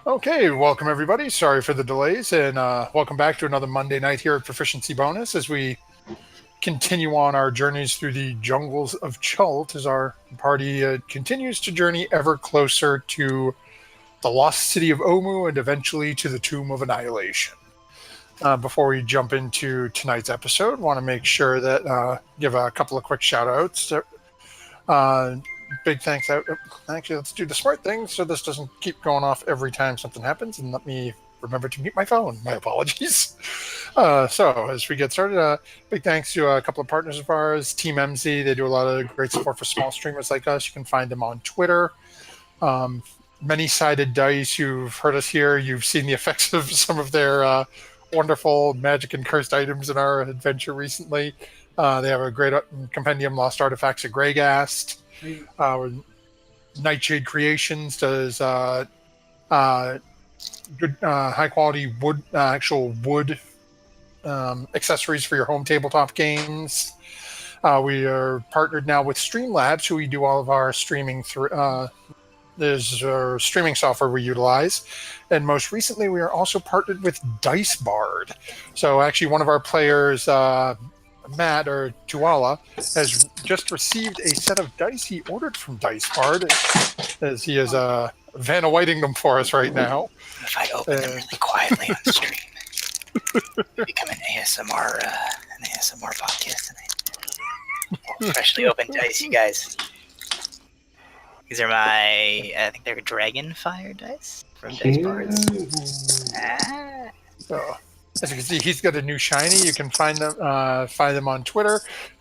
Okay, welcome everybody. Sorry for the delays, and welcome back to another Monday night here at Proficiency Bonus as we continue on our journeys through the jungles of Chult as our party continues to journey ever closer to the lost city of Omu and eventually to the Tomb of Annihilation. Before we jump into tonight's episode, want to make sure that give a couple of quick shout outs. Big thanks out. Actually, let's do the smart thing so this doesn't keep going off every time something happens, and let me remember to mute my phone. My apologies. So, as we get started, big thanks to a couple of partners of ours, Team MZ. They do a lot of great support for small streamers like us. You can find them on Twitter. Many-sided dice. You've heard us here. You've seen the effects of some of their wonderful magic and cursed items in our adventure recently. They have a great compendium, Lost Artifacts of Greygast. Nightshade Creations does good high quality wood, actual wood accessories for your home tabletop games. We are partnered now with Streamlabs, who we do all of our streaming through. There's our streaming software we utilize, and most recently we are also partnered with Dice Bard. So actually, one of our players, Matt or Tuala, has just received a set of dice he ordered from Dice Bard, as he is Vanna Whiting them for us right now. If I open them really quietly on stream, it'll become an ASMR podcast tonight. Freshly opened dice, you guys. These are I think they're Dragon Fire dice from Dice Bards. So, as you can see, he's got a new shiny. You can find them on Twitter.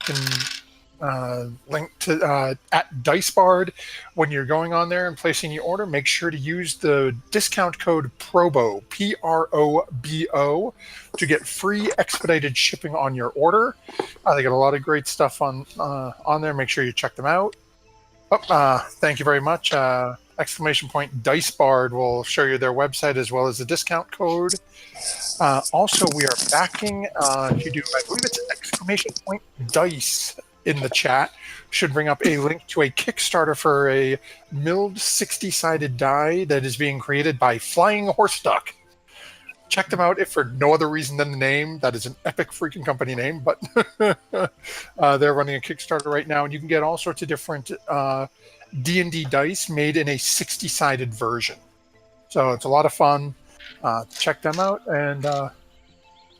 You can link to at DiceBard. When you're going on there and placing your order, make sure to use the discount code PROBO, PROBO, to get free expedited shipping on your order. They got a lot of great stuff on there. Make sure you check them out. Thank you very much. !DiceBard will show you their website as well as the discount code. Also, we are backing, if you do, I believe it's !Dice in the chat, should bring up a link to a Kickstarter for a milled 60-sided die that is being created by Flying Horse Duck. Check them out if for no other reason than the name. That is an epic freaking company name, but they're running a Kickstarter right now, and you can get all sorts of different D&D dice made in a 60-sided version. So it's a lot of fun. Check them out, and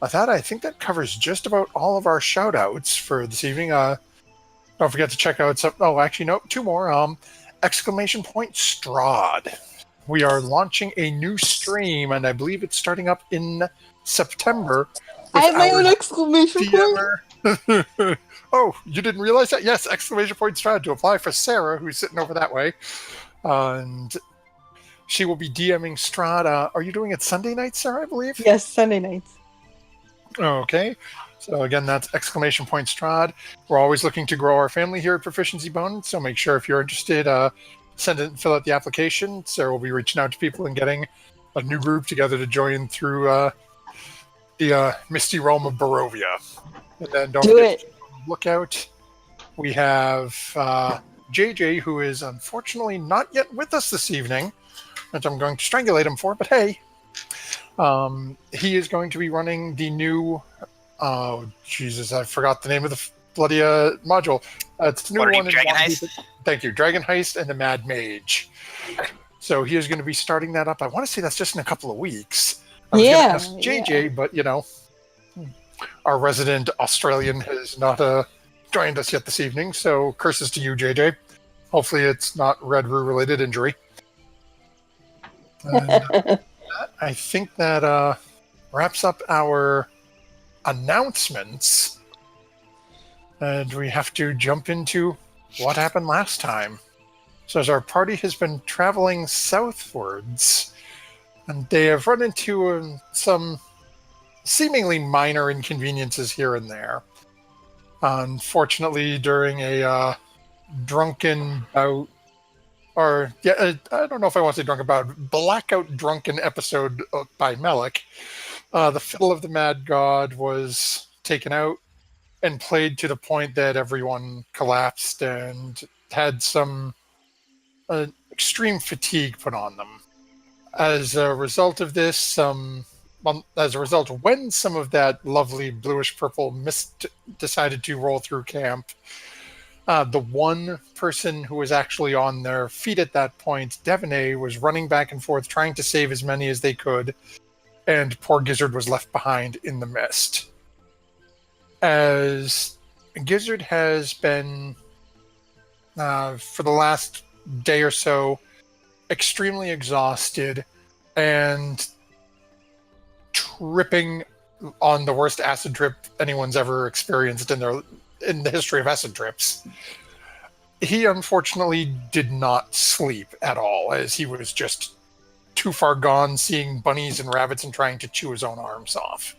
with that, I think that covers just about all of our shout-outs for this evening. Don't forget to check out some... Oh, actually, no, two more. !Strahd. We are launching a new stream, and I believe it's starting up in September. I have my own exclamation point. Oh, you didn't realize that? Yes, !Strahd to apply for Sarah, who's sitting over that way. And she will be DMing Strahd. Are you doing it Sunday nights, Sarah, I believe? Yes, Sunday nights. Okay. So again, that's !Strahd. We're always looking to grow our family here at Proficiency Bonus, so make sure if you're interested, send it and fill out the application. Sarah will be reaching out to people and getting a new group together to join through the misty realm of Barovia. And then don't forget to look out. We have JJ, who is unfortunately not yet with us this evening, which I'm going to strangulate him for, but hey. He is going to be running the new... Oh, Jesus, I forgot the name of the bloody module. It's the new one. Dragon Heist? Thank you. Dragon Heist and the Mad Mage. So he is going to be starting that up. I want to say that's just in a couple of weeks. I was going to ask JJ, but, you know, our resident Australian has not joined us yet this evening. So curses to you, JJ. Hopefully it's not Red Roo-related injury. And, I think that wraps up our announcements. And we have to jump into what happened last time. So as our party has been traveling southwards, and they have run into some seemingly minor inconveniences here and there. Unfortunately, during a drunken bout, or I don't know if I want to say drunken bout, blackout drunken episode by Melik, the Fiddle of the Mad God was taken out and played to the point that everyone collapsed and had some extreme fatigue put on them. As a result of this, when some of that lovely bluish-purple mist decided to roll through camp, the one person who was actually on their feet at that point, Devaney, was running back and forth trying to save as many as they could, and poor Gizzard was left behind in the mist. As Gizzard has been, for the last day or so, extremely exhausted and tripping on the worst acid trip anyone's ever experienced in the history of acid trips. He unfortunately did not sleep at all, as he was just too far gone seeing bunnies and rabbits and trying to chew his own arms off.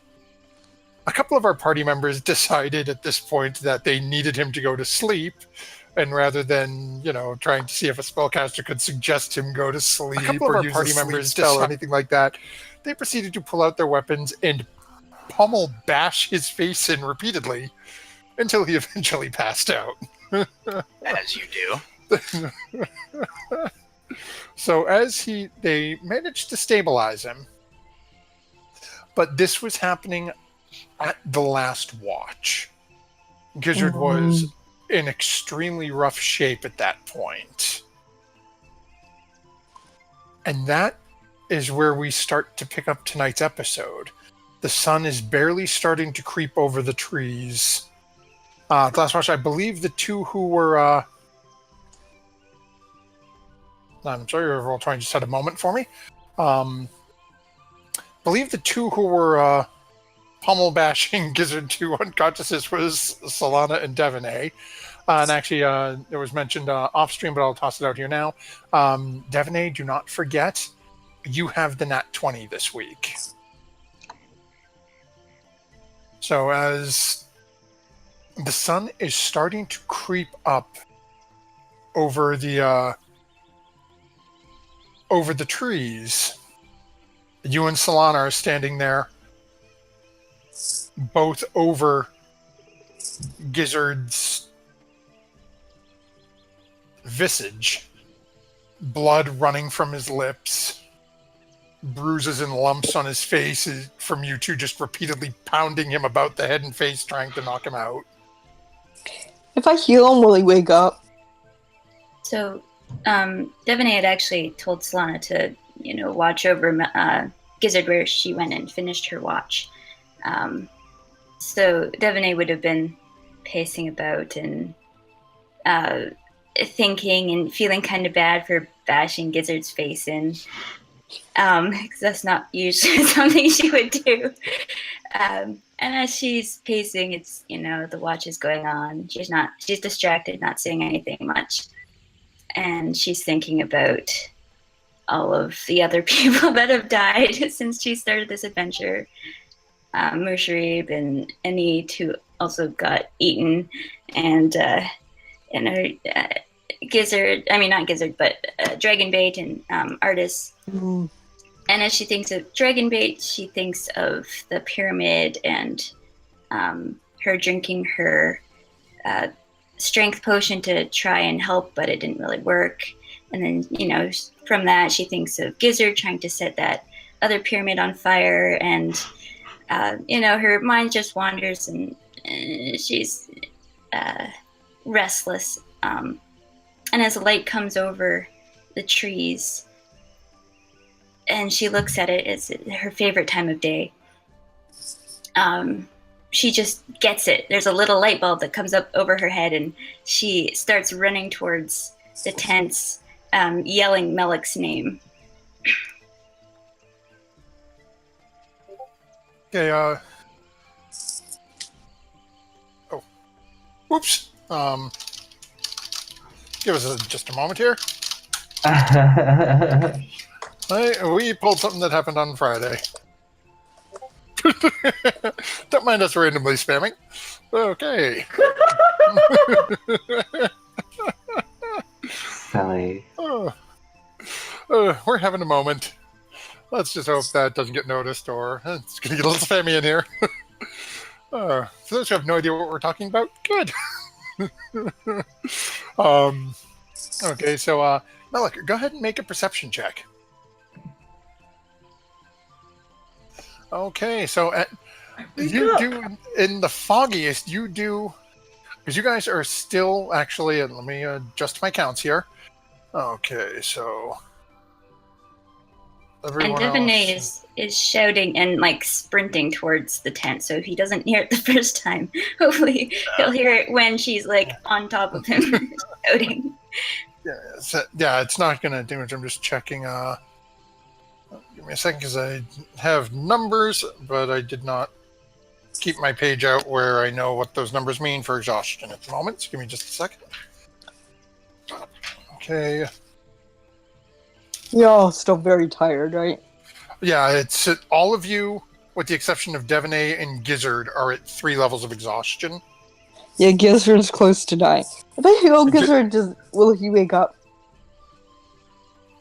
A couple of our party members decided at this point that they needed him to go to sleep, and rather than, trying to see if a spellcaster could suggest him go to sleep, a couple of our party members spell or anything like that, they proceeded to pull out their weapons and pummel bash his face in repeatedly until he eventually passed out. As you do. So they managed to stabilize him, but this was happening at the last watch. Gizzard was in extremely rough shape at that point. And that is where we start to pick up tonight's episode. The sun is barely starting to creep over the trees. Last watch, I believe the two who were... I'm sorry, Roll 20 just had a moment for me. I believe the two who were pummel bashing Gizzard to unconsciousness was Solana and Devaney. And actually, it was mentioned off stream, but I'll toss it out here now. Devaney, do not forget, you have the nat 20 this week. So as the sun is starting to creep up over the trees, you and Solana are standing there, both over Gizzard's visage, blood running from his lips, bruises and lumps on his face from you two just repeatedly pounding him about the head and face, trying to knock him out. If I heal him, will he wake up? So, Devaney had actually told Solana to, watch over Gizzard where she went and finished her watch. So Devaney would have been pacing about and thinking and feeling kind of bad for bashing Gizzard's face in, because that's not usually something she would do. And as she's pacing, it's, the watch is going on. She's distracted, not saying anything much. And she's thinking about all of the other people that have died since she started this adventure. Musharib and Anit, who also got eaten, and her Gizzard, not Gizzard, but Dragonbait and Artis. Mm. And as she thinks of Dragonbait, she thinks of the pyramid and her drinking her strength potion to try and help, but it didn't really work. And then, from that, she thinks of Gizzard trying to set that other pyramid on fire, and her mind just wanders, and she's restless. And as the light comes over the trees, and she looks at it, it's her favorite time of day. She just gets it. There's a little light bulb that comes up over her head, and she starts running towards the tents, yelling Melik's name. Okay, oh. Whoops. Give us just a moment here. We pulled something that happened on Friday. Don't mind us randomly spamming. Okay. Silly. We're having a moment. Let's just hope that doesn't get noticed, or it's going to get a little spammy in here. For those who have no idea what we're talking about, good. Okay, so Melik, go ahead and make a perception check. Okay, so Wake you up. do in the foggiest. You do because you guys are still actually. And let me adjust my counts here. Okay, so And everyone Devaney else. is shouting and like sprinting towards the tent. So if he doesn't hear it the first time, hopefully he'll hear it when she's like on top of him shouting. Yeah, it's not going to do much. I'm just checking. Give me a second because I have numbers, but I did not keep my page out where I know what those numbers mean for exhaustion at the moment. So give me just a second. Okay. You're all still very tired, right? Yeah, it's all of you, with the exception of Devaney and Gizzard, are at 3 levels of exhaustion. Yeah, Gizzard's close to dying. If I heal Gizzard, will he wake up?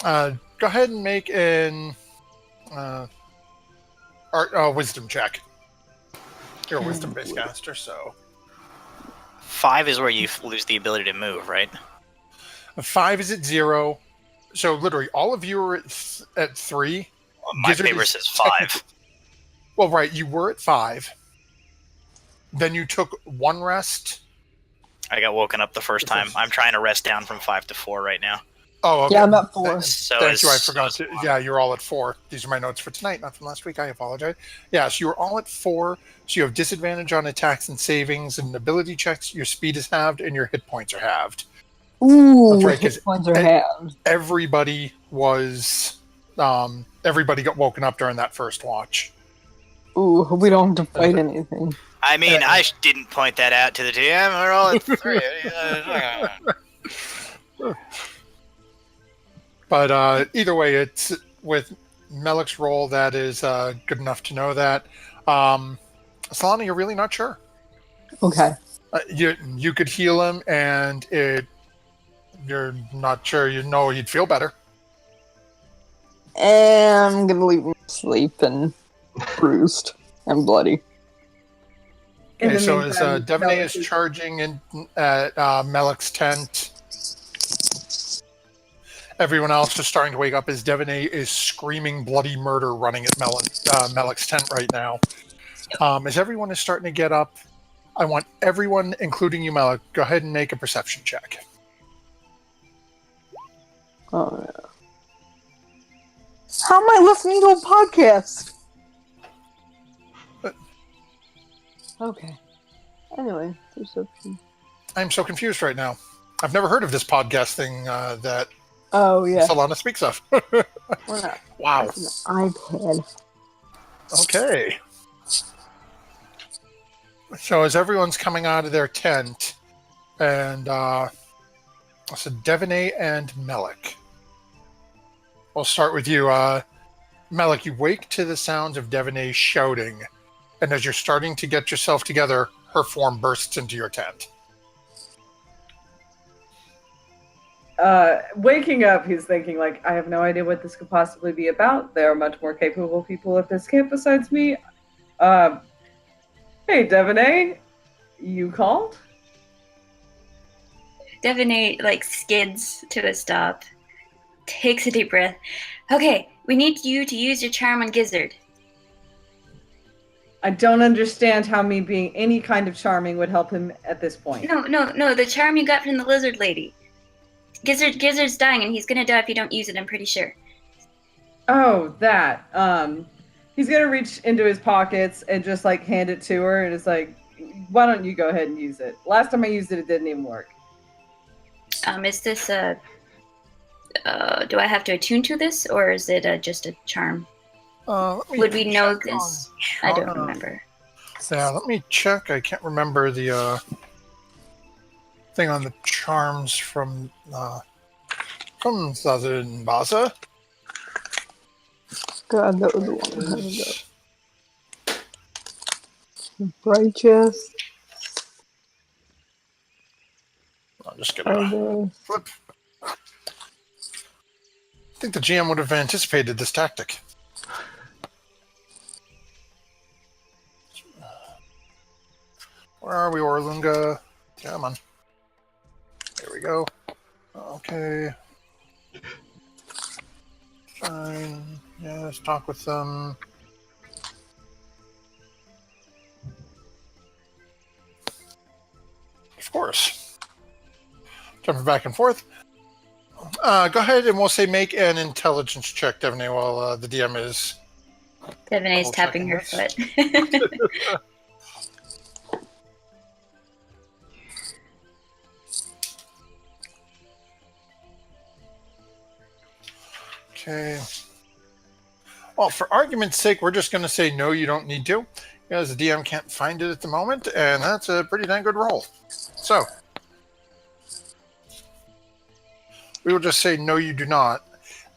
Go ahead and make an wisdom check. You're a wisdom-based caster, so 5 is where you lose the ability to move, right? 5 is at 0. So literally, all of you are at 3. Well, my Gizzard paper is says 5. Well, right, you were at 5. Then you took 1 rest. I got woken up the first time. I'm trying to rest down from 5 to 4 right now. Oh, okay. Yeah, I'm at 4. Thank you. I forgot to. Yeah, you're all at 4. These are my notes for tonight, not from last week. I apologize. Yeah, so you're all at 4. So you have disadvantage on attacks and savings and ability checks. Your speed is halved and your hit points are halved. Ooh, That's right, hit points are halved. Everybody was. Everybody got woken up during that first watch. Ooh, we don't have to fight anything. I mean, I didn't point that out to the DM. We're all at 3. But either way, it's with Melik's role that is good enough to know that. Solana, you're really not sure. Okay. You could heal him, and you're not sure. You know he'd feel better. And I'm gonna leave him asleep and bruised and bloody. Okay, so as Devaney is charging in at Melik's tent, everyone else is starting to wake up as Devaney is screaming bloody murder running at Melik's tent right now. As everyone is starting to get up, I want everyone, including you, Melik, go ahead and make a perception check. Oh, yeah. How am I listening to a podcast? Okay. Anyway, perception. I'm so confused right now. I've never heard of this podcast thing that Oh, yeah. Solana speaks of. Wow. It's an iPad. Okay. So as everyone's coming out of their tent, and so Devaney and Melik. We'll start with you. Melik, you wake to the sounds of Devaney shouting, and as you're starting to get yourself together, her form bursts into your tent. Waking up, he's thinking, like, I have no idea what this could possibly be about. There are much more capable people at this camp besides me. Hey, Devaney, you called? Devaney like skids to a stop, takes a deep breath. Okay, we need you to use your charm on Gizzard. I don't understand how me being any kind of charming would help him at this point. No, the charm you got from the lizard lady. Gizzard's dying and he's gonna die if you don't use it, I'm pretty sure. Oh, that. He's gonna reach into his pockets and just like hand it to her, and it's like, why don't you go ahead and use it? Last time I used it, it didn't even work. Is this do I have to attune to this, or is it just a charm? Would we know this? I don't remember. Yeah, let me check. I can't remember the thing on the charms from Southern Baza. God, that was the one I had to go. Righteous. I'm just gonna flip. I think the GM would have anticipated this tactic. Where are we, Orlunga? Come on. There we go. Okay. Fine. Yeah, let's talk with them. course. Jumping back and forth. Go ahead and we'll say make an intelligence check, Devaney, while the DM is... Devaney's tapping her this. foot. Okay. Well, for argument's sake, we're just going to say no, you don't need to, because the DM can't find it at the moment, and that's a pretty dang good roll. So, we will just say no, you do not.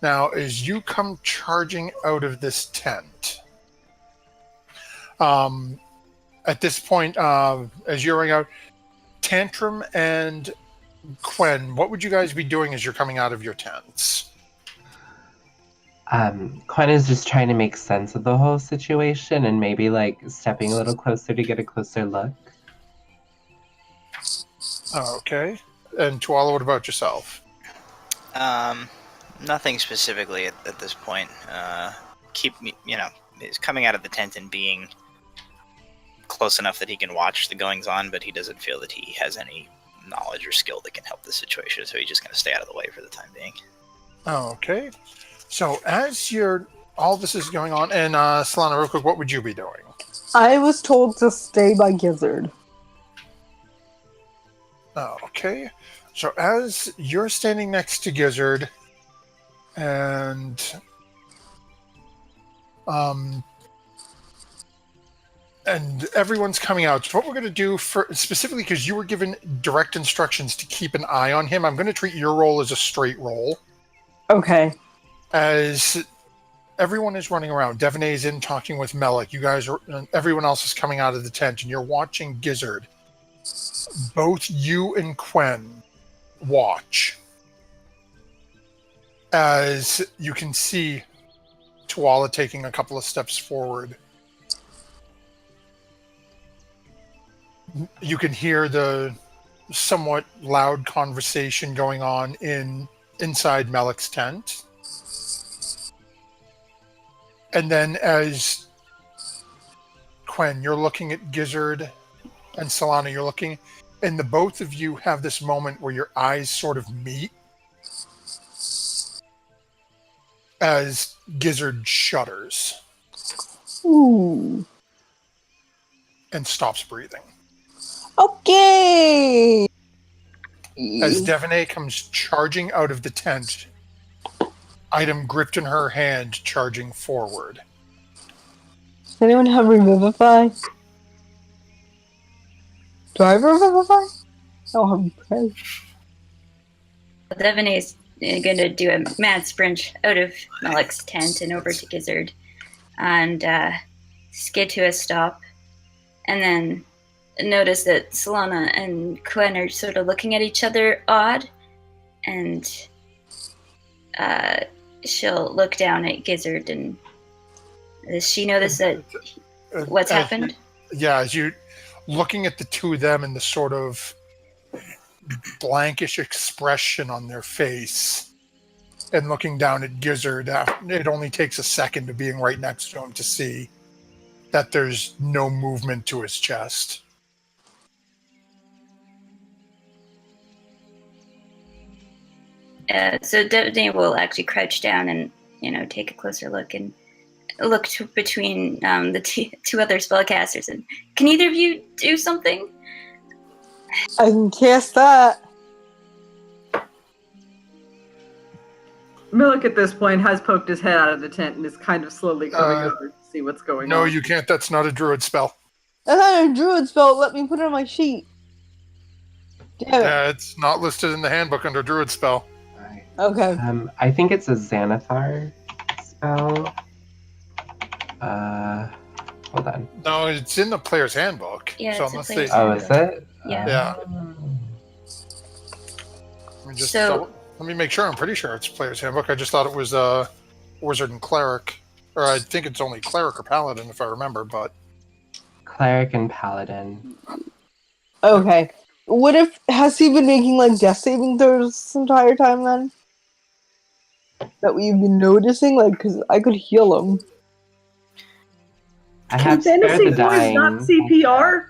Now, as you come charging out of this tent, at this point, as you're running out, Tantrum and Quen, what would you guys be doing as you're coming out of your tents? Quen is just trying to make sense of the whole situation and maybe like stepping a little closer to get a closer look. Okay. And Tuala, what about yourself? Nothing specifically at this point. Keep me, he's coming out of the tent and being close enough that he can watch the goings on, but he doesn't feel that he has any knowledge or skill that can help the situation, so he's just going to stay out of the way for the time being. Okay. So as all this is going on, and Solana, real quick, what would you be doing? I was told to stay by Gizzard. Okay. So as you're standing next to Gizzard, and everyone's coming out. So what we're going to do, specifically because you were given direct instructions to keep an eye on him, I'm going to treat your roll as a straight roll. Okay. As everyone is running around, Devaney is in talking with Melik. You guys are, everyone else is coming out of the tent, and you're watching Gizzard. Both you and Quen watch as you can see Tuala taking a couple of steps forward. You can hear the somewhat loud conversation going on inside Melik's tent. And then as Quen, you're looking at Gizzard, and Solana, you're looking, and the both of you have this moment where your eyes sort of meet as Gizzard shudders. Ooh. And stops breathing. Okay. As Devaney comes charging out of the tent, item gripped in her hand, charging forward. Does anyone have Revivify? Do I have Revivify? Oh, I'm afraid. Devaney's going to do a mad sprint out of Melik's tent and over to Gizzard and skid to a stop, and then notice that Solana and Quen are sort of looking at each other odd, and she'll look down at Gizzard, and does she notice that what's happened? Yeah, as you looking at the two of them and the sort of blankish expression on their face, and looking down at Gizzard, it only takes a second of being right next to him to see that there's no movement to his chest. So Devaney will actually crouch down and, take a closer look and look between the two other spellcasters. And can either of you do something? I can cast that. Milik at this point has poked his head out of the tent and is kind of slowly coming over to see what's going on. No, you can't. That's not a druid spell. That's not a druid spell. Let me put it on my sheet. Damn it. It's not listed in the handbook under druid spell. Okay. I think it's a Xanathar spell. Hold on. No, it's in the player's handbook. Yeah, so it's unless a player's Oh, is it? Yeah. Yeah. Let me make sure. I'm pretty sure it's player's handbook. I just thought it was wizard and cleric, or I think it's only cleric or paladin if I remember. But Cleric and paladin. Okay. What if, has he been making like death saving throws this entire time then? That we've been noticing? Like, because I could heal him. I have Fantasy Spare the Four is Dying. not CPR?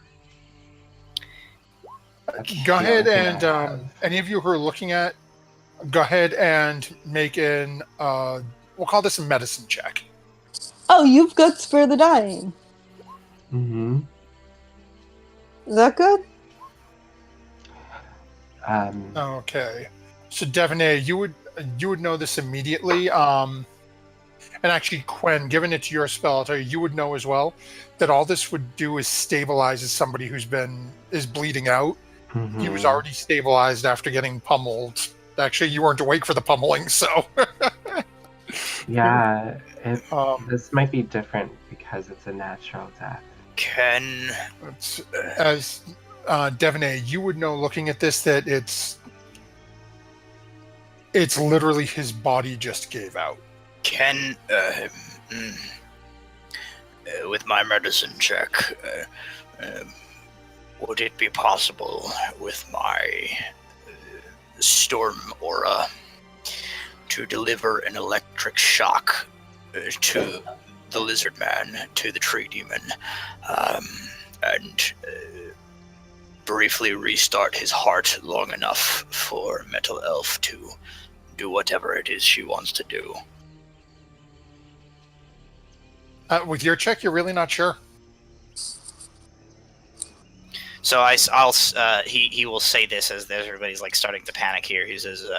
Go ahead healing and I have. any of you who are looking at, go ahead and make an we'll call this a medicine check. Oh, you've got spare the dying. Mm-hmm. Is that good? Okay. So Devaney, you would know this immediately. And actually, Quen, given it's your spell, I'll tell you would know as well that all this would do is stabilize somebody who's is bleeding out. Mm-hmm. He was already stabilized after getting pummeled. Actually, you weren't awake for the pummeling, so. Yeah, this might be different because it's a natural death. As Devaney, you would know looking at this that it's literally his body just gave out. With my medicine check, would it be possible with my storm aura to deliver an electric shock to the lizard man, to the tree demon, and briefly restart his heart long enough for Metal Elf to do whatever it is she wants to do? With your check, you're really not sure. So he will say this as everybody's like starting to panic here. He says,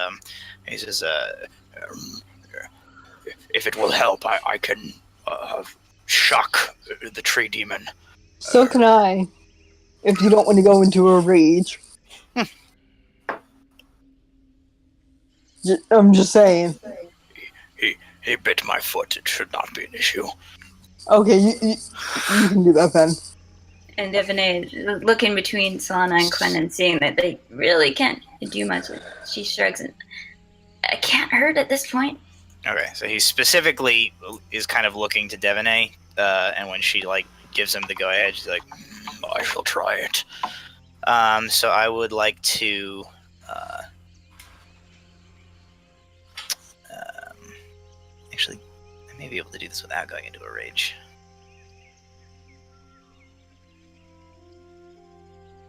if it will help, I can shock the tree demon. So can I. If you don't want to go into a rage. I'm just saying. He bit my foot. It should not be an issue. Okay, you can do that then. And Devaney, looking between Solana and Quen and seeing that they really can't do much, she shrugs and I can't hurt at this point. Okay, so he specifically is kind of looking to Devaney, and when she like gives him the go ahead, she's like, I shall try it. So I would like to actually, I may be able to do this without going into a rage.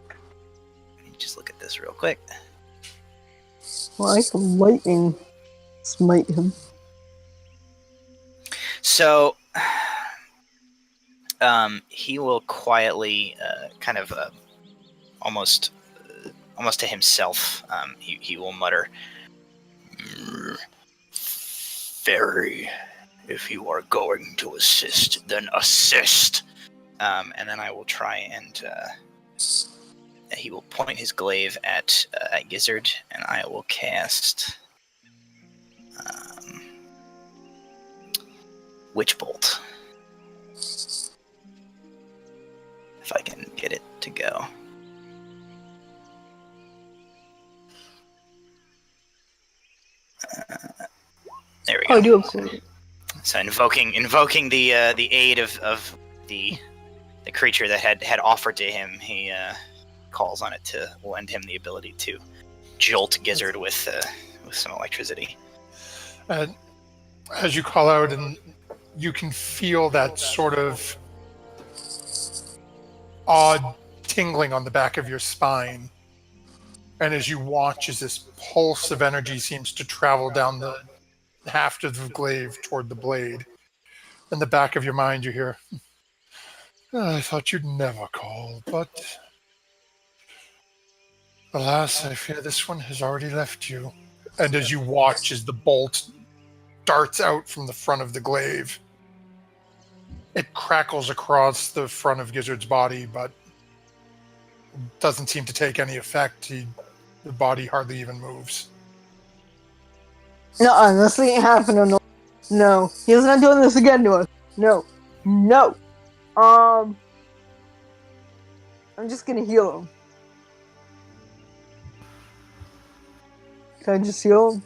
Let me just look at this real quick. Well, I can lightning smite him. So he will quietly, kind of almost to himself, he will mutter, Fairy, if you are going to assist, then assist. And then I will try and he will point his glaive at Gizzard, and I will cast Witch Bolt. If I can get it to go. There we go. Oh, I do have So invoking the aid of the creature that had offered to him, he calls on it to lend him the ability to jolt Gizzard with some electricity. As you call out, and you can feel that sort of odd tingling on the back of your spine. And as you watch, as this pulse of energy seems to travel down the haft of the glaive toward the blade, in the back of your mind you hear, I thought you'd never call, but alas, I fear this one has already left you. And as you watch as the bolt darts out from the front of the glaive, it crackles across the front of Gizzard's body, but doesn't seem to take any effect. The body hardly even moves. No, this ain't happening. No, he's not doing this again to us. No. I'm just gonna heal him. Can I just heal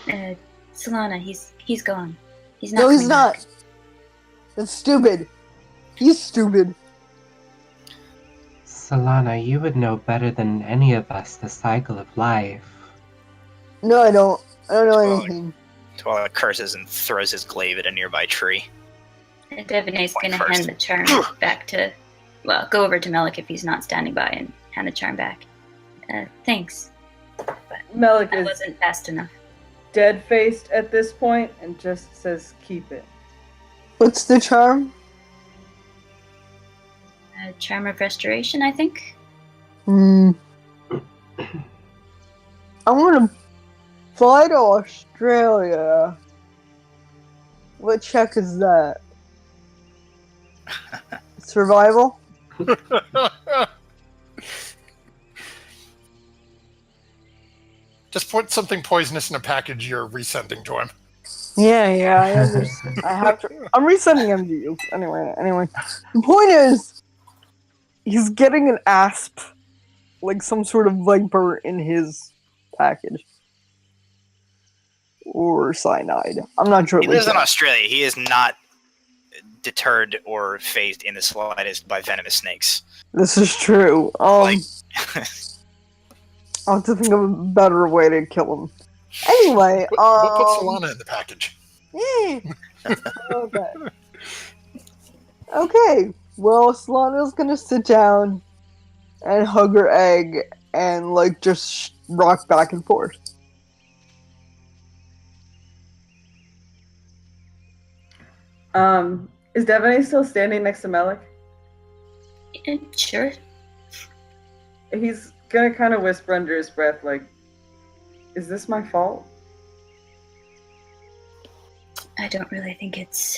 him? Solana, he's gone. He's not. No, he's coming not. back. That's stupid. He's stupid. Solana, you would know better than any of us the cycle of life. No, I don't. I don't know Well, anything. Twilight curses and throws his glaive at a nearby tree. And Devaney's Point gonna first. hand the charm back to well, go over to Melik if he's not standing by and hand the charm back. Thanks. Melik I is wasn't fast enough. dead-faced at this point and just says, "Keep it." What's the charm? Charm of restoration, I think. I want to fly to Australia. What check is that? Survival? Just put something poisonous in a package you're resending to him. Yeah, I understand. I have to. I'm resending him to you. Anyway. The point is, he's getting an asp, like some sort of viper in his package. Or cyanide. I'm not sure. He lives in Australia. He is not deterred or phased in the slightest by venomous snakes. This is true. I'll have to think of a better way to kill him. Anyway, we'll put Solana in the package. Okay. Okay. Well, Solana's gonna sit down and hug her egg and just rock back and forth. Is Devaney still standing next to Melik? Sure. He's gonna kind of whisper under his breath, like, "Is this my fault?" I don't really think it's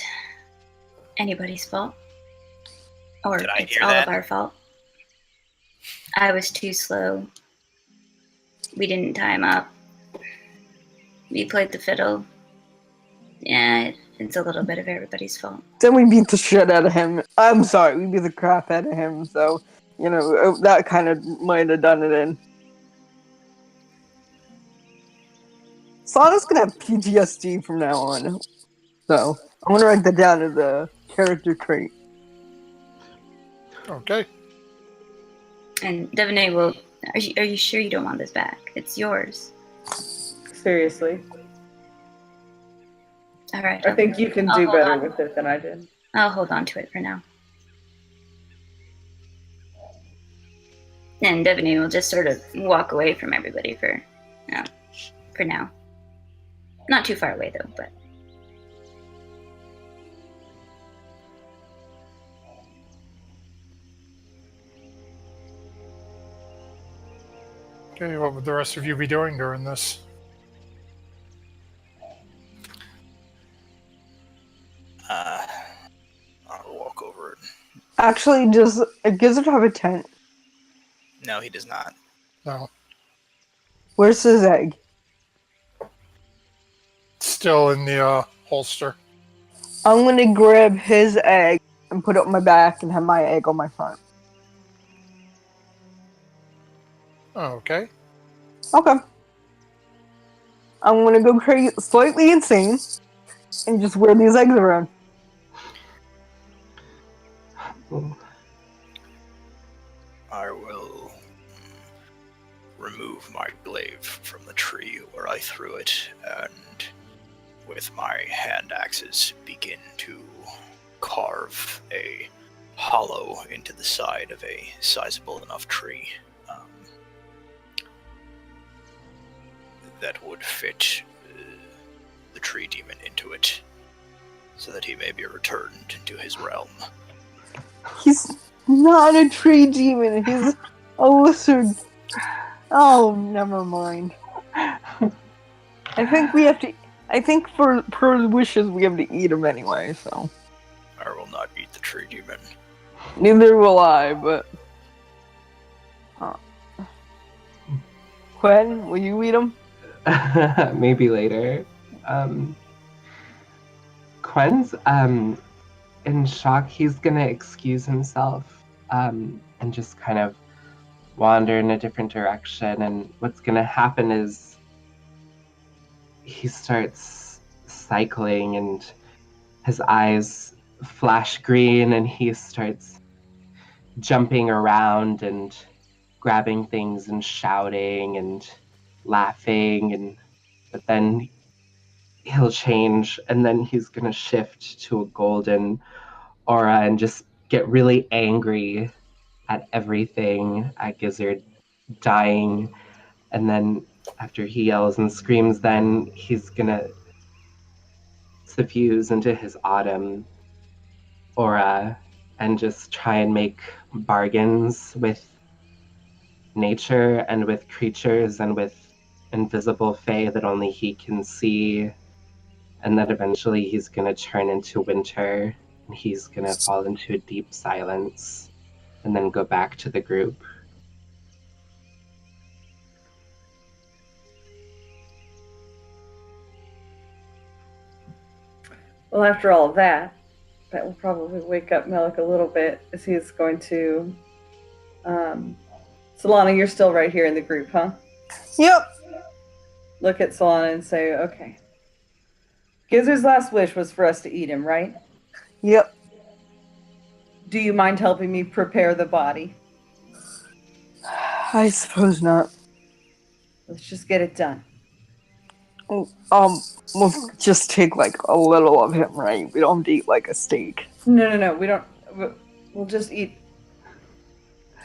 anybody's fault. Or Did I it's hear all that? of our fault. I was too slow. We didn't time up. We played the fiddle. Yeah, it's a little bit of everybody's fault. Then we beat the shit out of him. I'm sorry, we beat the crap out of him, so, that kind of might have done it in. Sana's gonna have PTSD from now on. So, I'm gonna write that down as a character trait. Okay. And Devaney will... Are you sure you don't want this back? It's yours. Seriously. All right. I think you can I'll do hold better on. with it than I did. I'll hold on to it for now. And Devaney will just sort of walk away from everybody for now. Not too far away, though, but... Okay, what would the rest of you be doing during this? I'll walk over. Actually, does a gizzard have a tent? No, he does not. No. Where's his egg? Still in the holster. I'm gonna grab his egg and put it on my back and have my egg on my front. Okay. Okay. I'm gonna go crazy, slightly insane, and just wear these eggs around. I will remove my glaive from the tree where I threw it, and with my hand axes begin to carve a hollow into the side of a sizable enough tree that would fit the tree demon into it, so that he may be returned to his realm. He's not a tree demon. He's a lizard. Oh, never mind. I think we have to. I think for per wishes we have to eat him anyway. So. I will not eat the tree demon. Neither will I. But. Quinn, will you eat him? Maybe later. Quen's in shock. He's gonna excuse himself and just kind of wander in a different direction. And what's gonna happen is he starts cycling and his eyes flash green and he starts jumping around and grabbing things and shouting and laughing, but then he'll change and then he's gonna shift to a golden aura and just get really angry at everything, at Gizzard dying, and then after he yells and screams, then he's gonna suffuse into his autumn aura and just try and make bargains with nature and with creatures and with invisible fae that only he can see. And then eventually he's gonna turn into winter and he's gonna fall into a deep silence and then go back to the group. Well, after all of that, that will probably wake up Melik a little bit as he is going to. Solana, you're still right here in the group, huh? Yep. Look at Solana and say, okay. Gizzard's last wish was for us to eat him, right? Yep. Do you mind helping me prepare the body? I suppose not. Let's just get it done. We'll just take like a little of him, right? We don't have to eat like a steak. No. We don't. We'll just eat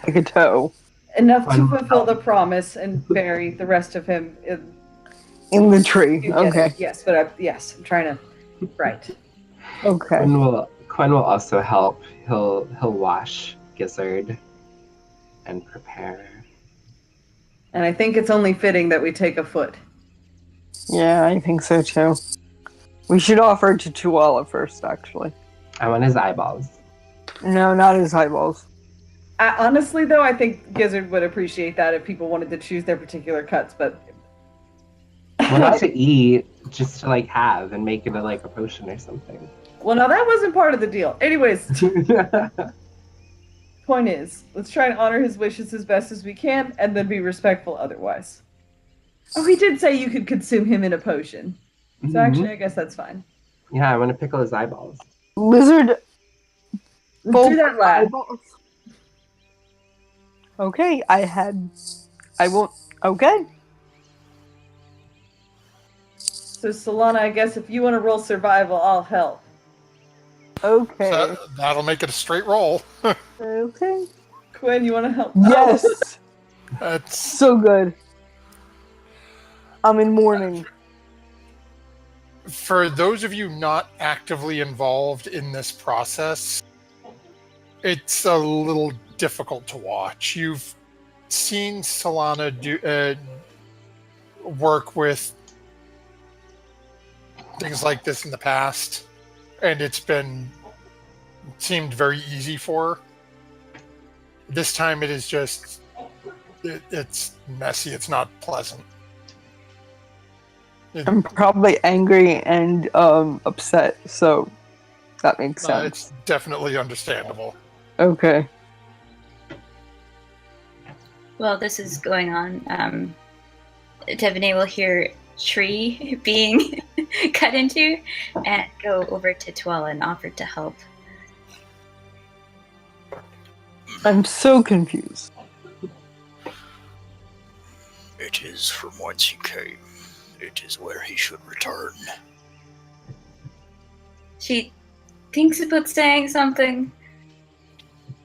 Like a toe. enough to fulfill the promise and bury the rest of him In the tree. together. Okay. Yes, but I'm trying to. Right. Okay. Quinn will also help. He'll wash Gizzard and prepare. And I think it's only fitting that we take a foot. Yeah, I think so too. We should offer it to Tuala first, actually. I want his eyeballs. No, not his eyeballs. Honestly, though, I think Gizzard would appreciate that if people wanted to choose their particular cuts, but... Well, not to eat, just to like have and make it a potion or something. Well, no, that wasn't part of the deal. Anyways, point is, let's try and honor his wishes as best as we can, and then be respectful otherwise. Oh, he did say you could consume him in a potion. So actually, I guess that's fine. Yeah, I want to pickle his eyeballs. Lizard. Do that, lad. Eyeballs. Okay, I won't. Okay. So, Solana, I guess if you want to roll survival, I'll help. Okay. So that'll make it a straight roll. Okay. Quinn, you want to help? Yes. That's So good. I'm in mourning. for those of you not actively involved in this process, it's a little difficult to watch. You've seen Solana work with things like this in the past, and it seemed very easy for her. This time it is just it's messy. It's not pleasant. I'm probably angry and upset, so that makes sense. It's definitely understandable. Okay. While this is going on, Tiffany will hear tree being cut into and go over to Tuala and offer to help. I'm so confused. It is from whence he came. It is where he should return. She thinks about saying something.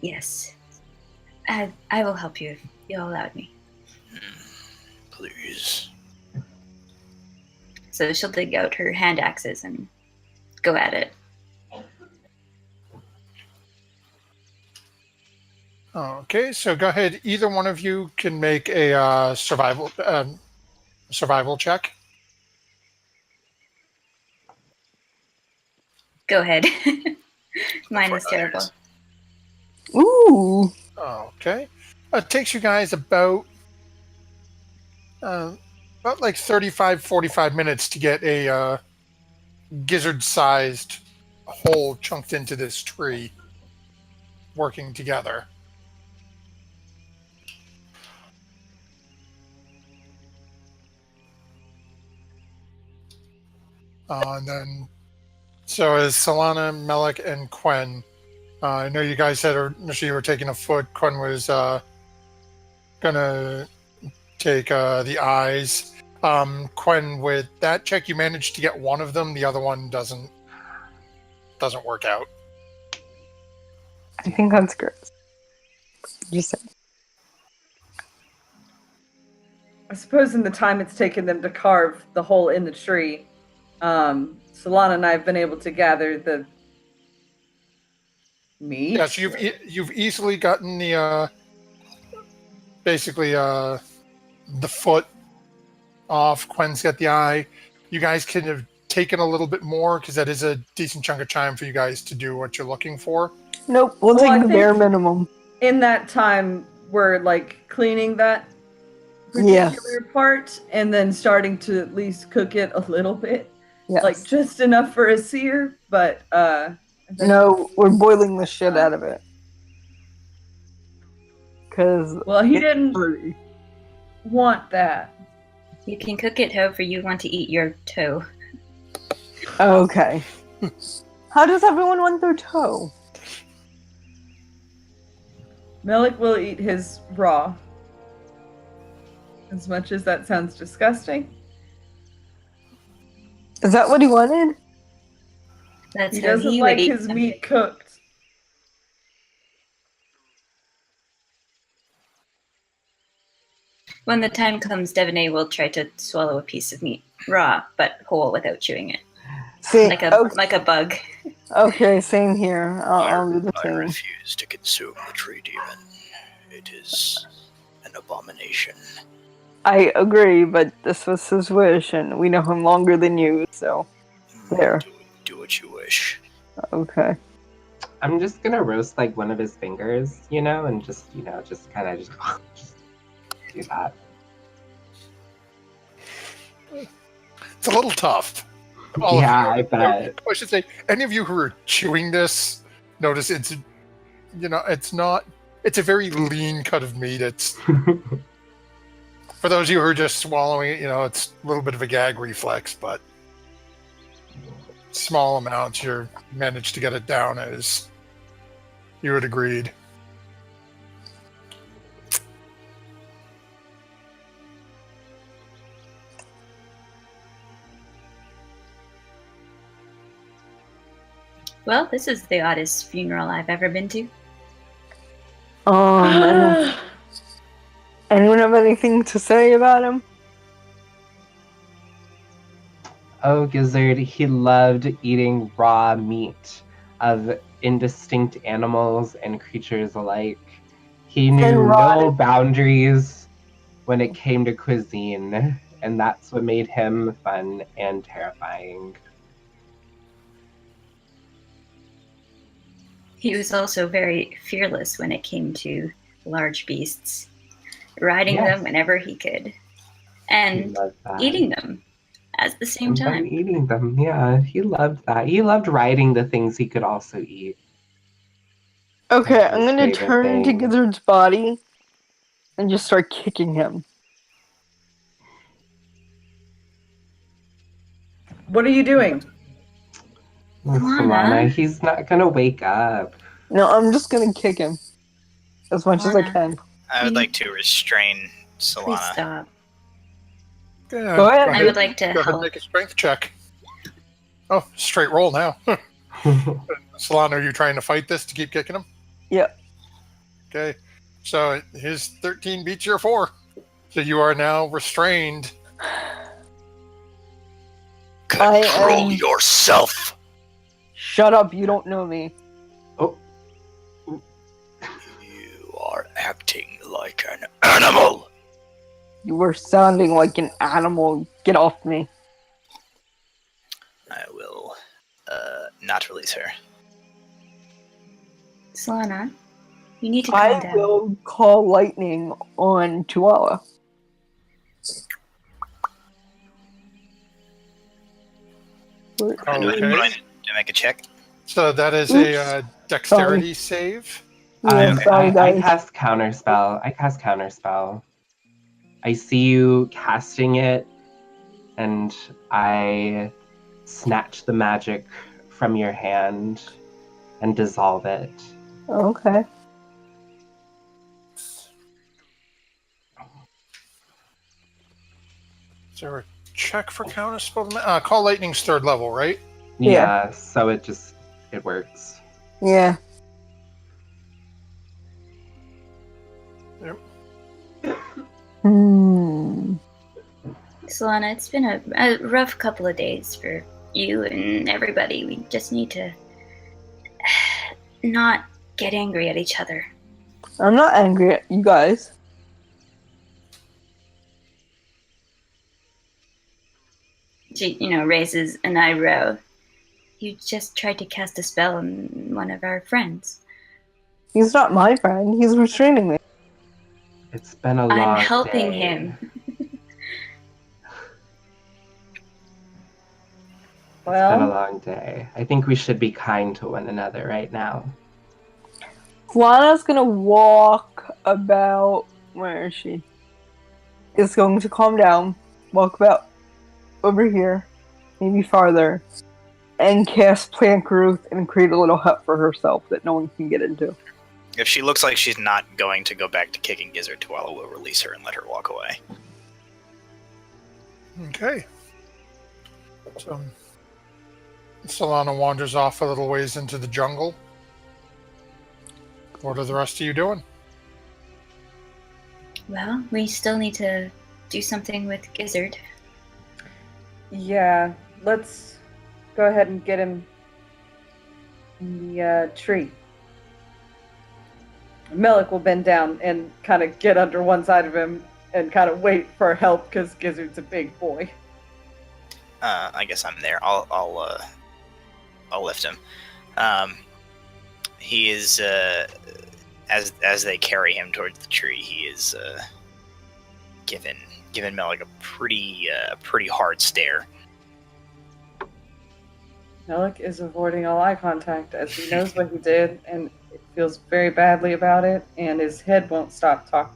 Yes. I will help you if you'll allow me. Please. So she'll dig out her hand axes and go at it. Okay, so go ahead. Either one of you can make a survival check. Go ahead. Mine is terrible. Ooh. Okay. It takes you guys about like 35, 45 minutes to get a gizzard-sized hole chunked into this tree working together. And then, so as Solana, Melik, and Quen, I know you guys said initially you were taking a foot. Quen was gonna take the eyes. Quen, with that check, you managed to get one of them. The other one doesn't work out. I think that's good. Just I suppose in the time it's taken them to carve the hole in the tree, Solana and I have been able to gather the meat. Yeah, so you've easily gotten the basically the foot off. Quen's got the eye. You guys could have taken a little bit more because that is a decent chunk of time for you guys to do what you're looking for. nope. We'll Well, I take the bare think- minimum. In that time, we're like cleaning that Yeah. particular part and then starting to at least cook it a little bit. Yes. Like just enough for a sear, but No, we're boiling the shit out of it. Cause well, he it's didn't dirty. want that. You can cook it however you want to eat your toe. Okay. How does everyone want their toe? Melik will eat his raw. As much as that sounds disgusting, Is that what he wanted? That's he how doesn't he like would eat his something. meat cooked. When the time comes, Devaney will try to swallow a piece of meat raw, but whole without chewing it, See, like a bug. okay, same here. I'll do the I same. refuse to consume the tree demon. It is an abomination. I agree, but this was his wish, and we know him longer than you, so there. Do what you wish. Okay. I'm just gonna roast like one of his fingers, and just just kind of just do that. It's a little tough. Yeah, I bet. I should say, any of you who are chewing this, notice it's not. It's a very lean cut of meat. It's for those of you who are just swallowing it. It's a little bit of a gag reflex, but small amounts. You managed to get it down as you had agreed. Well, this is the oddest funeral I've ever been to. Anyone have anything to say about him? Oh, Gizzard, he loved eating raw meat of indistinct animals and creatures alike. He knew no boundaries when it came to cuisine, and that's what made him fun and terrifying. He was also very fearless when it came to large beasts, riding Yes. them whenever he could, He and loved that. eating them at the same And then time. eating them, yeah, he loved that. He loved riding the things he could also eat. Okay, That's I'm his gonna favorite turn to thing. Gizzard's body and just start kicking him. What are you doing? Oh, Solana. Solana, he's not gonna wake up. No, I'm just gonna kick him as much as I Solana. can. I would like to restrain Please Solana. stop. Yeah, Go ahead. I would like to Go ahead and help. make a strength check. Oh, straight roll now. Solana, are you trying to fight this to keep kicking him? Yep. Okay. So his 13 beats your 4. So you are now restrained. Control yourself. Shut up, you don't know me. You are acting like an animal. You were sounding like an animal. Get off me. I will not release her. Solana, you need to calm I down. will call lightning on Chihuahua. I'm going to make a check. So that is a dexterity save. Yeah, sorry, I guys. cast counterspell. I see you casting it, and I snatch the magic from your hand and dissolve it. Okay. Is there a check for counterspell? Call lightning's 3rd level, right? Yeah. So it works. Yeah. Solana, it's been a rough couple of days for you and everybody. We just need to not get angry at each other. I'm not angry at you guys. She, raises an eyebrow. You just tried to cast a spell on one of our friends. He's not my friend. He's restraining me. It's been a long I'm helping day. him. It's been a Well, long day. I think we should be kind to one another right now. Lana's gonna walk about. Where is she? Is going to calm down, walk about over here, maybe farther, and cast Plant Root and create a little hut for herself that no one can get into. If she looks like she's not going to go back to kicking Gizzard, Tuala will release her and let her walk away. Okay. So Solana wanders off a little ways into the jungle. What are the rest of you doing? Well, we still need to do something with Gizzard. yeah, let's go ahead and get him in the tree. Melik will bend down and kind of get under one side of him and kind of wait for help because Gizzard's a big boy. I guess I'm there. I'll lift him. He is as they carry him towards the tree. He is giving Melik a pretty hard stare. Melik is avoiding all eye contact as he knows what he did and feels very badly about it, and his head won't stop talking.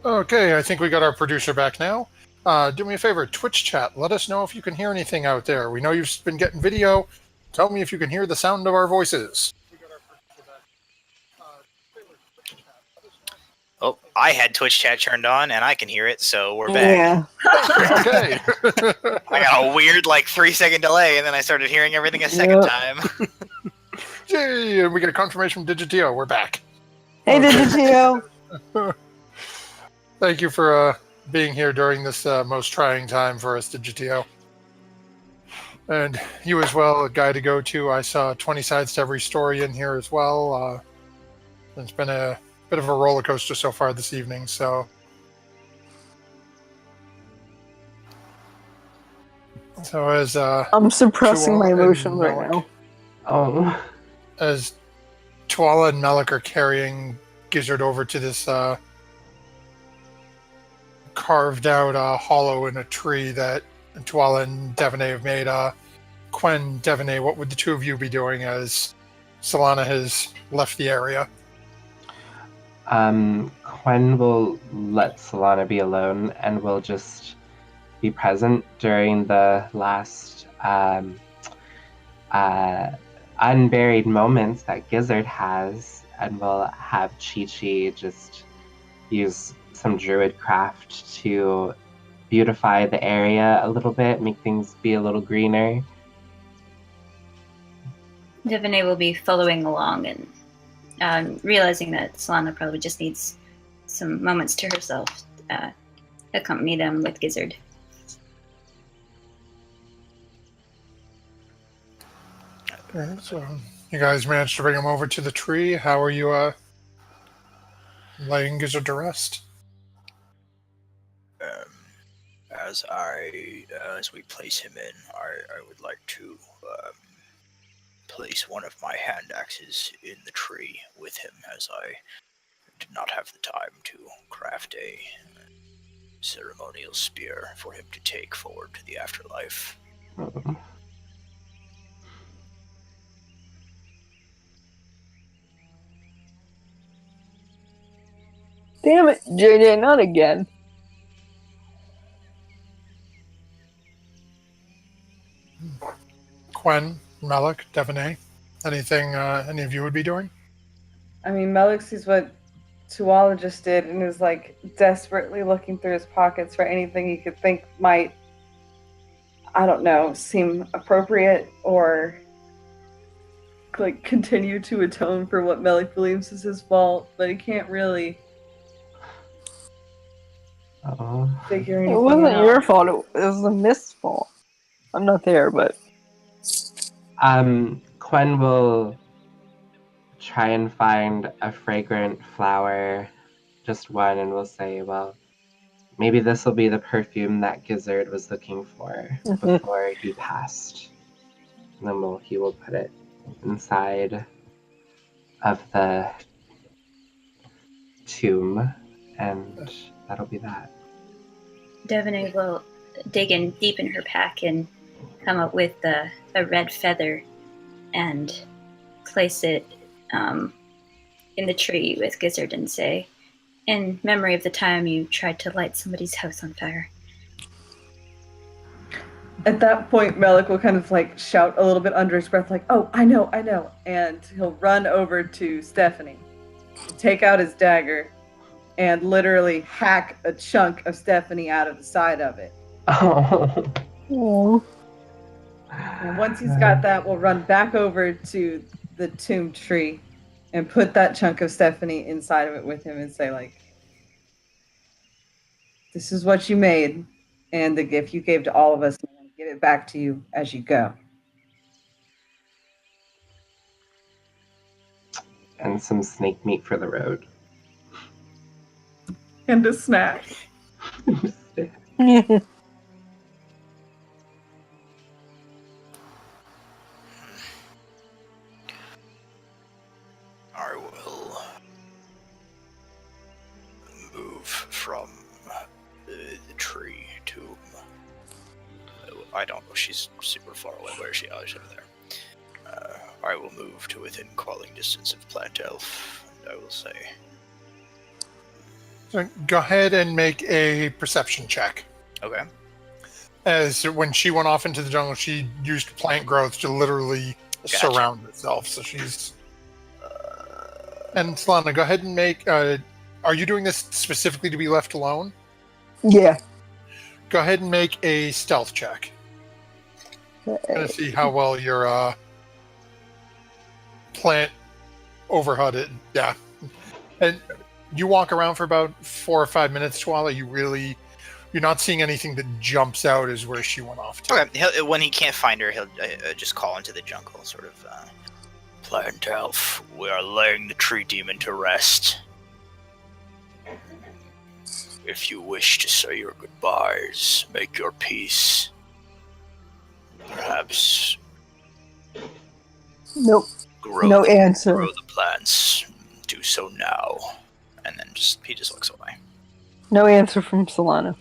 Okay, I think we got our producer back now. Do me a favor, Twitch chat. Let us know if you can hear anything out there. We know you've been getting video. Tell me if you can hear the sound of our voices. Oh, I had Twitch chat turned on, and I can hear it, so we're back. Yeah. Okay. I got a weird, 3-second delay, and then I started hearing everything a second Yep. time. Yay, and we get a confirmation from Digitio. We're back. Hey, Digitio. Thank you for being here during this most trying time for us, Digitio. And you as well, a guy to go to. I saw 20 sides to every story in here as well. It's been a bit of a roller coaster so far this evening, so So as I'm suppressing my Tuala and emotions right Malik. now. Oh. As Tuala and Malik are carrying Gizzard over to this carved out hollow in a tree that Tuala and Devaney have made. Quen, Devaney, what would the two of you be doing as Solana has left the area? Quen will let Solana be alone and will just be present during the last unburied moments that Gizzard has, and will have Chi-Chi just use some druid craft to beautify the area a little bit, make things be a little greener. Devaney will be following along and realizing that Solana probably just needs some moments to herself, accompany them with Gizzard. Okay, so you guys managed to bring him over to the tree. How are you laying Gizzard to rest? As we place him in, I would like to place one of my hand axes in the tree with him, as I did not have the time to craft a ceremonial spear for him to take forward to the afterlife. Oh. Damn it, JJ, not again. Quen, Malik, Devaney, anything any of you would be doing? I mean, Melik sees what Tuala just did and is like desperately looking through his pockets for anything he could think might, I don't know, seem appropriate or like continue to atone for what Melik believes is his fault, but he can't really Oh. figure It anything wasn't out. your fault. It was the mist's fault. I'm not there, but Quen will try and find a fragrant flower, just one, and will say, well, maybe this will be the perfume that Gizzard was looking for before he passed. And then he will put it inside of the tomb, and that'll be that. Devaney will dig in deep in her pack and come up with a red feather and place it in the tree with Gizzard and say, in memory of the time you tried to light somebody's house on fire. At that point, Melik will kind of like shout a little bit under his breath, like, "Oh, I know," and he'll run over to Stephanie, take out his dagger, and literally hack a chunk of Stephanie out of the side of it. Oh. oh, And once he's got that, we'll run back over to the tomb tree and put that chunk of Stephanie inside of it with him and say, like, this is what you made and the gift you gave to all of us. I'm going to give it back to you as you go. And some snake meat for the road. And a snack. I will move from the tree to... I don't know, she's super far away. Where is she? Oh, she's over there. I will move to within calling distance of Plant Elf, and I will say... So go ahead and make a perception check. Okay. As when she went off into the jungle, she used plant growth to literally surround herself. So she's... And Solana, go ahead and make... are you doing this specifically to be left alone? yeah. Go ahead and make a stealth check. To see how well your plant overhooded. Yeah. And you walk around for about 4 or 5 minutes, Twala. You're not seeing anything that jumps out as where she went off to. Okay, when he can't find her, he'll just call into the jungle, sort of. Plant Elf, we are laying the tree demon to rest. If you wish to say your goodbyes, make your peace. Perhaps Nope. grow No answer. grow the plants. Do so now. And then he just looks away. No answer from Solana.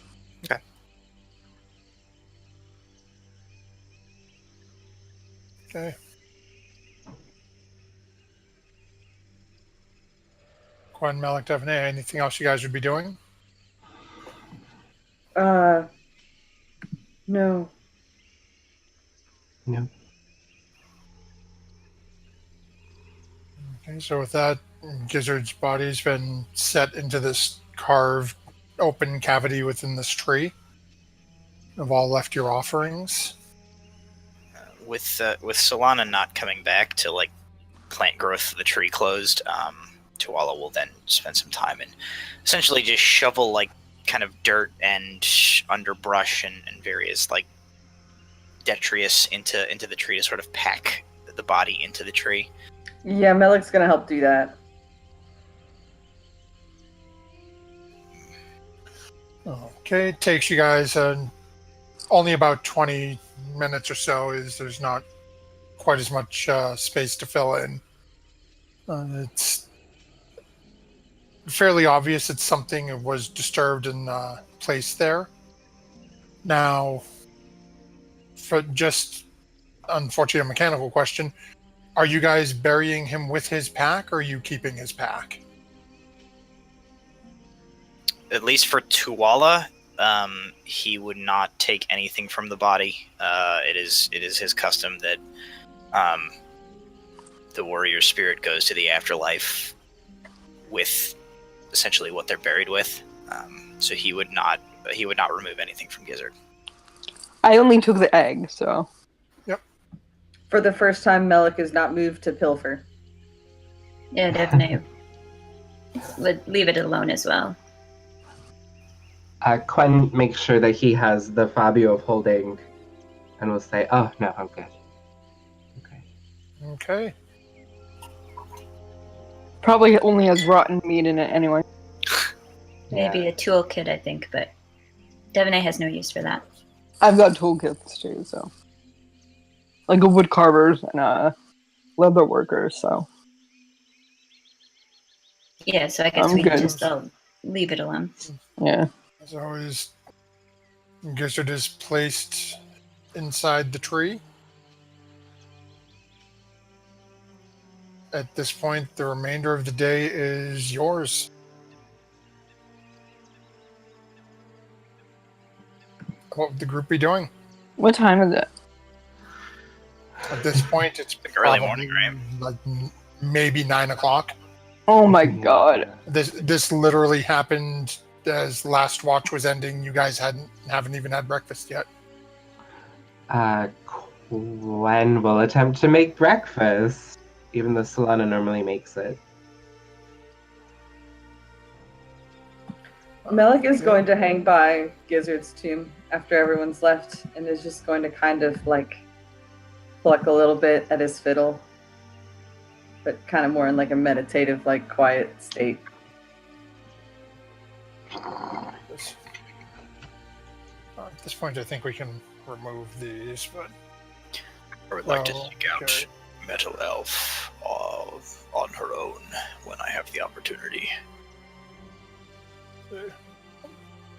Okay. Gwen, Malik, Devonay, anything else you guys would be doing? No. No. Okay, so with that, Gizzard's body's been set into this carved open cavity within this tree. You've all left your offerings. With Solana not coming back to like plant growth of the tree closed, Tuala will then spend some time and essentially just shovel like kind of dirt and underbrush and various like detritus into the tree to sort of pack the body into the tree. Yeah, Melik's gonna help do that. Okay, it takes you guys only about 20 minutes or so. There's not quite as much space to fill in. It's fairly obvious it's something that was disturbed and placed there. Now, for just unfortunately a mechanical question, are you guys burying him with his pack, or are you keeping his pack? At least for Tuala, he would not take anything from the body. It is his custom that the warrior spirit goes to the afterlife with essentially what they're buried with. So he would not remove anything from Gizzard. I only took the egg, so. For the first time, Melik is not moved to pilfer. Yeah, definitely. Would leave it alone as well. Quen makes sure that he has the Fabio of holding and will say, "Oh, no, I'm good." Okay. Okay. Probably only has rotten meat in it anyway. Maybe a toolkit, I think, but Devonay has no use for that. I've got toolkits too, so. Like a wood carvers and a leather workers, so. Yeah, so I guess I'm we can good. just leave it alone. Yeah. As always, Gizzard is placed inside the tree. At this point, the remainder of the day is yours. What would the group be doing? What time is it? At this point, it's Like early probably morning, right? like maybe 9 o'clock. Oh my god. This literally happened as last watch was ending. You guys haven't even had breakfast yet. Quen will attempt to make breakfast, even though Solana normally makes it. Melik is going to hang by Gizzard's tomb after everyone's left and is just going to kind of like pluck a little bit at his fiddle, but kind of more in like a meditative, like quiet state. At this point, I think we can remove these, but I would like to Oh, seek out okay. Metal Elf on her own when I have the opportunity.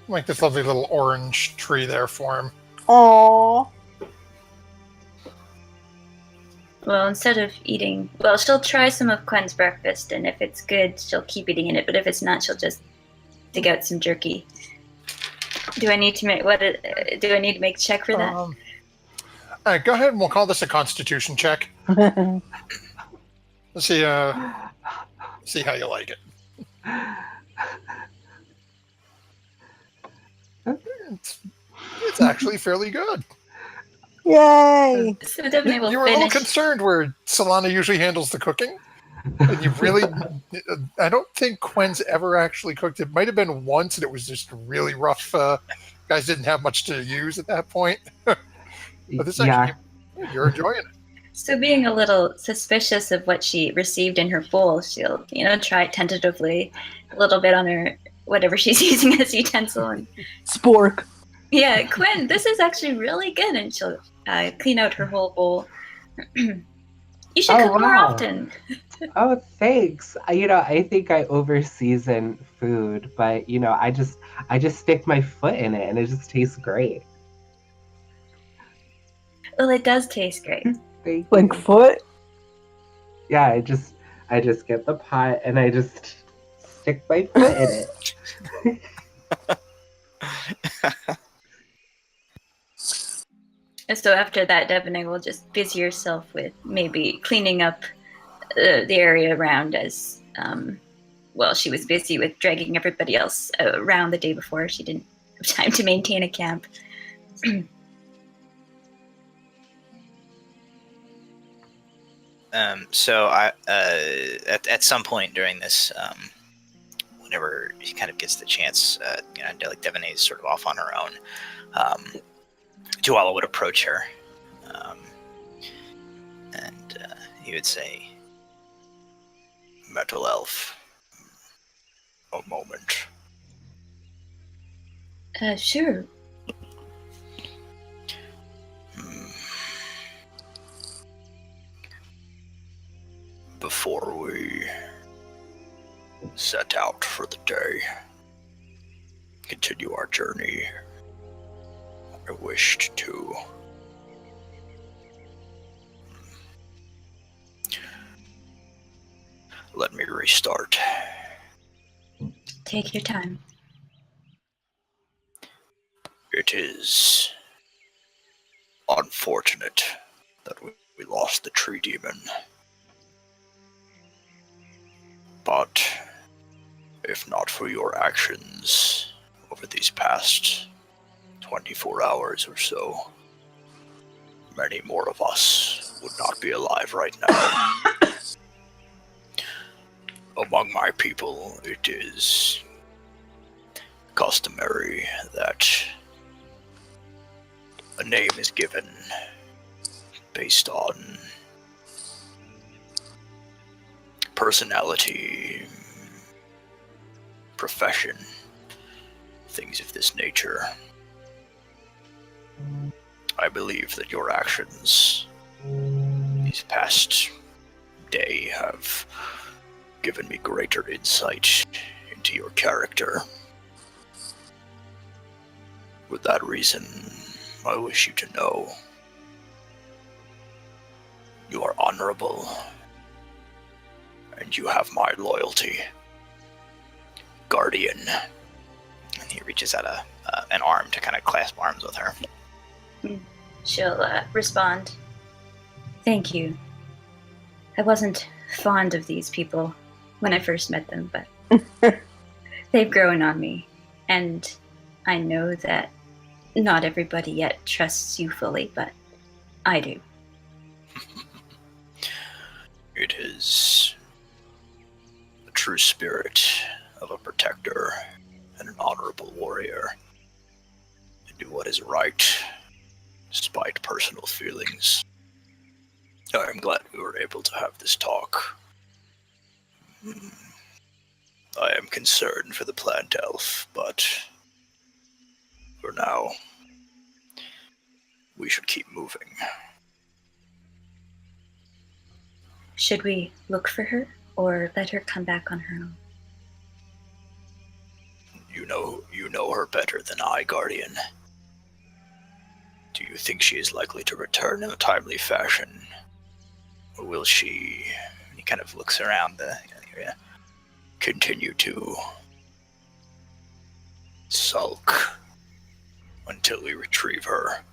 like this lovely little orange tree there for him. Aww. Well, instead of eating, she'll try some of Quen's breakfast, and if it's good, she'll keep eating it. But if it's not, she'll just dig out some jerky. Do I need to make do I need to make a check for that? All right, go ahead and we'll call this a Constitution check. Let's see how you like it. It's actually fairly good. Yay! So Devonay will You were a little finish. concerned where Solana usually handles the cooking. And you really, I don't think Quen's ever actually cooked. It might have been once, and it was just really rough. Guys didn't have much to use at that point. But this actually, you're enjoying it. So being a little suspicious of what she received in her bowl, she'll, try it tentatively, a little bit on her, whatever she's using as utensil. And Spork. yeah, Quinn, this is actually really good. And she'll clean out her whole bowl. You should Oh, cook more wow. often. Oh, thanks. I think I over season food, but I just stick my foot in it and it just tastes great. Well, it does taste great. Thank Like you. foot? Yeah, I just get the pot and I just stick my foot in it. So after that, Devaney will just busy herself with maybe cleaning up the area around as she was busy with dragging everybody else around the day before. She didn't have time to maintain a camp. So I at some point during this, whenever he kind of gets the chance, like Devaney is sort of off on her own, Joala would approach her, and he would say, "Metal Elf, a moment." Sure. Before we set out for the day, continue our journey, I wished to let me restart. Take your time. It is unfortunate that we lost the tree demon. But if not for your actions over these past 24 hours or so, many more of us would not be alive right now. Among my people, it is customary that a name is given based on personality, profession, things of this nature. I believe that your actions these past day have given me greater insight into your character. For that reason, I wish you to know you are honorable and you have my loyalty. Guardian. And he reaches out an arm to kind of clasp arms with her. She'll respond. Thank you. I wasn't fond of these people when I first met them, but they've grown on me. And I know that not everybody yet trusts you fully, but I do. It is the true spirit of a protector and an honorable warrior to do what is right, despite personal feelings. I am glad we were able to have this talk. I am concerned for the plant elf, but for now, we should keep moving. Should we look for her or let her come back on her own? You know her better than I, Guardian. Do you think she is likely to return in a timely fashion? Or will she, he kind of looks around the area, continue to sulk until we retrieve her?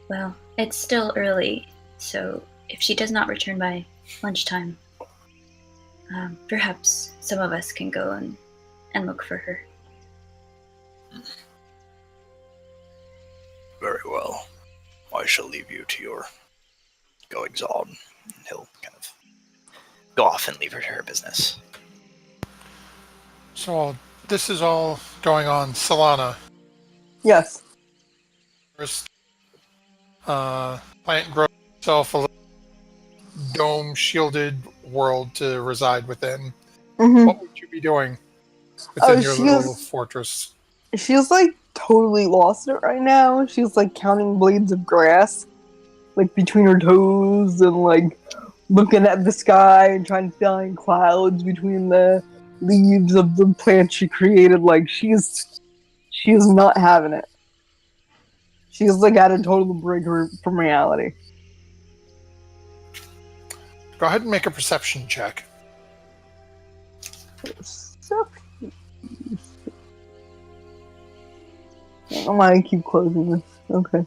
Well, it's still early, so if she does not return by lunchtime, perhaps some of us can go and look for her. Very well. I shall leave you to your goings on. And he'll kind of go off and leave her to her business. So this is all going on Solana. Yes. First, plant grows itself a little dome shielded world to reside within. Mm-hmm. What would you be doing within your little she's fortress? she's like totally lost it right now. She's like counting blades of grass, like between her toes, and like looking at the sky and trying to find clouds between the leaves of the plant she created. Like she is not having it. She's like at a total break from reality. Go ahead and make a perception check. So, I don't know why I keep closing this. Okay.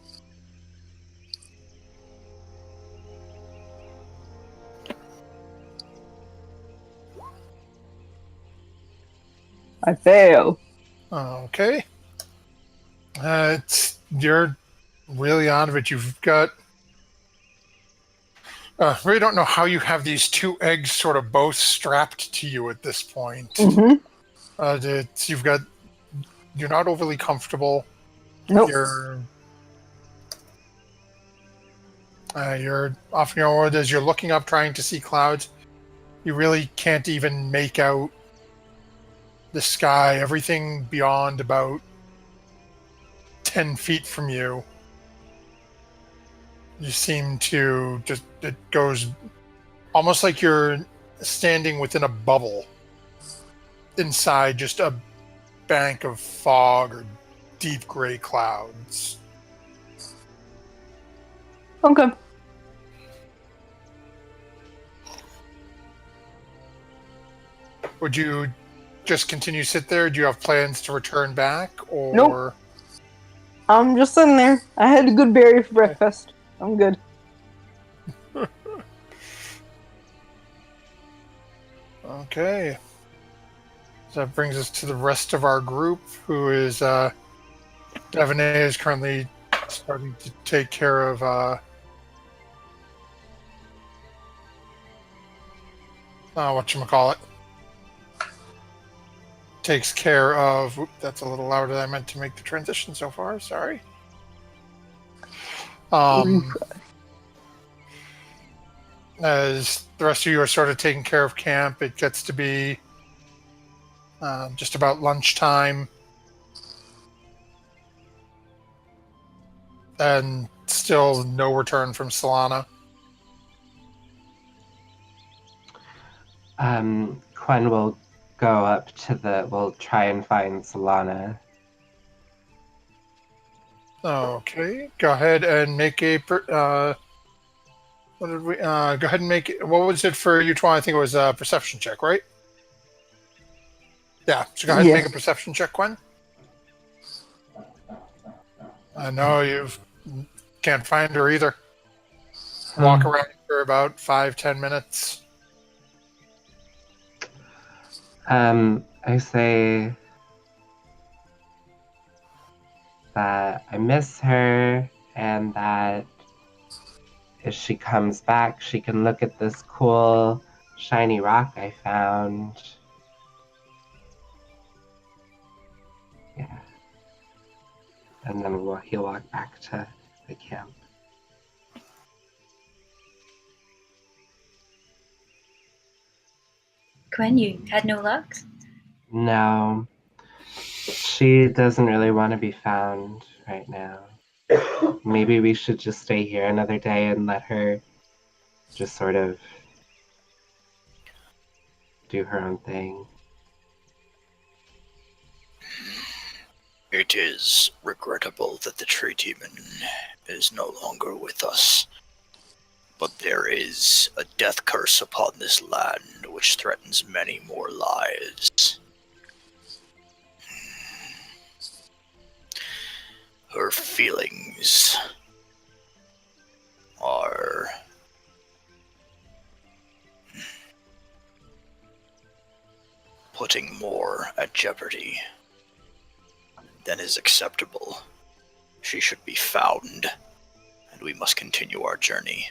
I fail. Okay. You're really on of it. You've got. Really don't know how you have these two eggs sort of both strapped to you at this point. Mm-hmm. You've got. You're not overly comfortable. Nope. You're off your own as you're looking up, trying to see clouds. You really can't even make out the sky. Everything beyond about 10 feet from you. You seem to just, it goes almost like you're standing within a bubble inside just a bank of fog or deep gray clouds. Okay. Would you just continue to sit there? Do you have plans to return back? Or Nope. I'm just sitting there. I had a good berry for breakfast. I'm good. Okay. So that brings us to the rest of our group, who is Devaney is currently starting to take care of whatchamacallit. Takes care of that's a little louder than I meant to make the transition so far, sorry. As the rest of you are sort of taking care of camp, it gets to be just about lunchtime. And still no return from Solana. Quen will go up to we'll try and find Solana. Okay, go ahead and make a what did we go ahead and make it, what was it for you, Twan? I think it was a perception check, right? Yeah, so go ahead and make a perception check, Quen. I know you can't find her either. Walk around for about 5-10 minutes. I say that I miss her and that if she comes back, she can look at this cool, shiny rock I found. Yeah. And then he'll walk back to the camp. Gwen, you had no luck? No. She doesn't really want to be found right now. Maybe we should just stay here another day and let her just sort of do her own thing. It is regrettable that the tree demon is no longer with us, but there is a death curse upon this land which threatens many more lives. Her feelings are putting more at jeopardy than is acceptable. She should be found, and we must continue our journey.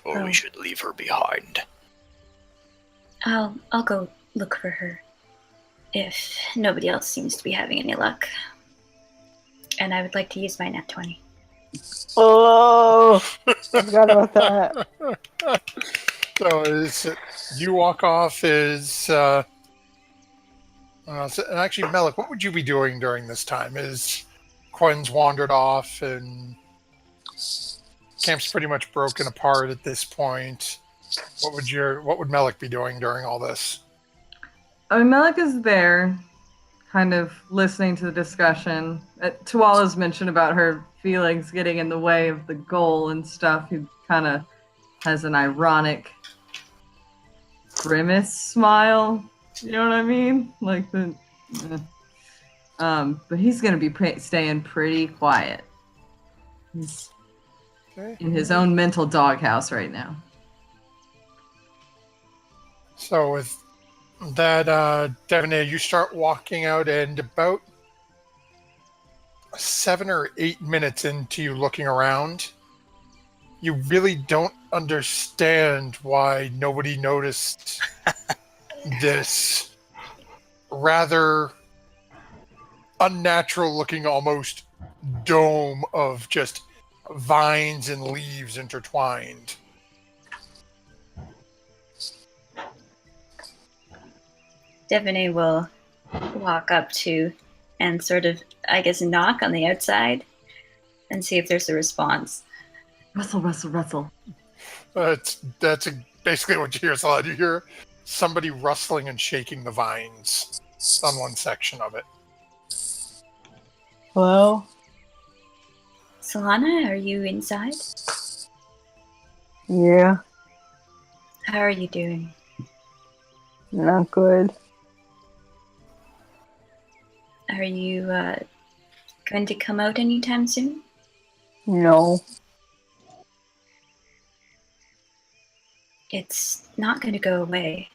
Or we should leave her behind. I'll go look for her if nobody else seems to be having any luck. And I would like to use my nat 20. Oh, I forgot about that. So you walk off. Is And actually, Melik, what would you be doing during this time? Is Quinn's wandered off and camp's pretty much broken apart at this point. What would Melik be doing during all this? I mean, Melik is there, kind of listening to the discussion. Tuala's mentioned about her feelings getting in the way of the goal and stuff. He kind of has an ironic grimace smile. You know what I mean? Like the. But he's gonna be staying pretty quiet. He's in his own mental doghouse right now. So with that, Devaney, you start walking out, and about 7 or 8 minutes into you looking around, you really don't understand why nobody noticed this rather unnatural looking almost dome of just vines and leaves intertwined. Devaney will walk up to and sort of, I guess, knock on the outside and see if there's a response. Rustle, rustle, rustle. That's basically what you hear, Salad. You hear somebody rustling and shaking the vines on one section of it. Hello? Solana, are you inside? Yeah, How are you doing? not good. Are you going to come out anytime soon? No. It's not going to go away.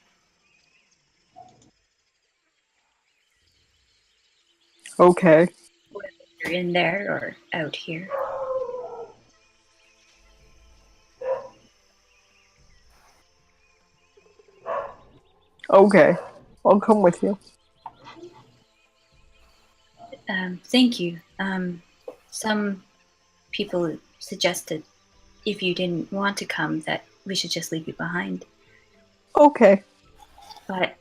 Okay. Whether you're in there or out here. Okay. I'll come with you. Thank you. Some people suggested if you didn't want to come that we should just leave you behind. Okay. But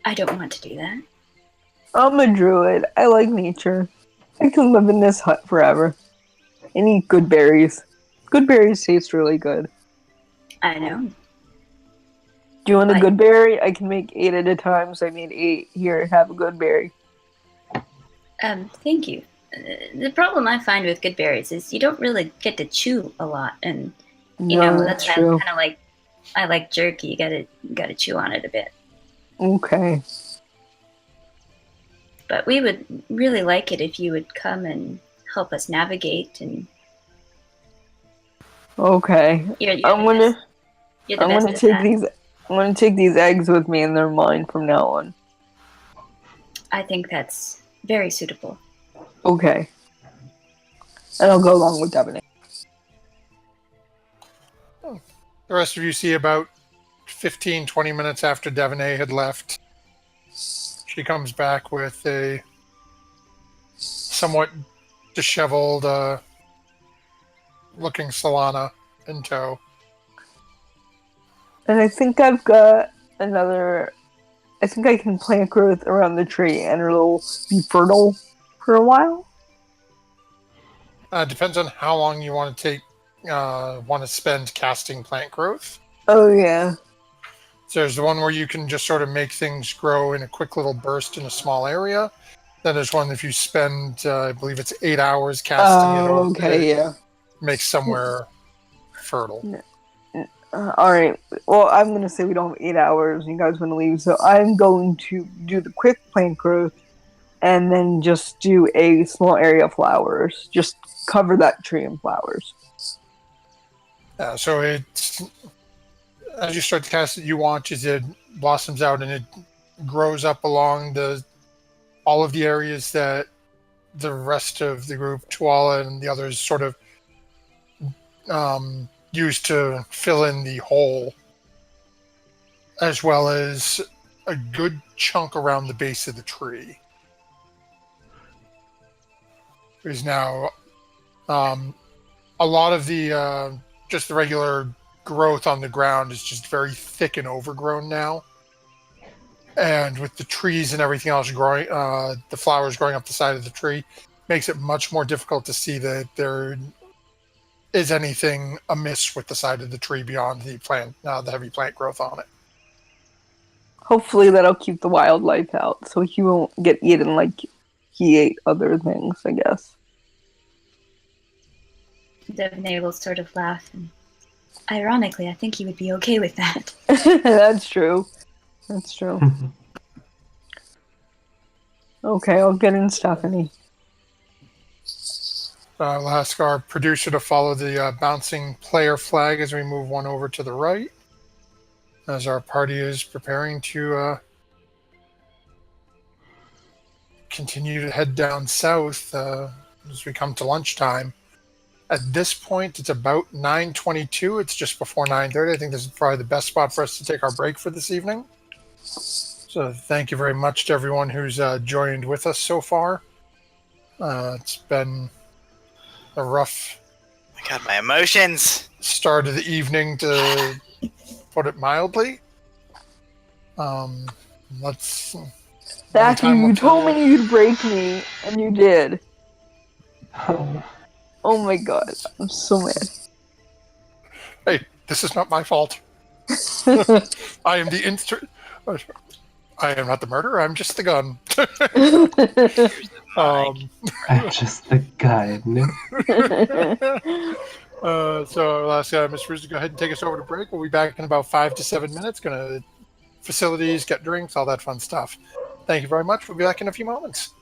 I don't want to do that. I'm a druid. I like nature. I can live in this hut forever. And eat good berries. Good berries taste really good. I know. Do you want a Like- good berry? I can make 8 at a time, so I made 8. Here, have a good berry. Thank you. The problem I find with good berries is you don't really get to chew a lot, and you No, know that's that's true. kind of like I like jerky. You gotta chew on it a bit. Okay. But we would really like it if you would come and help us navigate. And Okay. you're I'm the gonna best. You're the I'm best gonna at take that. these I'm gonna take these eggs with me and they're mine from now on. I think that's very suitable. Okay. And I'll go along with Devaney. The rest of you see about 15, 20 minutes after Devaney had left. She comes back with a somewhat disheveled looking Solana in tow. And I think I've got another I think I can plant growth around the tree and it'll be fertile for a while. Depends on how long you want to spend casting plant growth. Oh yeah. So there's the one where you can just sort of make things grow in a quick little burst in a small area. Then there's one if you spend, I believe it's 8 hours casting it, Okay, it yeah. makes somewhere fertile. Alright. Well, I'm going to say we don't have 8 hours. You guys want to leave. So I'm going to do the quick plant growth and then just do a small area of flowers. Just cover that tree in flowers. So it's, as you start to cast it, you watch as it blossoms out and it grows up along all of the areas that the rest of the group, Tuala and the others, sort of used to fill in the hole, as well as a good chunk around the base of the tree. There's now a lot of the just the regular growth on the ground is just very thick and overgrown now. and with the trees and everything else growing, the flowers growing up the side of the tree, makes it much more difficult to see that there is anything amiss with the side of the tree beyond the heavy plant growth on it. Hopefully that'll keep the wildlife out, so he won't get eaten like he ate other things, I guess. Devonay will sort of laugh. And, ironically, I think he would be okay with that. That's true. That's true. Okay, I'll get in Stephanie. I'll ask our producer to follow the bouncing player flag as we move one over to the right, as our party is preparing to continue to head down south as we come to lunchtime. At this point, it's about 9:22. It's just before 9:30. I think this is probably the best spot for us to take our break for this evening. So thank you very much to everyone who's joined with us so far. It's been a rough I got my emotions. start of the evening, to put it mildly. Let's. Matthew, time you will told tell. me you'd break me, and you did. Oh, Oh my god, I'm so mad. Hey, this is not my fault. I am the I am not the murderer. I'm just the gun. Mike. I'm just the gun. So I'll ask Miss Ruiz to go ahead and take us over to break. We'll be back in about 5 to 7 minutes. Gonna facilities, get drinks, all that fun stuff. Thank you very much. We'll be back in a few moments.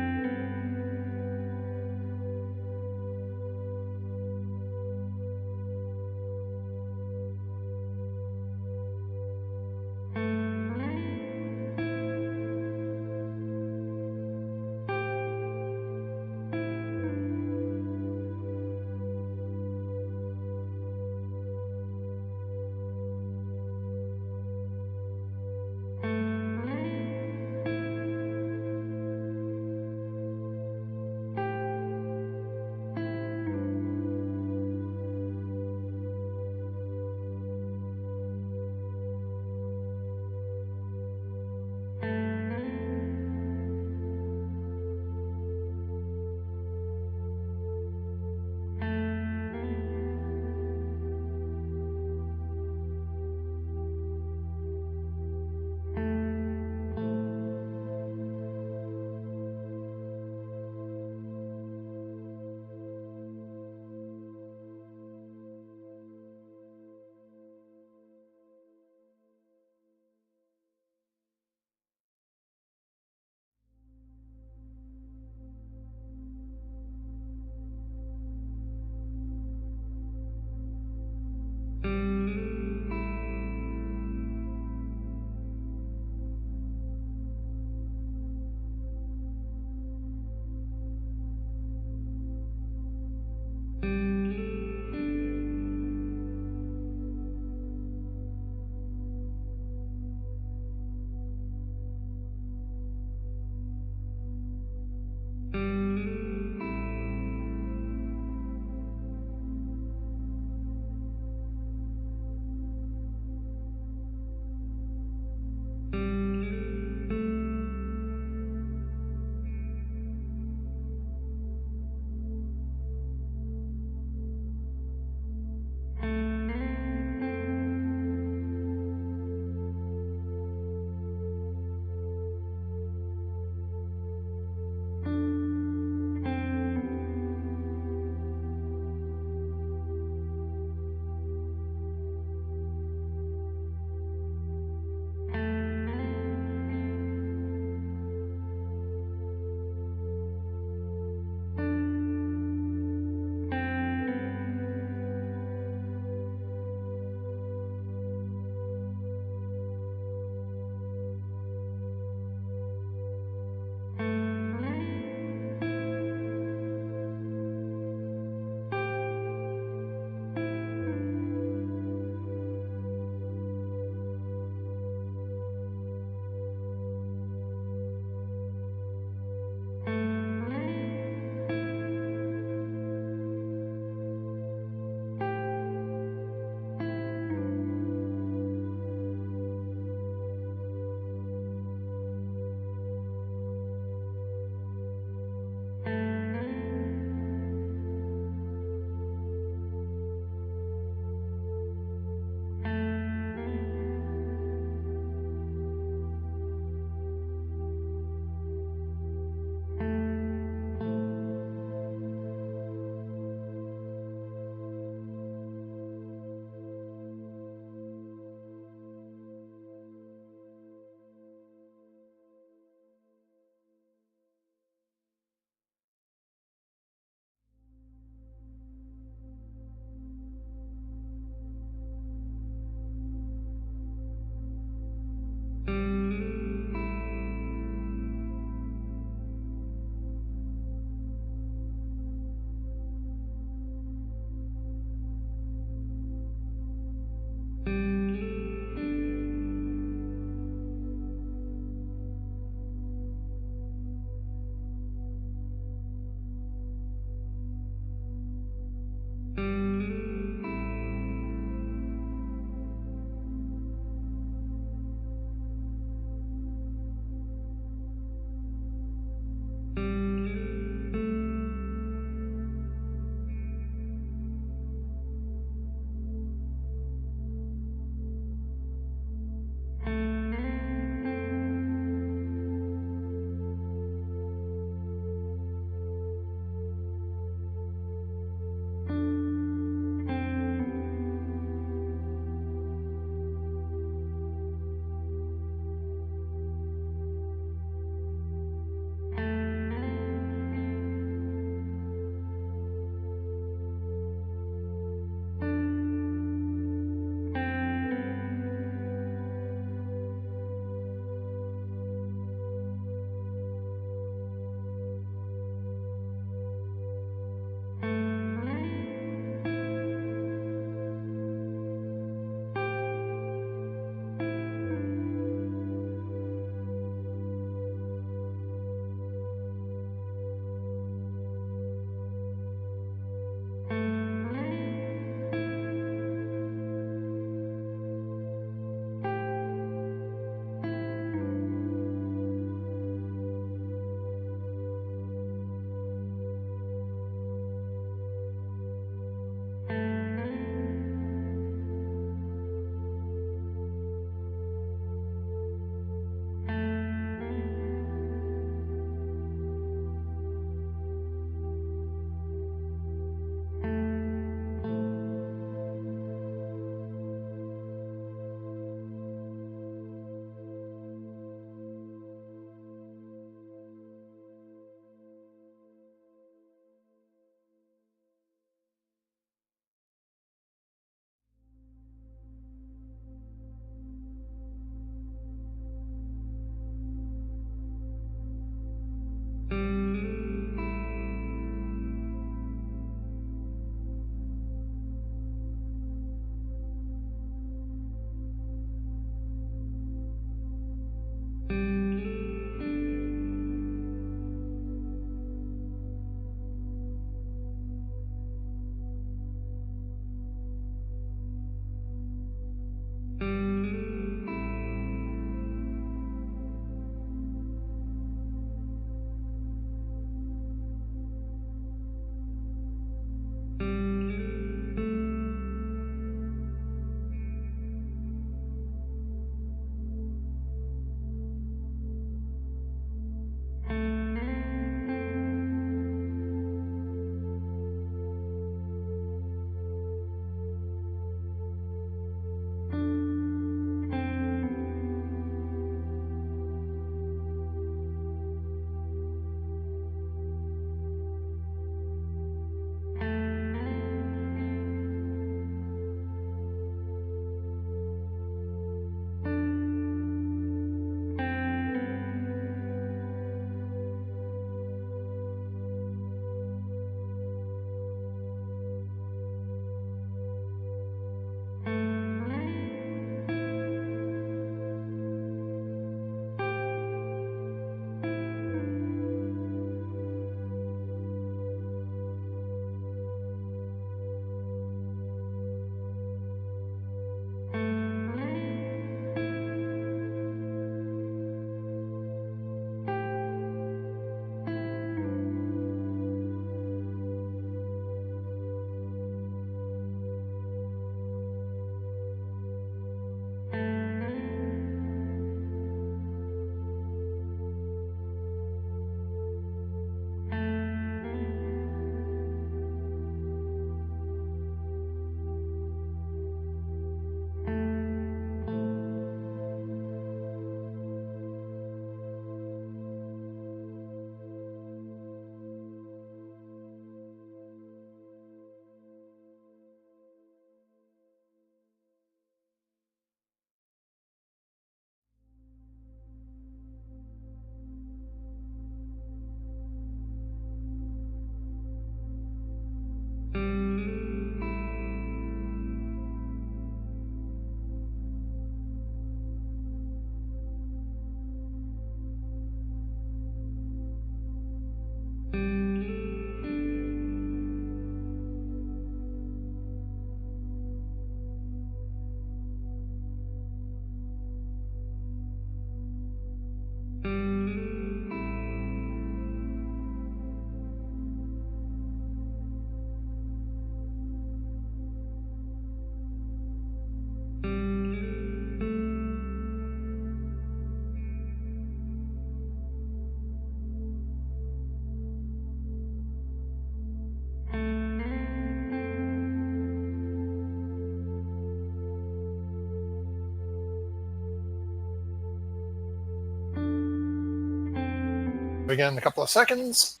again in a couple of seconds.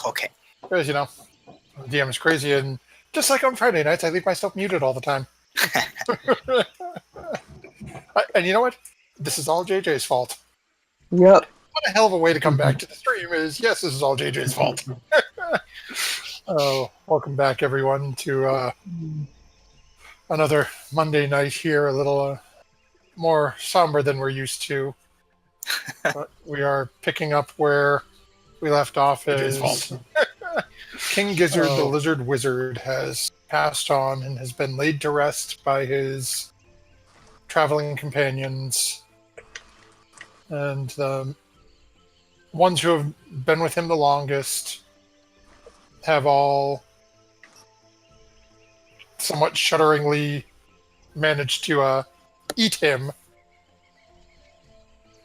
Okay. Because, the DM is crazy, and just like on Friday nights, I leave myself muted all the time. And you know what? This is all JJ's fault. Yep. What a hell of a way to come back to the stream is, yes, this is all JJ's fault. Oh, welcome back, everyone, to another Monday night here, a little more somber than we're used to. But we are picking up where we left off as King Gizzard, the Lizard Wizard, has passed on and has been laid to rest by his traveling companions. And the ones who have been with him the longest have all somewhat shudderingly managed to eat him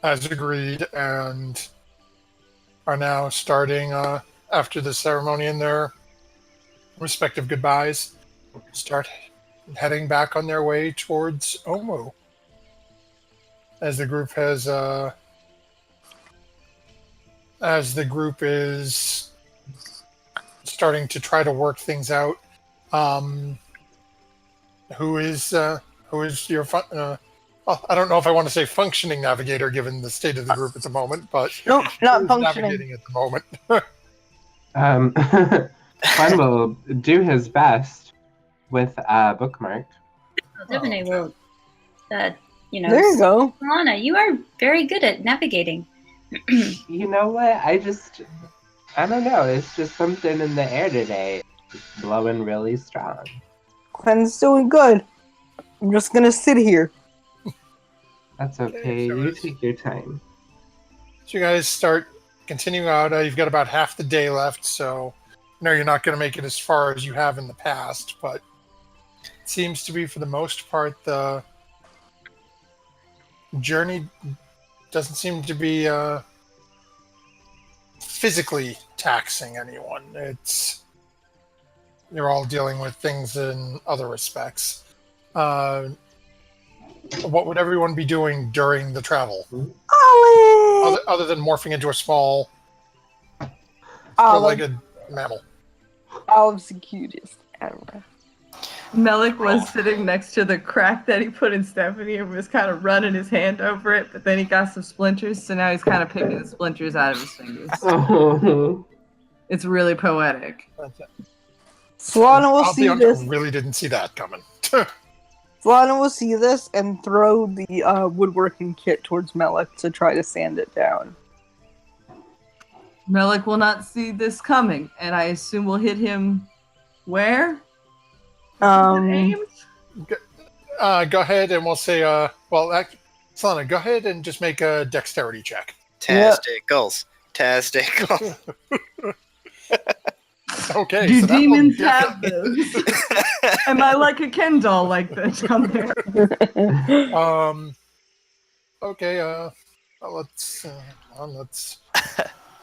as agreed, and are now starting, after the ceremony and their respective goodbyes, start heading back on their way towards Omo. As the group is starting to try to work things out. Who is your I don't know if I want to say functioning navigator given the state of the group at the moment, but Nope, not who's functioning. navigating at the moment. Fun will do his best with Bookmark. Definitely will. There you go. Lana, you are very good at navigating. You know what? I don't know. It's just something in the air today. It's blowing really strong. Quinn's doing good. I'm just gonna sit here. That's okay. You take your time. So you guys start continuing out. You've got about half the day left, so no, you're not going to make it as far as you have in the past, but it seems to be, for the most part, the journey doesn't seem to be physically taxing anyone. You're all dealing with things in other respects. What would everyone be doing during the travel? Ollie! Other than morphing into a small Olive. four-legged mammal. Olive's the cutest ever. Melik was sitting next to the crack that he put in Stephanie and was kind of running his hand over it, but then he got some splinters, so now he's kind of picking the splinters out of his fingers. Oh. It's really poetic. Solana will I'll see be honest, this. I really didn't see that coming. Solana will see this and throw the woodworking kit towards Melik to try to sand it down. Melik will not see this coming, and I assume we'll hit him where? Aimed? Go ahead and we'll say, Solana, go ahead and just make a dexterity check. Testicles. Testicles. Okay. Do so that will demons definitely- have those? Am I like a Ken doll like that down there? Okay, let's...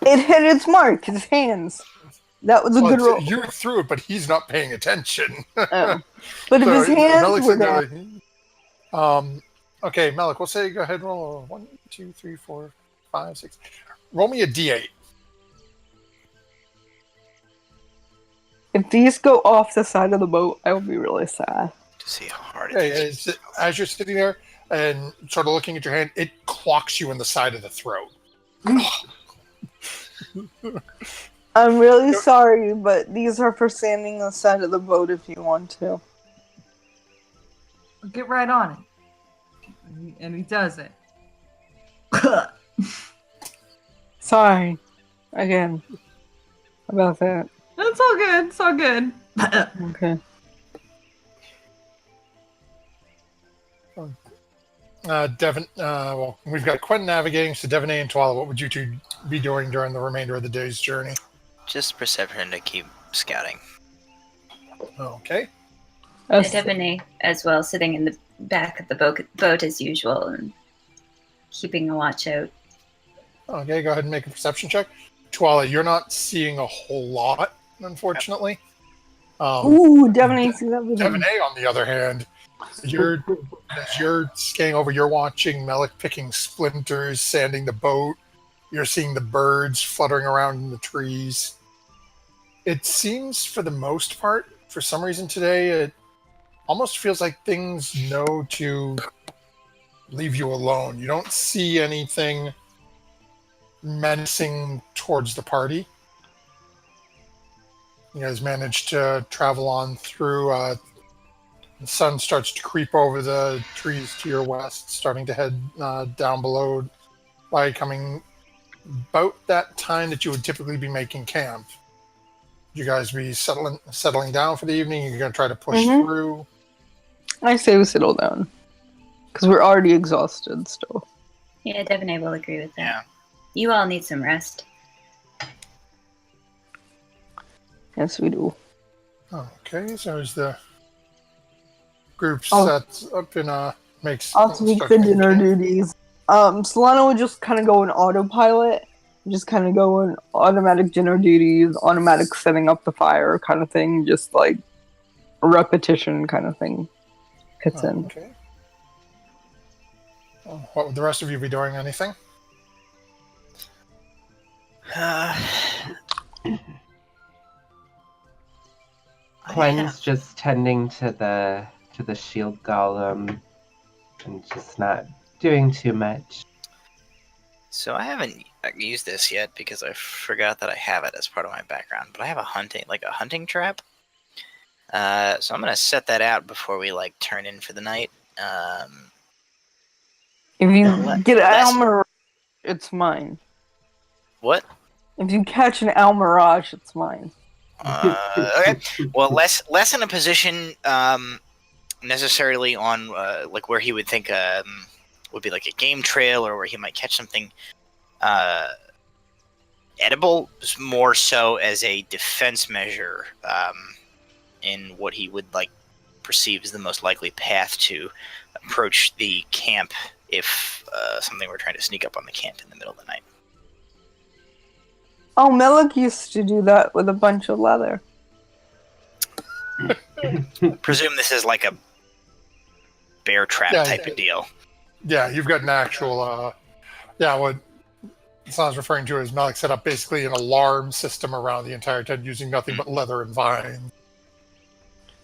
It hit its mark, his hands. That was a good roll. You threw it, but he's not paying attention. Oh. But if his hands were down... Okay, Melik, we'll say go ahead and roll 1, 2, 3, 4, 5, 6. Roll me a d8. If these go off the side of the boat, I will be really sad. To see how hard it Hey, is. as you're sitting there and sort of looking at your hand, it clocks you in the side of the throat. I'm really sorry, but these are for sanding the side of the boat if you want to. Get right on it. And he does it. Sorry. Again. About that. It's all good. It's all good. Okay. Devin, well, we've got Quentin navigating, so Devonay and Twala, what would you two be doing during the remainder of the day's journey? Just perception to keep scouting. Okay. Debonair as well, sitting in the back of the boat as usual and keeping a watch out. Okay, go ahead and make a perception check. Twala, you're not seeing a whole lot, unfortunately. Ooh, Devonay sees everything. Devonay, on the other hand, as you're scanning over, you're watching Melik picking splinters, sanding the boat. You're seeing the birds fluttering around in the trees. It seems, for the most part, for some reason today, it almost feels like things know to leave you alone. You don't see anything menacing towards the party. You guys manage to travel on through. The sun starts to creep over the trees to your west, starting to head down below by coming about that time that you would typically be making camp. You guys be settling down for the evening? You're going to try to push through? I say we settle down. Because we're already exhausted still. Yeah, Devin will agree with that. Yeah. You all need some rest. Yes, we do. Okay, so as the group Oh. sets up and makes... I'll take the starts making dinner camp. duties. Solana would just kind of go in autopilot. Just kind of go in automatic dinner duties, automatic setting up the fire kind of thing. Just like a repetition kind of thing hits in. Okay. What would the rest of you be doing? Anything? Quine's just tending to the shield golem and just not doing too much. So I haven't used this yet because I forgot that I have it as part of my background. But I have a hunting trap. So I'm gonna set that out before we turn in for the night. If you get an less- Almirage, it's mine. What? If you catch an Almirage, it's mine. Okay. Well, less in a position necessarily on where he would think would be like a game trail or where he might catch something edible. More so as a defense measure in what he would perceive as the most likely path to approach the camp if something were trying to sneak up on the camp in the middle of the night. Oh, Melik used to do that with a bunch of leather. Presume this is like a bear trap type of deal. Yeah, you've got an actual... what Hassan's referring to is Malik set up basically an alarm system around the entire tent using nothing but leather and vine.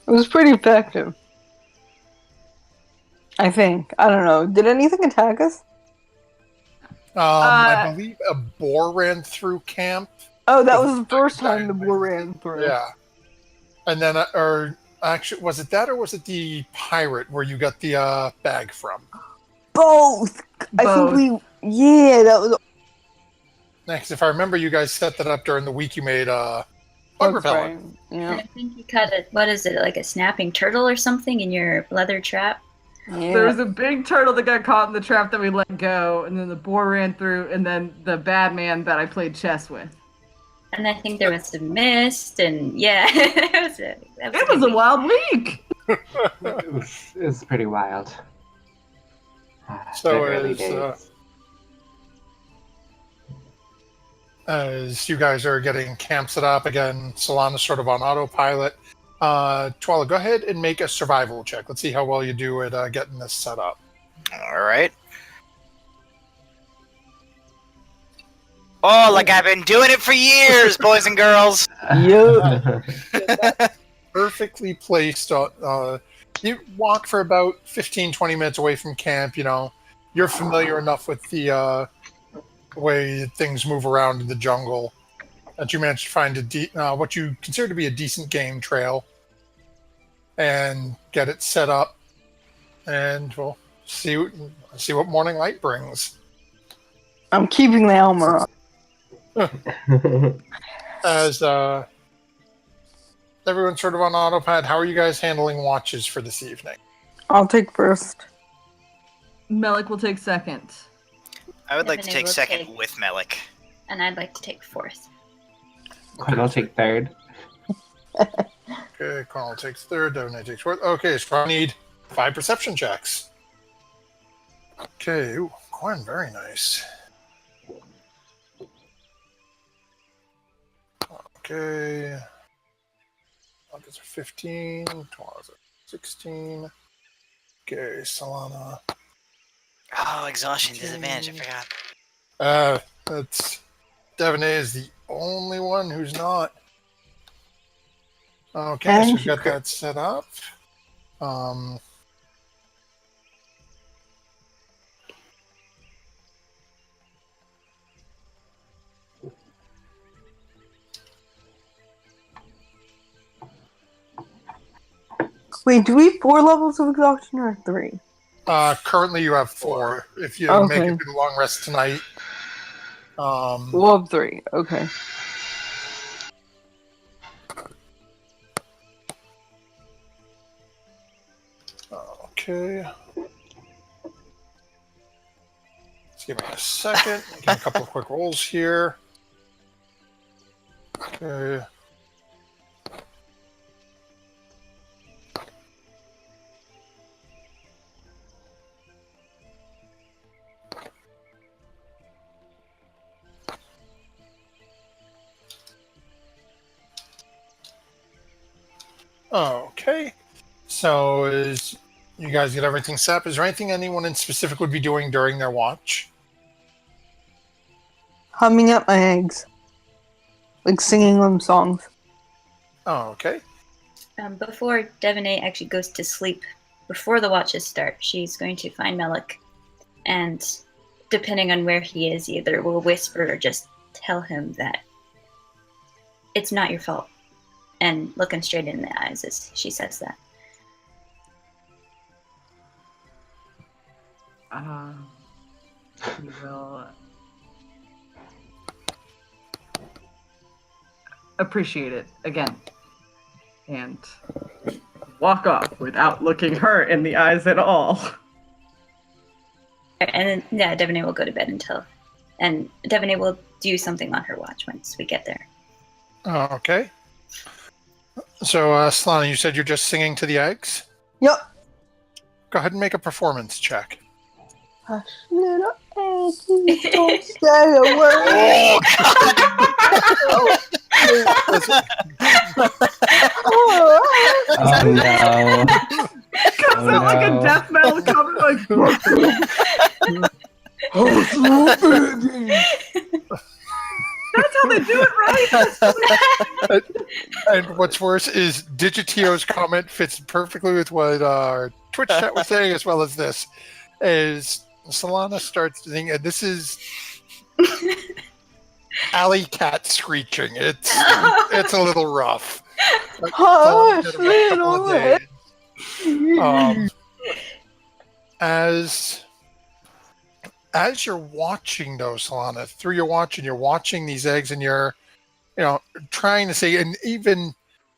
It was pretty effective. I think. I don't know. Did anything attack us? I believe a boar ran through camp. Oh, that was the first time the boar ran through. Yeah. And then, or actually, was it that or was it the pirate where you got the bag from? Both! I think yeah, that was... Next, if I remember, you guys set that up during the week you made bug That's repellent. right. Yeah. I think you cut what is it, like a snapping turtle or something in your leather trap? Yeah. There was a big turtle that got caught in the trap that we let go, and then the boar ran through, and then the bad man that I played chess with. And I think there was some mist, and yeah, it It was a wild week! It was pretty wild. So The early days. As you guys are getting camp set up, again, Solana's sort of on autopilot. Twala, go ahead and make a survival check. Let's see how well you do at getting this set up. All right. Oh, like I've been doing it for years, boys and girls. Yep. Perfectly placed. You walk for about 15-20 minutes away from camp. You're familiar enough with the way things move around in the jungle that you managed to find what you consider to be a decent game trail and get it set up, and we'll see what morning light brings. I'm keeping the Almirage. As everyone's sort of on autopilot, how are you guys handling watches for this evening? I'll take first. Melik will take second. I would like to Ebony take will second take- with Melik. And I'd like to take fourth. I'll take third. Okay, Carl takes third, Devin takes fourth. Okay, so I need 5 perception checks. Okay, ooh, Quinn, very nice. Okay. August 15, Tomorrow's 16. Okay, Solana. Oh, exhaustion disadvantage. I forgot. That's Devaney is the only one who's not. Okay, And so we've she got crit. that set up. Um, Wait, do we have 4 levels of exhaustion or 3? currently, you have 4. If you make Okay. it through the long rest tonight, We'll have 3. Okay. okay. Let's give me a second. Give a couple of quick rolls here. Okay. Okay. So is you guys get everything set up? Is there anything anyone in specific would be doing during their watch? Humming up my eggs. Like singing them songs. Okay. Before Devaney actually goes to sleep, before the watches start, she's going to find Melik, and depending on where he is, either will whisper or just tell him that it's not your fault, and look him straight in the eyes as she says that. We will appreciate it again and walk off without looking her in the eyes at all. And then, yeah, Devaney will go to bed and Devaney will do something on her watch once we get there. Okay. So, Solana, you said you're just singing to the eggs? Yep. Go ahead and make a performance check. Hush, little eggies, don't say a word. Oh no. Comes in like a death metal cover, like. That's how they do it, right? And what's worse is Digitio's comment fits perfectly with what our Twitch chat was saying, as well as this. Is Solana starts singing, and this is alley cat screeching. It's a little rough. But Hush, it's only been a couple of little days. As you're watching though, Solana, through your watch, and you're watching these eggs, and you're, trying to say, and even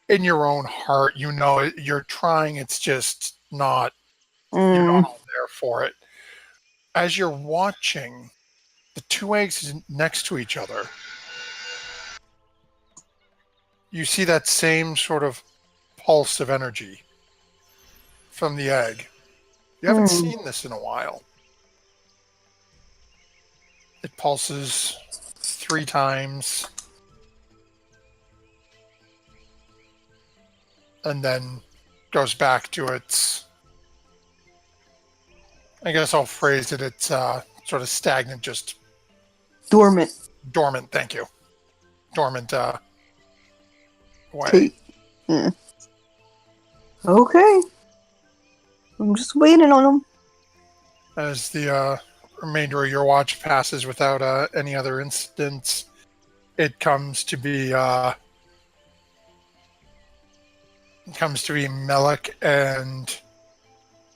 in your own heart, you're trying. It's just not. You're not all there for it. As you're watching, the 2 eggs next to each other, you see that same sort of pulse of energy from the egg. You haven't seen this in a while. It pulses 3 times. And then goes back to its... I guess I'll phrase it. It's sort of stagnant, just... Dormant. Dormant, thank you. Dormant way. Yeah. Okay. I'm just waiting on them. As the remainder of your watch passes without any other incidents, it comes to be Melik and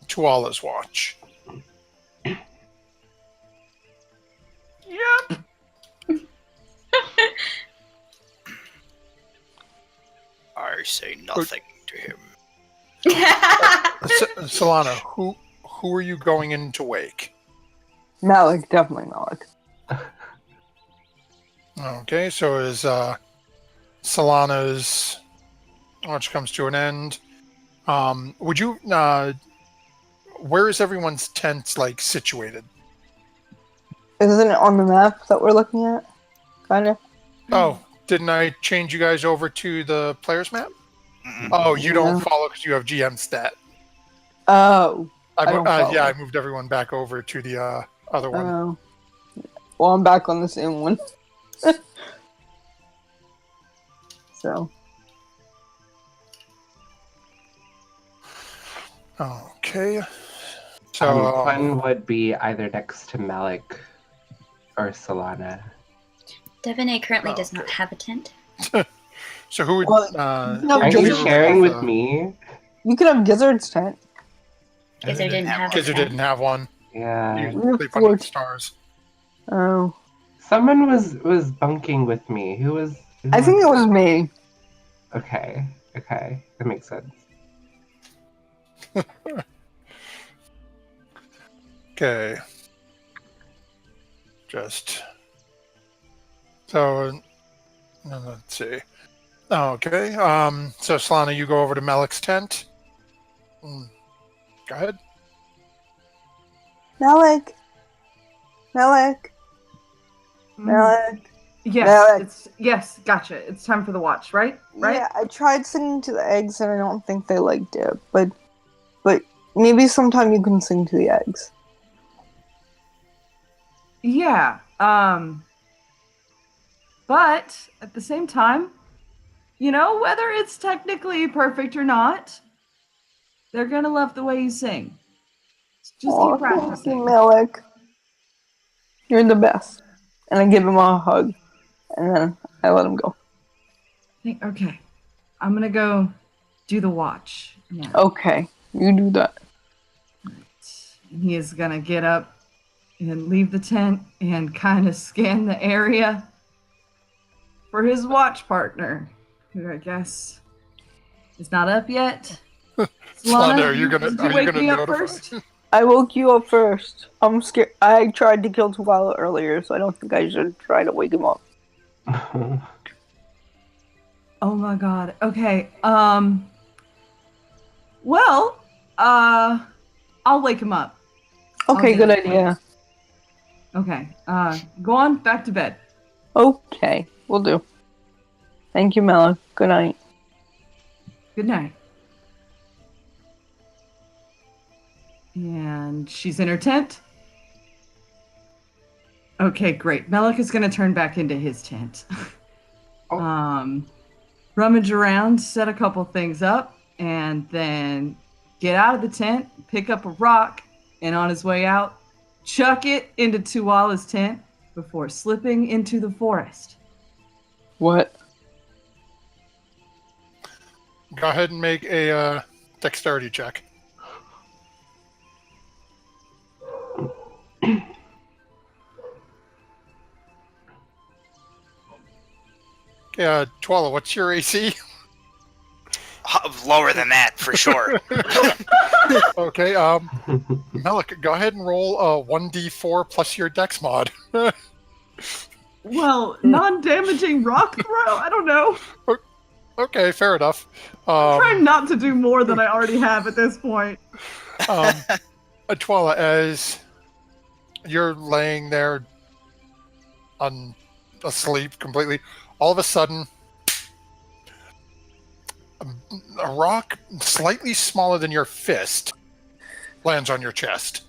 Tuala's watch. Yep. I say nothing to him. Solana, who are you going in to wake? Malik, definitely Malik. Okay, so as Solana's watch comes to an end, would you? Where is everyone's tent situated? Isn't it on the map that we're looking at? Kind of. Oh, didn't I change you guys over to the player's map? Mm-mm. Oh, you don't No. follow because you have GM stat. Oh. I don't follow. Yeah, I moved everyone back over to the other one. Oh. Well, I'm back on the same one. So, Okay. So, Quinn would be either next to Malik or Solana. Devine currently does not Okay. have a tent. so who would? Well, who no, would Aren't you Gizzard- sharing with the- me? you can have Gizzard's tent. Gizzard didn't have a Gizzard tent. didn't have one. Yeah. You We have sleep under 4. the stars. Oh, Someone was bunking with me. Who was? I think it was me. Okay. Okay. That makes sense. Okay. Just so let's see. Okay. So Solana, you go over to Malik's tent. Go ahead. Malik. Mm, Yes, Malik. yes, gotcha. It's time for the watch, right? Right? Yeah, I tried singing to the eggs and I don't think they liked it, but maybe sometime you can sing to the eggs. Yeah. But at the same time, whether it's technically perfect or not, they're gonna love the way you sing. Just Aw, keep thank you, practicing. Malik. You're the best. And I give him a hug, and then I let him go. Okay, I'm gonna go do the watch. Yeah. Okay, you do that. He is gonna get up and leave the tent and kind of scan the area for his watch partner, who I guess is not up yet. Solana, are you did gonna you wake me up notify? first? I woke you up first. I'm scared. I tried to kill Tuvala earlier, so I don't think I should try to wake him up. Oh my god. Okay. Well, I'll wake him up. Okay, I'll good get it. idea. Okay. Go on back to bed. Okay, we'll do. Thank you, Malik. Good night. Good night. And she's in her tent. Okay, great. Melik is gonna turn back into his tent. Rummage around, set a couple things up, and then get out of the tent, pick up a rock, and on his way out, chuck it into Tuala's tent before slipping into the forest. What? Go ahead and make a dexterity check. Okay, Twala, what's your AC? Lower than that, for sure. Okay, Melik, go ahead and roll a 1d4 plus your dex mod. Well, non-damaging rock throw? I don't know. Okay, fair enough. I'm trying not to do more than I already have at this point. Twala, as you're laying there asleep completely, all of a sudden, a rock slightly smaller than your fist lands on your chest.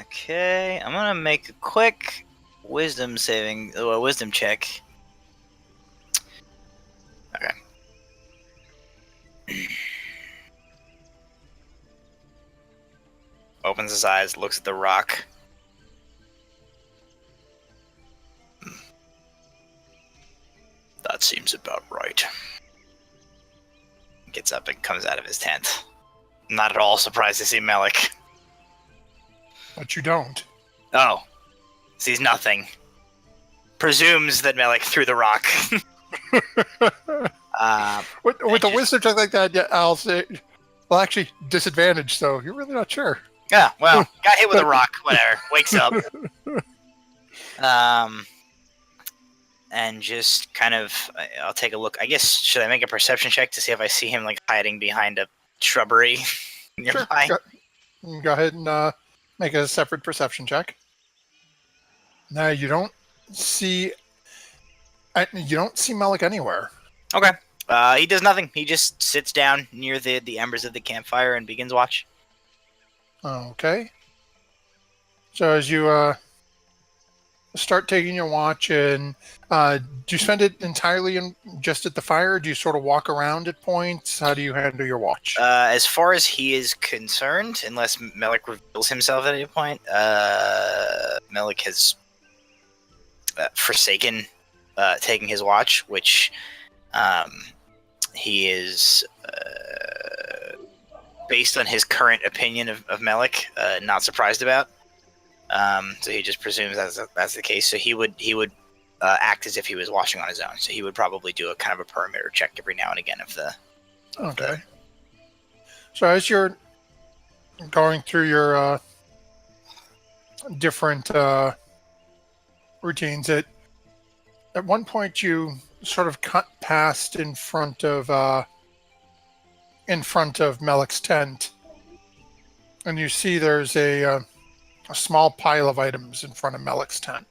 Okay, I'm gonna make a quick wisdom check. Okay. Opens his eyes, looks at the rock. That seems about right. Gets up and comes out of his tent. Not at all surprised to see Melik. But you don't. Oh. Sees nothing. Presumes that Melik threw the rock. With a wisdom check like that, yeah, I'll say, well, actually, disadvantage, so you're really not sure. Yeah, well, got hit with a rock, whatever. Wakes up. And just kind of, I'll take a look. I guess, should I make a perception check to see if I see him, like, hiding behind a shrubbery nearby? Sure. Go ahead and make a separate perception check. Now, you don't see Melik anywhere. Okay. He does nothing. He just sits down near the embers of the campfire and begins watch. Okay. So as you start taking your watch, and do you spend it entirely just at the fire? Or do you sort of walk around at points? How do you handle your watch? As far as he is concerned, unless Melik reveals himself at any point, Melik has forsaken taking his watch, which he is, based on his current opinion of Melik, not surprised about. So he just presumes that's the case. So he would act as if he was watching on his own. So he would probably do a kind of a perimeter check every now and again of the. Okay. So as you're going through your different routines, at one point you sort of cut past in front of Melik's tent, and you see there's a small pile of items in front of Melik's tent.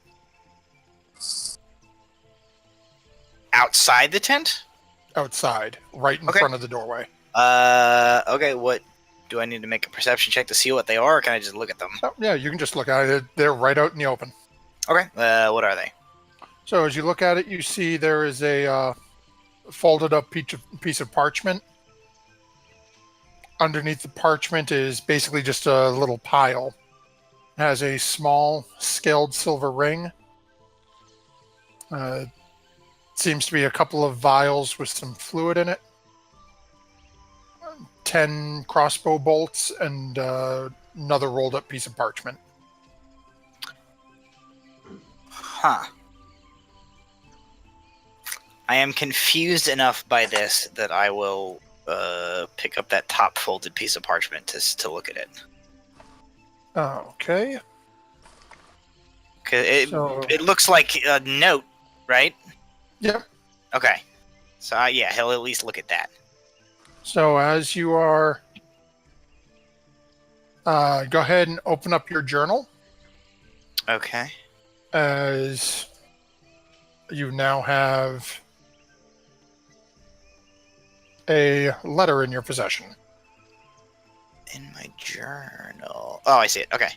Outside the tent? Outside, right in Okay. front of the doorway. Okay, what do I need to make a perception check to see what they are, or can I just look at them? Oh, yeah, you can just look at it. They're right out in the open. Okay, what are they? So as you look at it, you see there is a folded up piece of parchment. Underneath the parchment is basically just a little pile. It has a small scaled silver ring. Seems to be a couple of vials with some fluid in it. 10 crossbow bolts and another rolled up piece of parchment. Huh. I am confused enough by this that I will pick up that top folded piece of parchment to look at it. Okay. It looks like a note, right? Yep. Okay. So, yeah, he'll at least look at that. So as you are... go ahead and open up your journal. Okay. As you now have a letter in your possession. In my journal. Oh, I see it. Okay.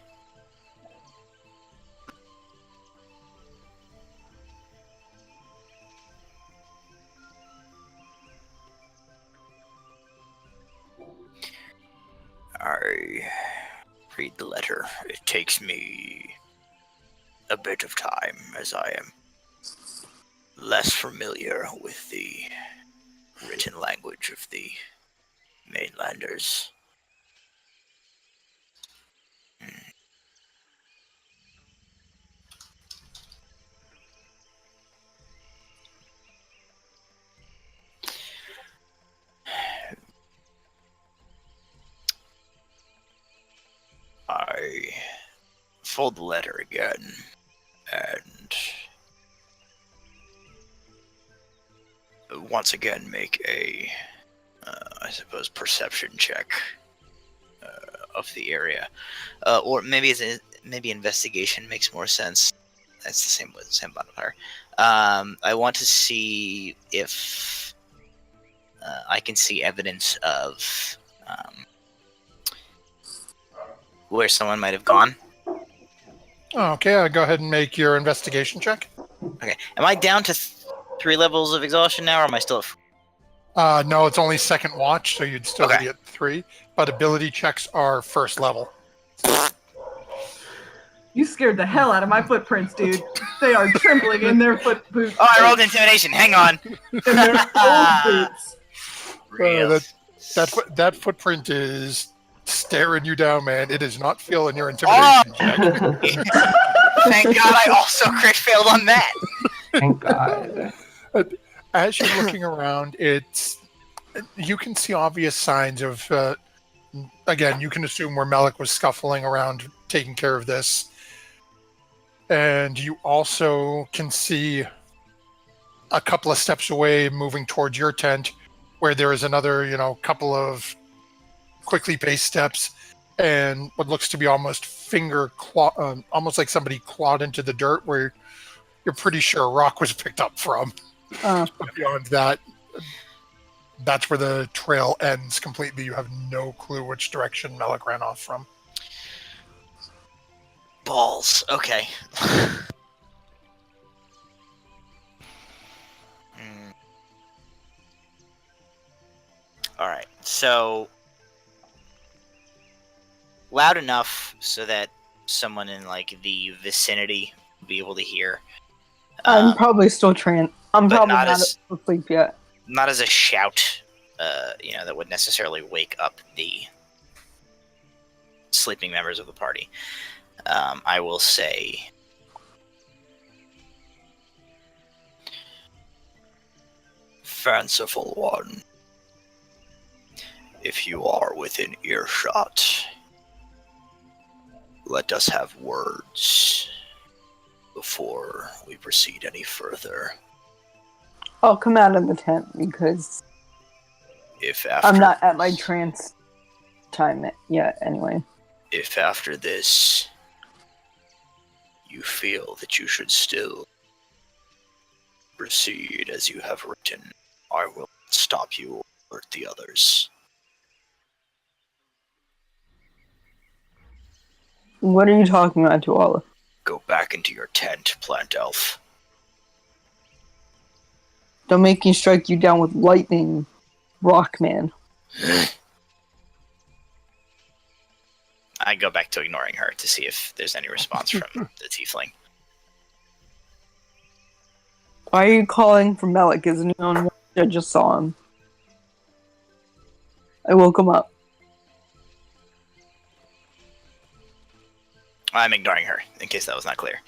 I read the letter. It takes me a bit of time, as I am less familiar with the written language of the mainlanders. I fold the letter again and once again make a, I suppose, perception check of the area, or maybe investigation makes more sense. That's the same modifier. I want to see if I can see evidence of where someone might have gone. Okay, I'll go ahead and make your investigation check. Okay, am I down to 3 levels of exhaustion now, or am I still at No, it's only second watch, so you'd still Okay. be at 3. But ability checks are first level. You scared the hell out of my footprints, dude. They are trembling in their foot boots. Oh, I rolled intimidation. Hang on. In their old boots. Real. That footprint is staring you down, man. It is not feeling your intimidation check. Thank God I also crit failed on that. Thank God. As you're looking around, you can see obvious signs of. Again, you can assume where Melik was scuffling around, taking care of this, and you also can see a couple of steps away, moving towards your tent, where there is another, couple of quickly paced steps, and what looks to be almost almost like somebody clawed into the dirt, where you're pretty sure a rock was picked up from. But beyond that, that's where the trail ends completely. You have no clue which direction Melik ran off from. Balls. Okay. All right. So loud enough so that someone in like the vicinity will be able to hear. I'm probably still I'm but probably not not as- asleep yet. Not as a shout, that would necessarily wake up the sleeping members of the party. I will say, fanciful one, if you are within earshot, let us have words before we proceed any further. I'll come out of the tent because If after I'm not at my trance time yet anyway. If after this you feel that you should still proceed as you have written, I will stop you or alert the others. What are you talking about, Tuala? Go back into your tent, plant elf. Don't make me strike you down with lightning, Rockman. I go back to ignoring her to see if there's any response from the tiefling. Why are you calling for Melik? Isn't he on watch? I just saw him. I woke him up. I'm ignoring her, in case that was not clear.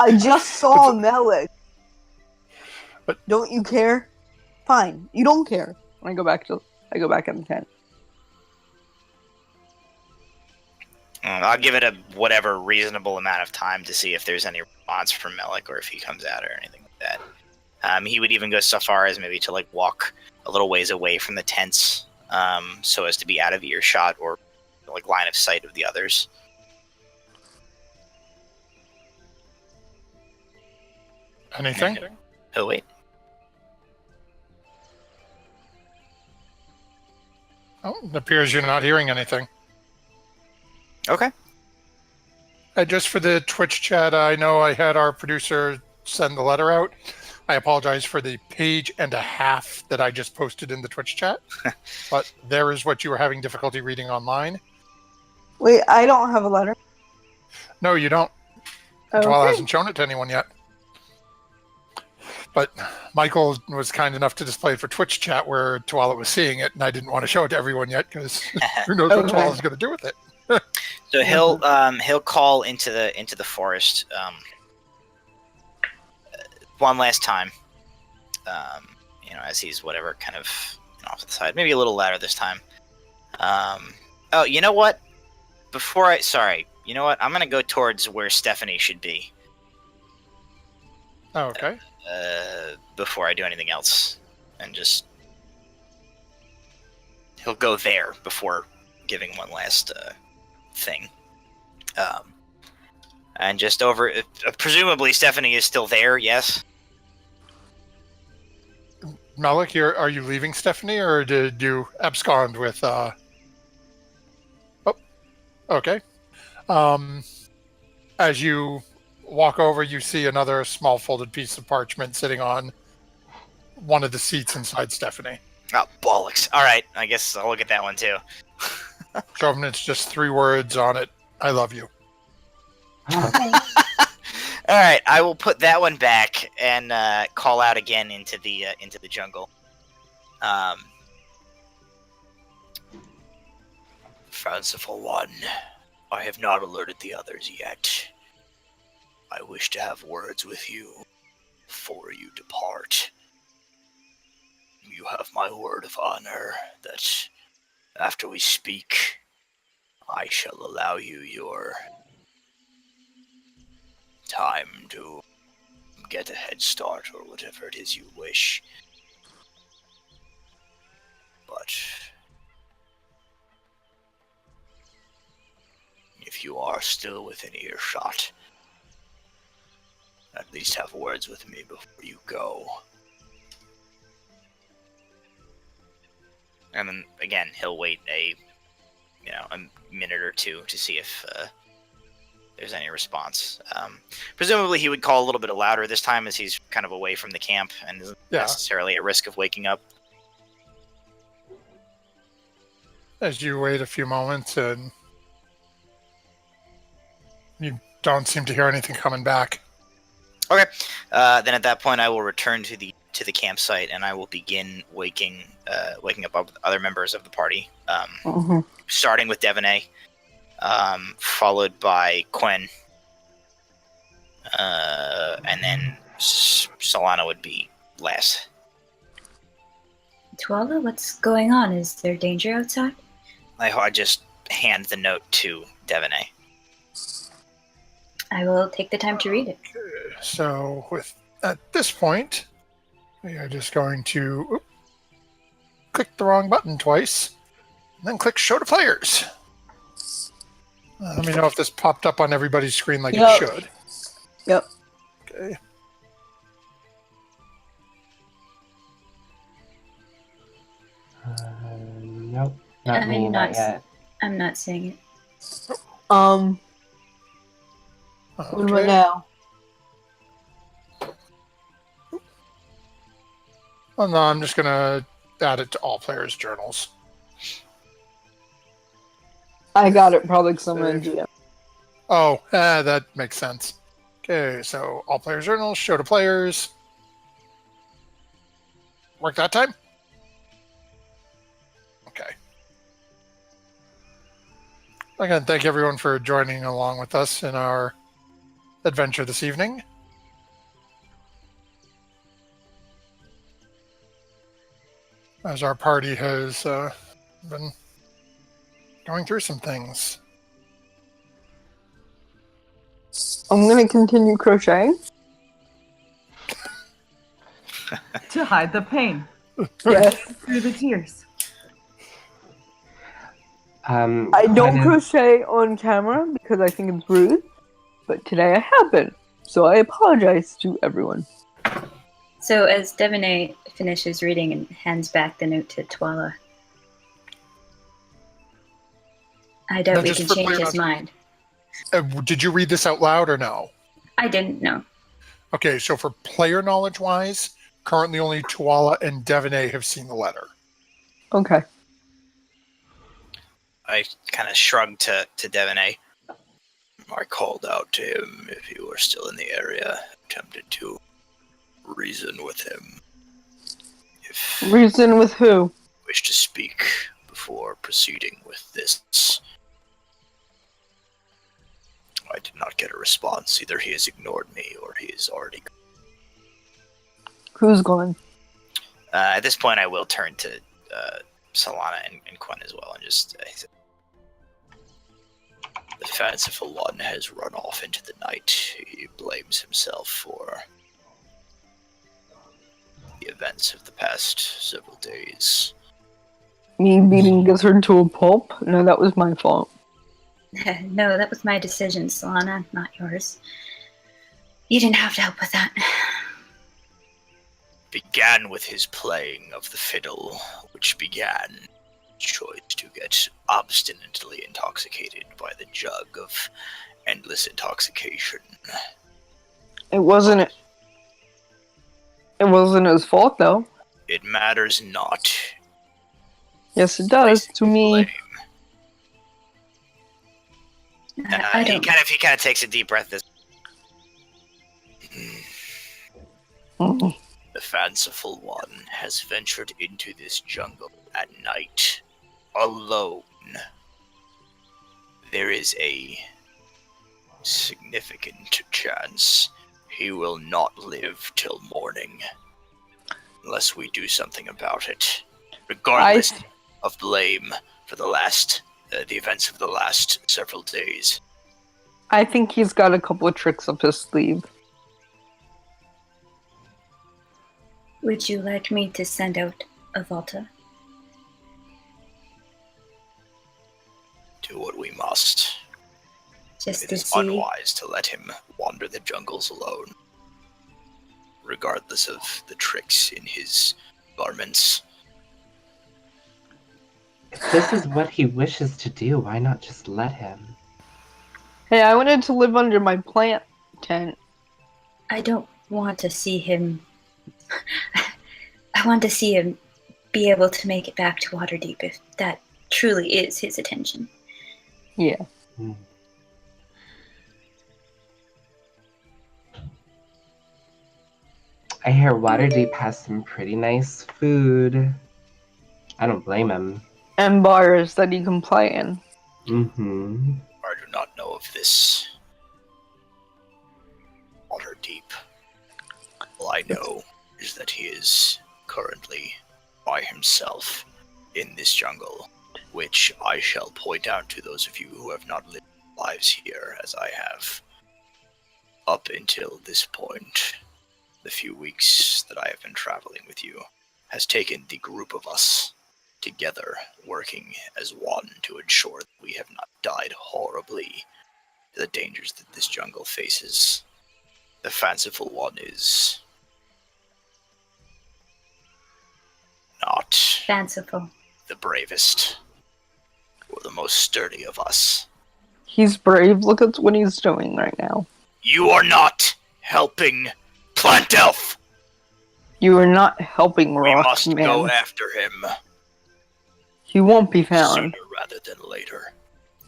I just saw Melik. Don't you care? Fine, you don't care. I go back in the tent. I'll give it a whatever reasonable amount of time to see if there's any response from Melik or if he comes out or anything like that. He would even go so far as maybe to like walk a little ways away from the tents, so as to be out of earshot or like line of sight of the others. Anything? Oh wait. Oh, it appears you're not hearing anything. Okay. Just for the Twitch chat, I know I had our producer send the letter out. I apologize for the page and a half that I just posted in the Twitch chat, but there is what you were having difficulty reading online. Wait, I don't have a letter. No, you don't. Okay. Joel hasn't shown it to anyone yet. But Michael was kind enough to display it for Twitch chat where Tuala was seeing it, and I didn't want to show it to everyone yet because who knows what Okay. Tuala's going to do with it. So he'll call into the forest one last time. As he's whatever kind of off to the side, maybe a little louder this time. Oh, you know what? You know what? I'm gonna go towards where Stephanie should be. Oh, okay. Before I do anything else, and just he'll go there before giving one last thing. And just over, presumably Stephanie is still there. Yes. Malik, are you leaving Stephanie, or did you abscond with? Oh, okay. As you walk over, you see another small folded piece of parchment sitting on one of the seats inside Stephanie. Oh, bollocks. All right, I guess I'll look at that one too. Joven, it's just 3 words on it. I love you. All right, I will put that one back and call out again into the jungle. Fanciful one, I have not alerted the others yet. I wish to have words with you before you depart. You have my word of honor that after we speak, I shall allow you your time to get a head start or whatever it is you wish. But if you are still within earshot, at least have words with me before you go. And then again, he'll wait a minute or two to see if there's any response. Presumably he would call a little bit louder this time as he's kind of away from the camp and isn't necessarily at risk of waking up. as you wait a few moments and you don't seem to hear anything coming back. Okay. Then at that point, I will return to the campsite, and I will begin waking up other members of the party. Starting with Devaney, followed by Quinn, and then Solana would be last. Tuala, what's going on? Is there danger outside? I just hand the note to Devaney. I will take the time to read it. Okay, so at this point, we are just going to click the wrong button twice, and then click Show to Players. Let me know if this popped up on everybody's screen like it should. Yep. Okay. Nope, not me, not yet. I'm not seeing it. What about now? Oh, no, I'm just going to add it to all players' journals. I got it probably because I'm in GM. Oh, that makes sense. Okay, so all players' journals, show to players. Work that time? Okay. Again, thank everyone for joining along with us in our adventure this evening. As our party has been going through some things. I'm going to continue crocheting. To hide the pain. Yes. Through the tears. I don't crochet on camera because I think it's rude, but today I have been, so I apologize to everyone. So as Devaney finishes reading and hands back the note to Tuala, I doubt we can change his mind. Did you read this out loud or no? I didn't know. Okay, so for player knowledge-wise, currently only Tuala and Devaney have seen the letter. Okay. I kind of shrugged to Devaney. I called out to him if he were still in the area, attempted to reason with him. If Reason with who? you wish to speak before proceeding with this. I did not get a response. Either he has ignored me or he is already gone. Who's gone? At this point, I will turn to Solana and Quinn as well and just say, the fanciful one has run off into the night. He blames himself for the events of the past several days. Me beating Gizzard to a pulp? No, that was my fault. No, that was my decision, Solana, not yours. You didn't have to help with that. Began with his playing of the fiddle, which began choice to get obstinately intoxicated by the jug of endless intoxication. It wasn't his fault, though. It matters not. Yes, it does to me. Blame. I He don't. kind of takes a deep breath. Mm. The fanciful one has ventured into this jungle at night, alone. There is a significant chance he will not live till morning, unless we do something about it, regardless of blame for the events of the last several days. I think he's got a couple of tricks up his sleeve. Would you like me to send out a Volta? Do what we must. Just It to is see. unwise to let him wander the jungles alone, regardless of the tricks in his garments. If this is what he wishes to do, why not just let him? Hey, I wanted to live under my plant tent. I don't want to see him. I want to see him be able to make it back to Waterdeep if that truly is his attention. Yeah. Hmm. I hear Waterdeep has some pretty nice food. I don't blame him. And bars that you can play in. Mm-hmm. I do not know of this. Waterdeep. All I know is that he is currently by himself in this jungle, which I shall point out to those of you who have not lived lives here as I have. Up until this point, the few weeks that I have been traveling with you has taken the group of us together, working as one to ensure that we have not died horribly to the dangers that this jungle faces. The fanciful one is not Fanciful. the bravest or the most sturdy of us. He's brave. Look at what he's doing right now. You are not helping Plant Elf! You are not helping We Rock, must man. go after him He won't be found. sooner rather than later.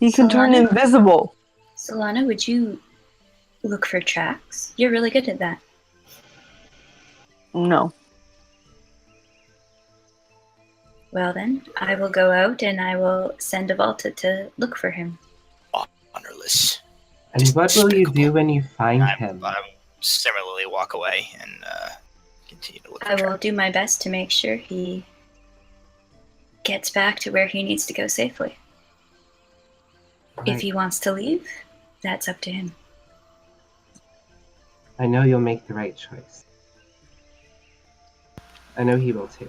He can turn Solana? invisible. Solana, would you look for tracks? You're really good at that. No. Well then, I will go out and I will send Avalta to look for him. Honorless. And what will you do Despicable. when you find I him? similarly walk away and continue to look for I will tracks. do my best to make sure he gets back to where he needs to go safely. If Right. he wants to leave, that's up to him. I know you'll make the right choice. I know he will too.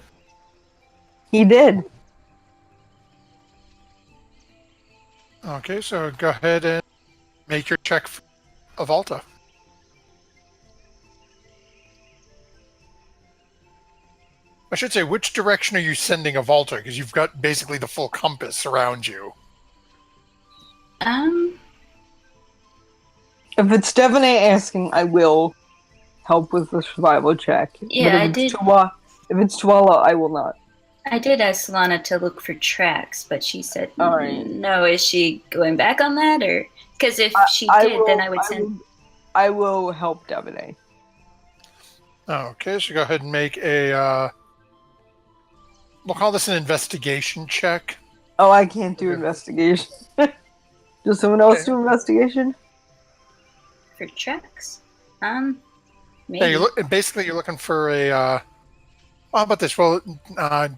He did. Okay, so go ahead and make your check for Avalta. I should say, which direction are you sending Avalta? Because you've got basically the full compass around you. If it's Devaney asking, I will help with the survival check. Yeah, but if I it's did. If it's Tuala, I will not. I did ask Solana to look for tracks, but she said All right. no. Is she going back on that, or because if she did, then I would send. I will help Devaney. Okay, so go ahead and make a, we'll call this an investigation check. Oh, I can't do Okay. investigation. Does someone else Okay. do investigation? For tracks. Yeah, Maybe. basically you're looking for a, how about this? Well,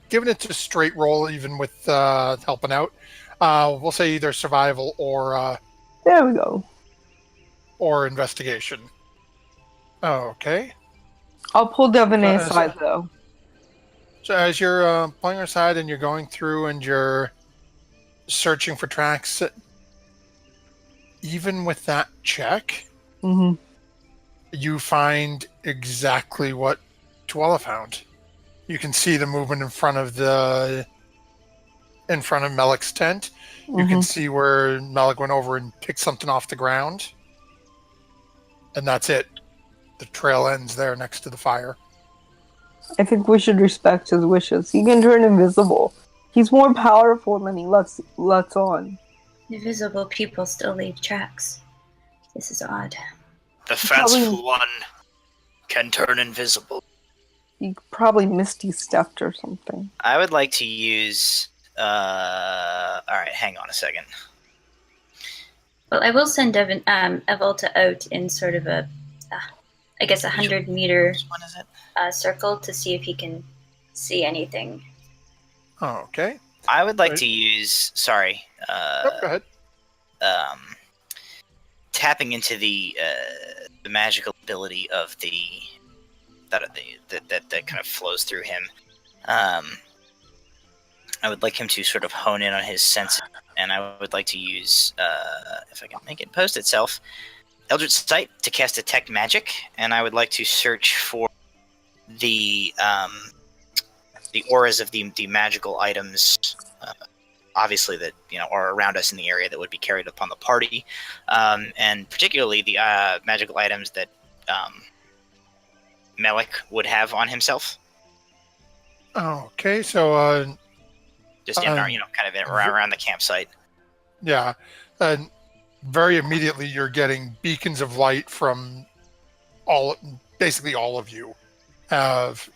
given it's a straight roll, even with helping out, we'll say either survival There we go. or investigation. Okay. I'll pull Devaney So- aside, though. So as you're pulling her aside and you're going through and you're searching for tracks, even with that check, Mm-hmm. you find exactly what Tuala found. You can see the movement in front of Melik's tent. You can see where Melik went over and picked something off the ground. And that's it. The trail ends there next to the fire. I think we should respect his wishes. He can turn invisible. He's more powerful than he lets on. Invisible people still leave tracks. This is odd. The fanciful one can turn invisible. He probably misty stepped or something. I would like to use. Alright, hang on a second. Well, I will send Avalta out in sort of a, I guess, 100-meter Which one is it? circle to see if he can see anything. Okay. I would like Right. to use. Sorry. Go ahead. Tapping into the magical ability of that kind of flows through him. I would like him to sort of hone in on his senses, and I would like to use, if I can make it post itself, Eldritch Sight to cast Detect Magic, and I would like to search for the auras of the magical items, obviously that are around us in the area that would be carried upon the party, and particularly the magical items that Melik would have on himself. Okay, so Just in our, kind of around the campsite. Yeah, and very immediately you're getting beacons of light from basically all of you have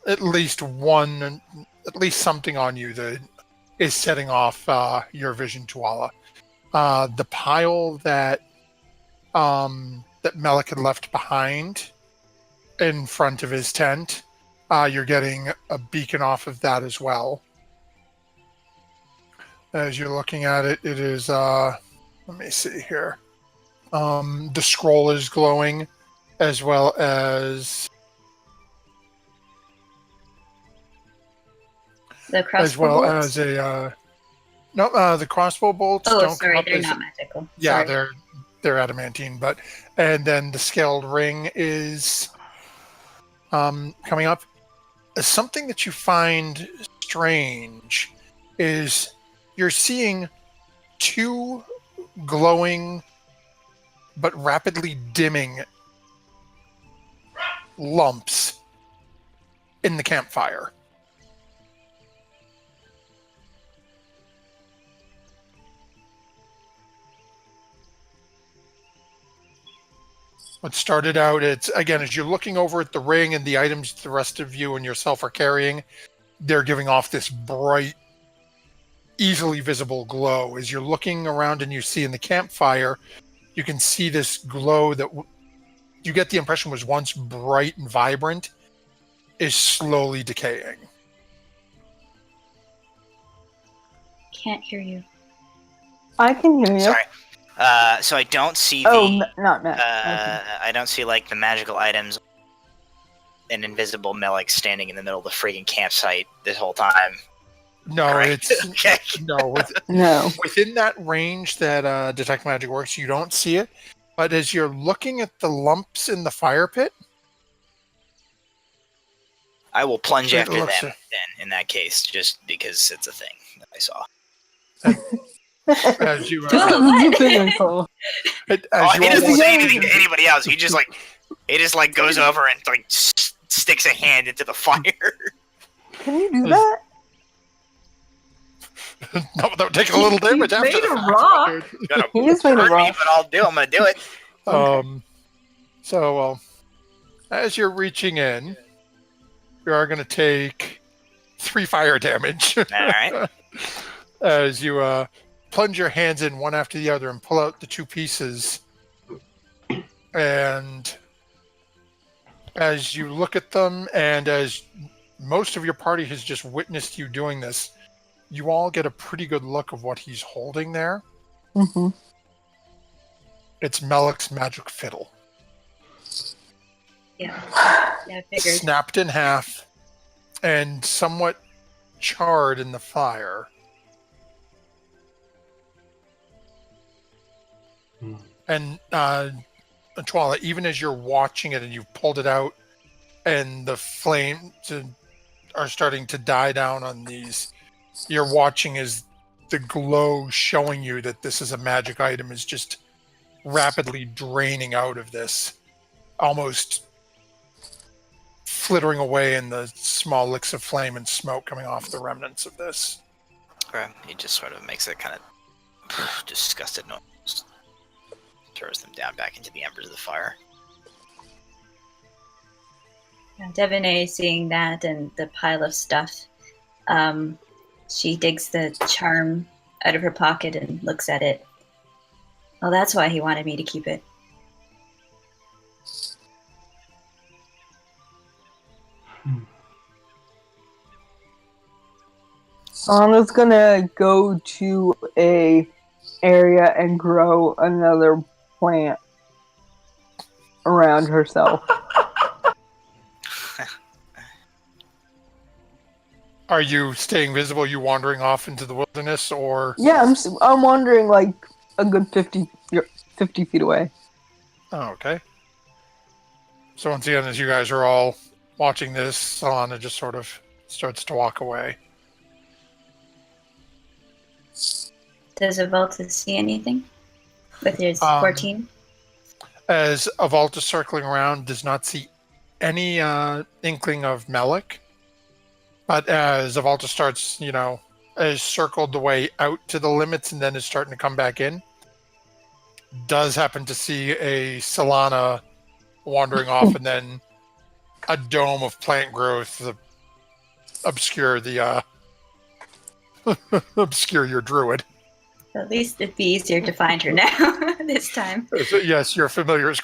at least something on you that is setting off your vision, Tuala. The pile that Melik had left behind in front of his tent, you're getting a beacon off of that as well. As you're looking at it, it is, let me see here. The scroll is glowing, as well as the crossbow bolts. the crossbow bolts Oh, don't sorry, come up they're as, not magical. yeah, Sorry. they're adamantine, and then the scaled ring is coming up. Something that you find strange is you're seeing two glowing but rapidly dimming lumps in the campfire. What started out, it's again, as you're looking over at the ring and the items the rest of you and yourself are carrying, they're giving off this bright, easily visible glow. As you're looking around and you see in the campfire, you can see this glow that you get the impression was once bright and vibrant, is slowly decaying. Can't hear you. I can hear you. Sorry. So I don't see not Matt. I don't see like the magical items. An invisible Melik standing in the middle of the freaking campsite this whole time. No, Correct. it's Okay. No. Within that range that detect magic works, you don't see it. But as you're looking at the lumps in the fire pit, I will plunge It after them looks- then. In that case, just because it's a thing that I saw. as you What? as He you all doesn't walk say in- anything to anybody else. He just goes over and like sticks a hand into the fire. Can you do that? not without taking a little damage after made the a fact. rock. Gotta He is made of hurt me, rock. but I'm gonna do it. So, as you're reaching in, you are going to take 3 fire damage. All right. As you plunge your hands in one after the other and pull out the 2 pieces. And as you look at them, and as most of your party has just witnessed you doing this, you all get a pretty good look of what he's holding there. Mm-hmm. It's Melik's magic fiddle. Yeah. I figured. Snapped in half and somewhat charred in the fire. And Twala, even as you're watching it and you've pulled it out and the flames are starting to die down on these, you're watching as the glow showing you that this is a magic item is just rapidly draining out of this, almost flittering away in the small licks of flame and smoke coming off the remnants of this. Okay. He just sort of makes a kind of disgusted noise. Throws them down back into the embers of the fire. Devonay seeing that and the pile of stuff, she digs the charm out of her pocket and looks at it. Well, that's why he wanted me to keep it. Anna's gonna go to a area and grow another plant around herself. Are you staying visible? Are you wandering off into the wilderness, or? Yeah, I'm wandering like a good 50 feet away. Oh, okay. So once again, as you guys are all watching this, Solana just sort of starts to walk away. Does Avalta see anything with his 14? As Avalta circling around, does not see any inkling of Melik. But as Zavalta starts, has circled the way out to the limits and then is starting to come back in, does happen to see a Solana wandering off and then a dome of plant growth obscure the obscure your druid. At least it'd be easier to find her now this time. So, yes, your familiar is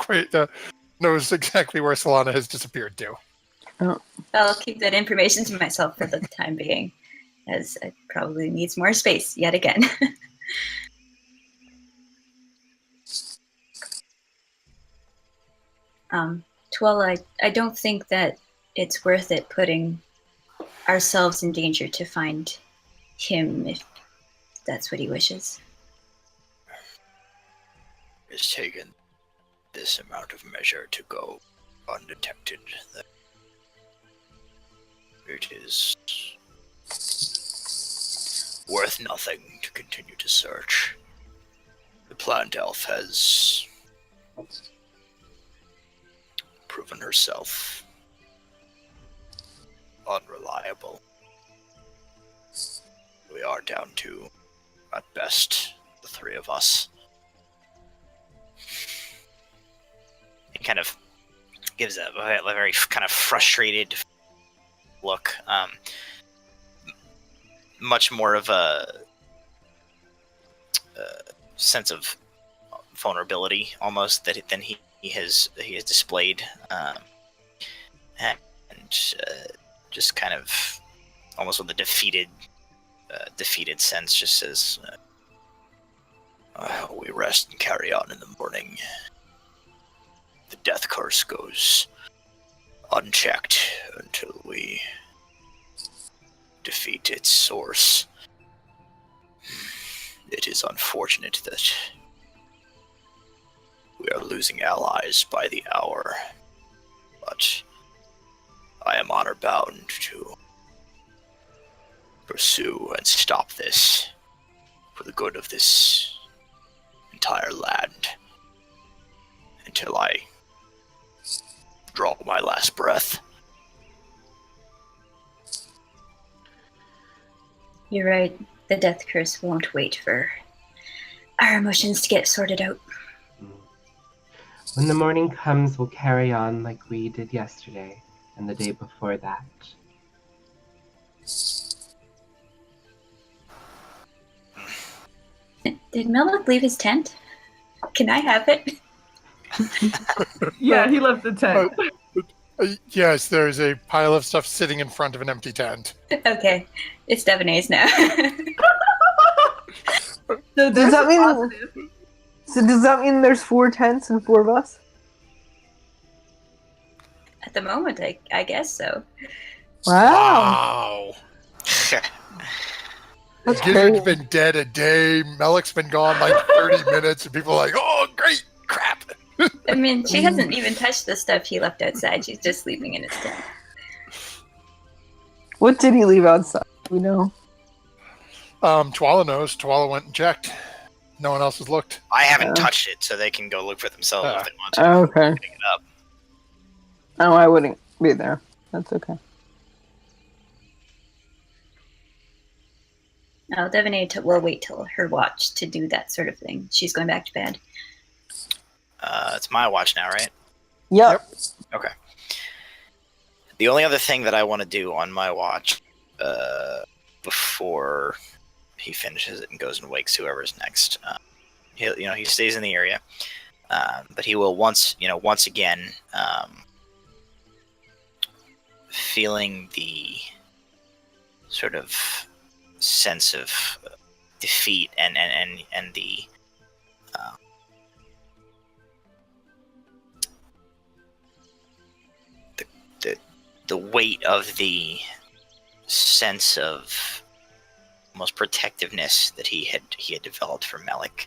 knows exactly where Solana has disappeared to. I'll keep that information to myself for the time being, as it probably needs more space yet again. Tuala, I don't think that it's worth it putting ourselves in danger to find him if that's what he wishes. It's taken this amount of measure to go undetected. It is worth nothing to continue to search. The plant elf has proven herself unreliable. We are down to, at best, the three of us. He kind of gives a very kind of frustrated look. Much more of a sense of vulnerability, almost, than he has displayed, and just kind of almost with a defeated sense, just says, "We rest and carry on in the morning. The death curse goes unchecked until we defeat its source. It is unfortunate that we are losing allies by the hour, but I am honor bound to pursue and stop this for the good of this entire land until I draw my last breath." You're right. The death curse won't wait for our emotions to get sorted out. When the morning comes, we'll carry on like we did yesterday and the day before that. Did Melmoth leave his tent? Can I have it? Yeah, he left the tent. Yes, there's a pile of stuff sitting in front of an empty tent. Okay. It's Devaney's now. So Does that mean there's 4 tents and 4 of us? At the moment, I guess so. Wow. That's Gizzard's crazy. been dead a day. Melik's been gone like 30 minutes, and people are like, "Oh, great crap!" I mean, she hasn't even touched the stuff he left outside. She's just sleeping in his tent. What did he leave outside? We know. Tuala knows. Tuala went and checked. No one else has looked. I haven't touched it, so they can go look for themselves if they want to. Okay. Pick it up. Oh, I wouldn't be there. That's okay. Oh, Devaney will wait till her watch to do that sort of thing. She's going back to bed. It's my watch now, right? Yep. Okay. The only other thing that I want to do on my watch, before he finishes it and goes and wakes whoever's next, he stays in the area, but he will once again, feeling the sort of sense of defeat and the the weight of the sense of almost protectiveness that he had developed for Melik,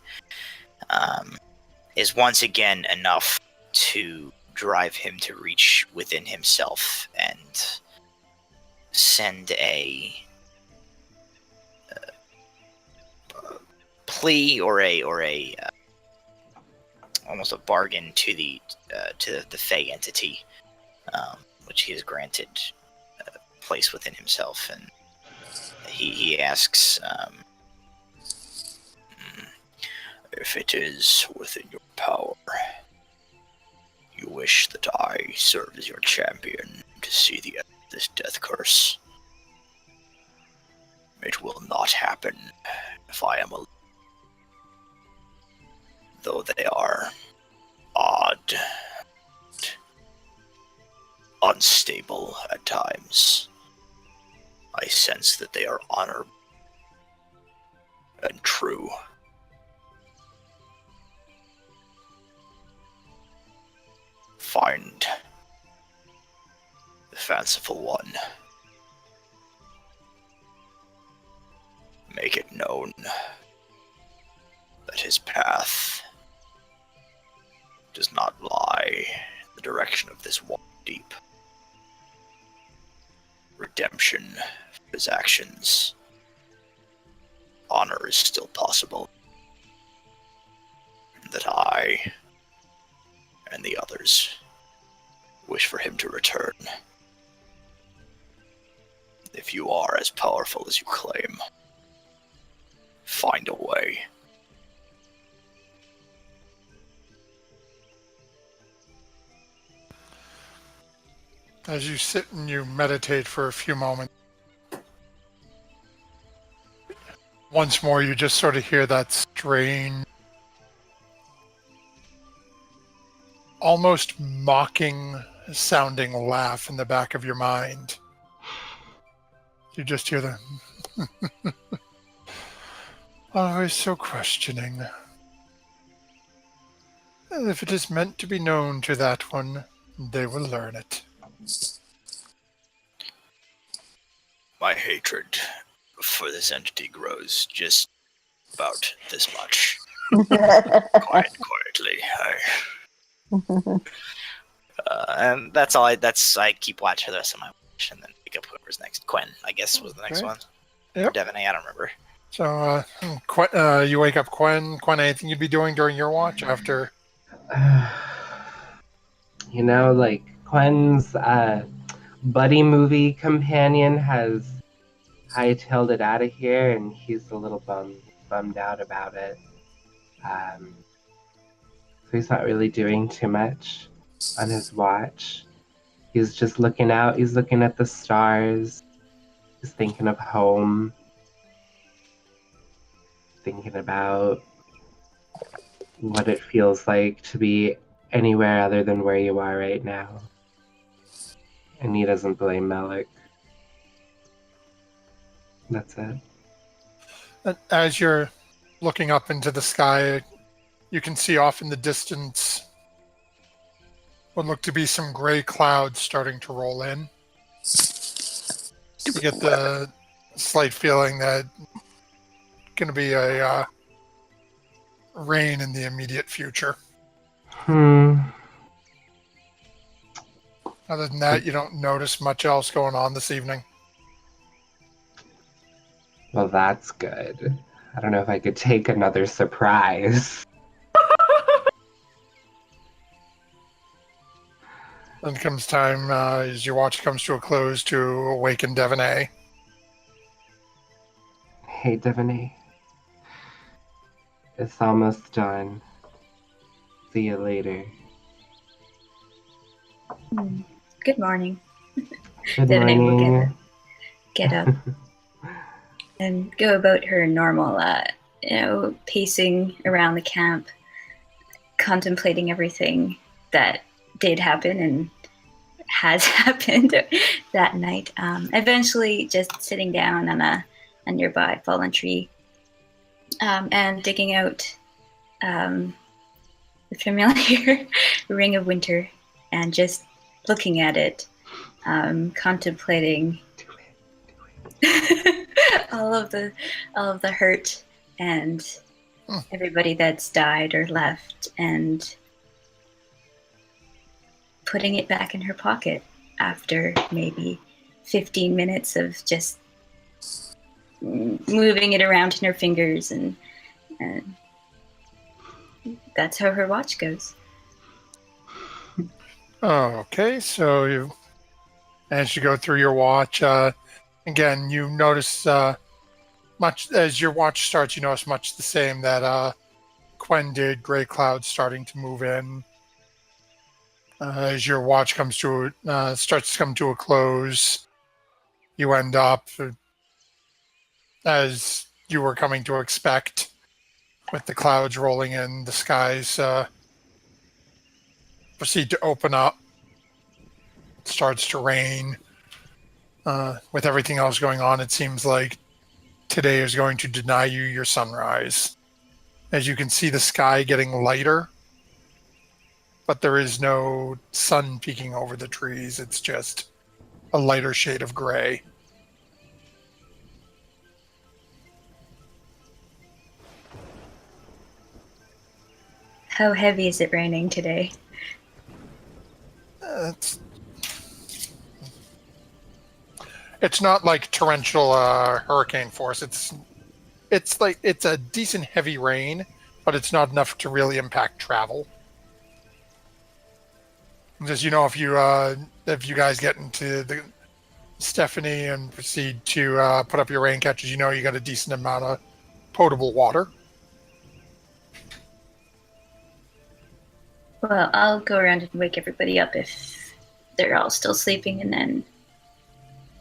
is once again enough to drive him to reach within himself and send a plea or a almost a bargain to the Fey entity, which he is granted place within himself, and he asks, if it is within your power, you wish that I serve as your champion to see the end of this death curse. It will not happen if I am alone. Though they are odd, unstable at times, I sense that they are honorable and true. Find the fanciful one. Make it known that his path does not lie in the direction of this water deep. Redemption for his actions. Honor is still possible. And that I and the others wish for him to return. If you are as powerful as you claim, find a way. As you sit and you meditate for a few moments, once more you just sort of hear that strange, almost mocking sounding laugh in the back of your mind. You just hear the always so questioning. And if it is meant to be known to that one, they will learn it. My hatred for this entity grows just about this much. Quietly. And that's all. I keep watch for the rest of my watch, and then pick up whoever's next. Quinn, I guess, was the next one. Yep. Devaney, I don't remember. So, you wake up Quinn. Quinn, anything you'd be doing during your watch after? You know, like Quinn's buddy movie companion has hightailed it out of here, and he's a little bummed out about it. So he's not really doing too much on his watch. He's just looking out. He's looking at the stars. He's thinking of home. Thinking about what it feels like to be anywhere other than where you are right now. And he doesn't blame Malik. That's it. As you're looking up into the sky, you can see off in the distance what look to be some gray clouds starting to roll in. You get the slight feeling that it's going to be a rain in the immediate future. Other than that, you don't notice much else going on this evening. Well, that's good. I don't know if I could take another surprise. Then comes time, as your watch comes to a close, to awaken Devaney. Hey, Devaney. It's almost done. See you later. Good morning. Good Devaney will morning. get up and go about her normal, pacing around the camp, contemplating everything that did happen and has happened that night. Eventually, just sitting down on a nearby fallen tree and digging out the familiar Ring of Winter and just looking at it, contemplating all of the hurt and everybody that's died or left, and putting it back in her pocket after maybe 15 minutes of just moving it around in her fingers, and that's how her watch goes. Okay, so you As you go through your watch, again, you notice much as your watch starts, you notice much the same that Quen did. Gray clouds starting to move in. As your watch starts to come to a close, you end up as you were coming to expect, with the clouds rolling in. The skies proceed to open up. It starts to rain. With everything else going on, it seems like today is going to deny you your sunrise. As you can see the sky getting lighter, but there is no sun peeking over the trees. It's just a lighter shade of gray. How heavy is it raining today? It's not like torrential hurricane force. It's like it's a decent heavy rain, but it's not enough to really impact travel. Because if you guys get into the Stephanie and proceed to put up your rain catches, you got a decent amount of potable water. Well, I'll go around and wake everybody up if they're all still sleeping, and then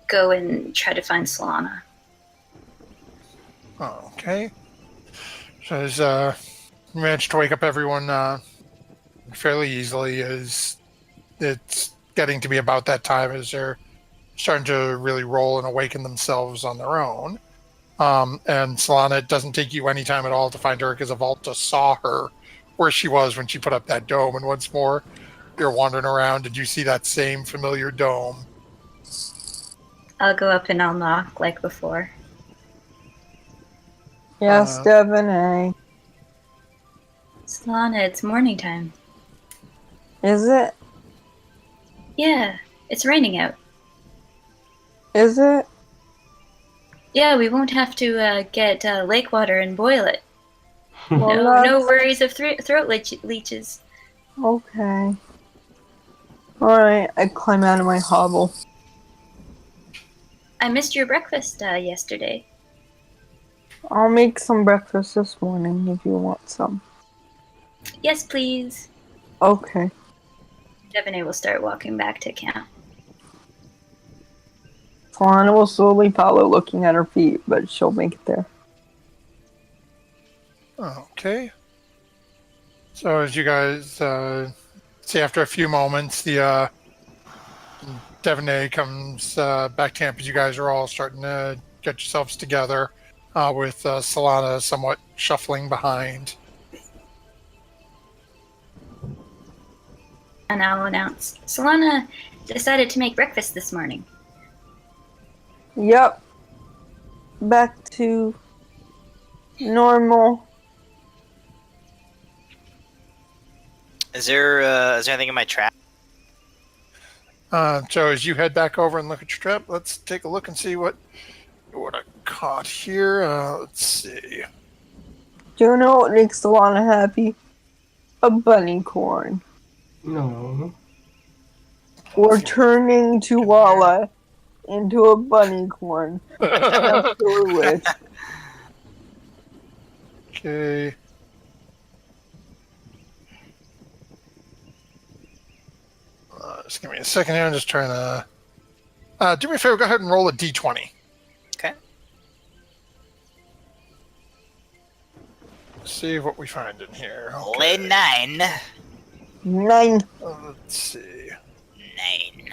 go and try to find Solana. Okay. So as you managed to wake up everyone fairly easily, as it's getting to be about that time as they're starting to really roll and awaken themselves on their own. And Solana, it doesn't take you any time at all to find her, because Avalta saw her where she was when she put up that dome. And once more, you're wandering around. Did you see that same familiar dome? I'll go up and I'll knock like before. Yes, Stephanie. Solana, it's morning time. Is it? Yeah, it's raining out. Is it? Yeah, we won't have to get lake water and boil it. Well, No worries of throat leeches. Okay. Alright, I climb out of my hovel. I missed your breakfast yesterday. I'll make some breakfast this morning if you want some. Yes, please. Okay. Devine will start walking back to camp. Solana will slowly follow, looking at her feet, but she'll make it there. Okay. So as you guys see, after a few moments, the Devonay comes back to camp as you guys are all starting to get yourselves together, with Solana somewhat shuffling behind. And I'll announce, Solana decided to make breakfast this morning. Yep. Back to normal. Is there anything in my trap? So as you head back over and look at your trap, let's take a look and see what I caught here. Let's see. Do you know what makes Solana happy? A bunny corn. No. Or turning Chihuahua into a bunny corn. That's your wish. Okay. Just give me a second here. I'm just trying to... do me a favor, go ahead and roll a d20. Okay. See what we find in here. Lay 9. 9. Let's see. 9.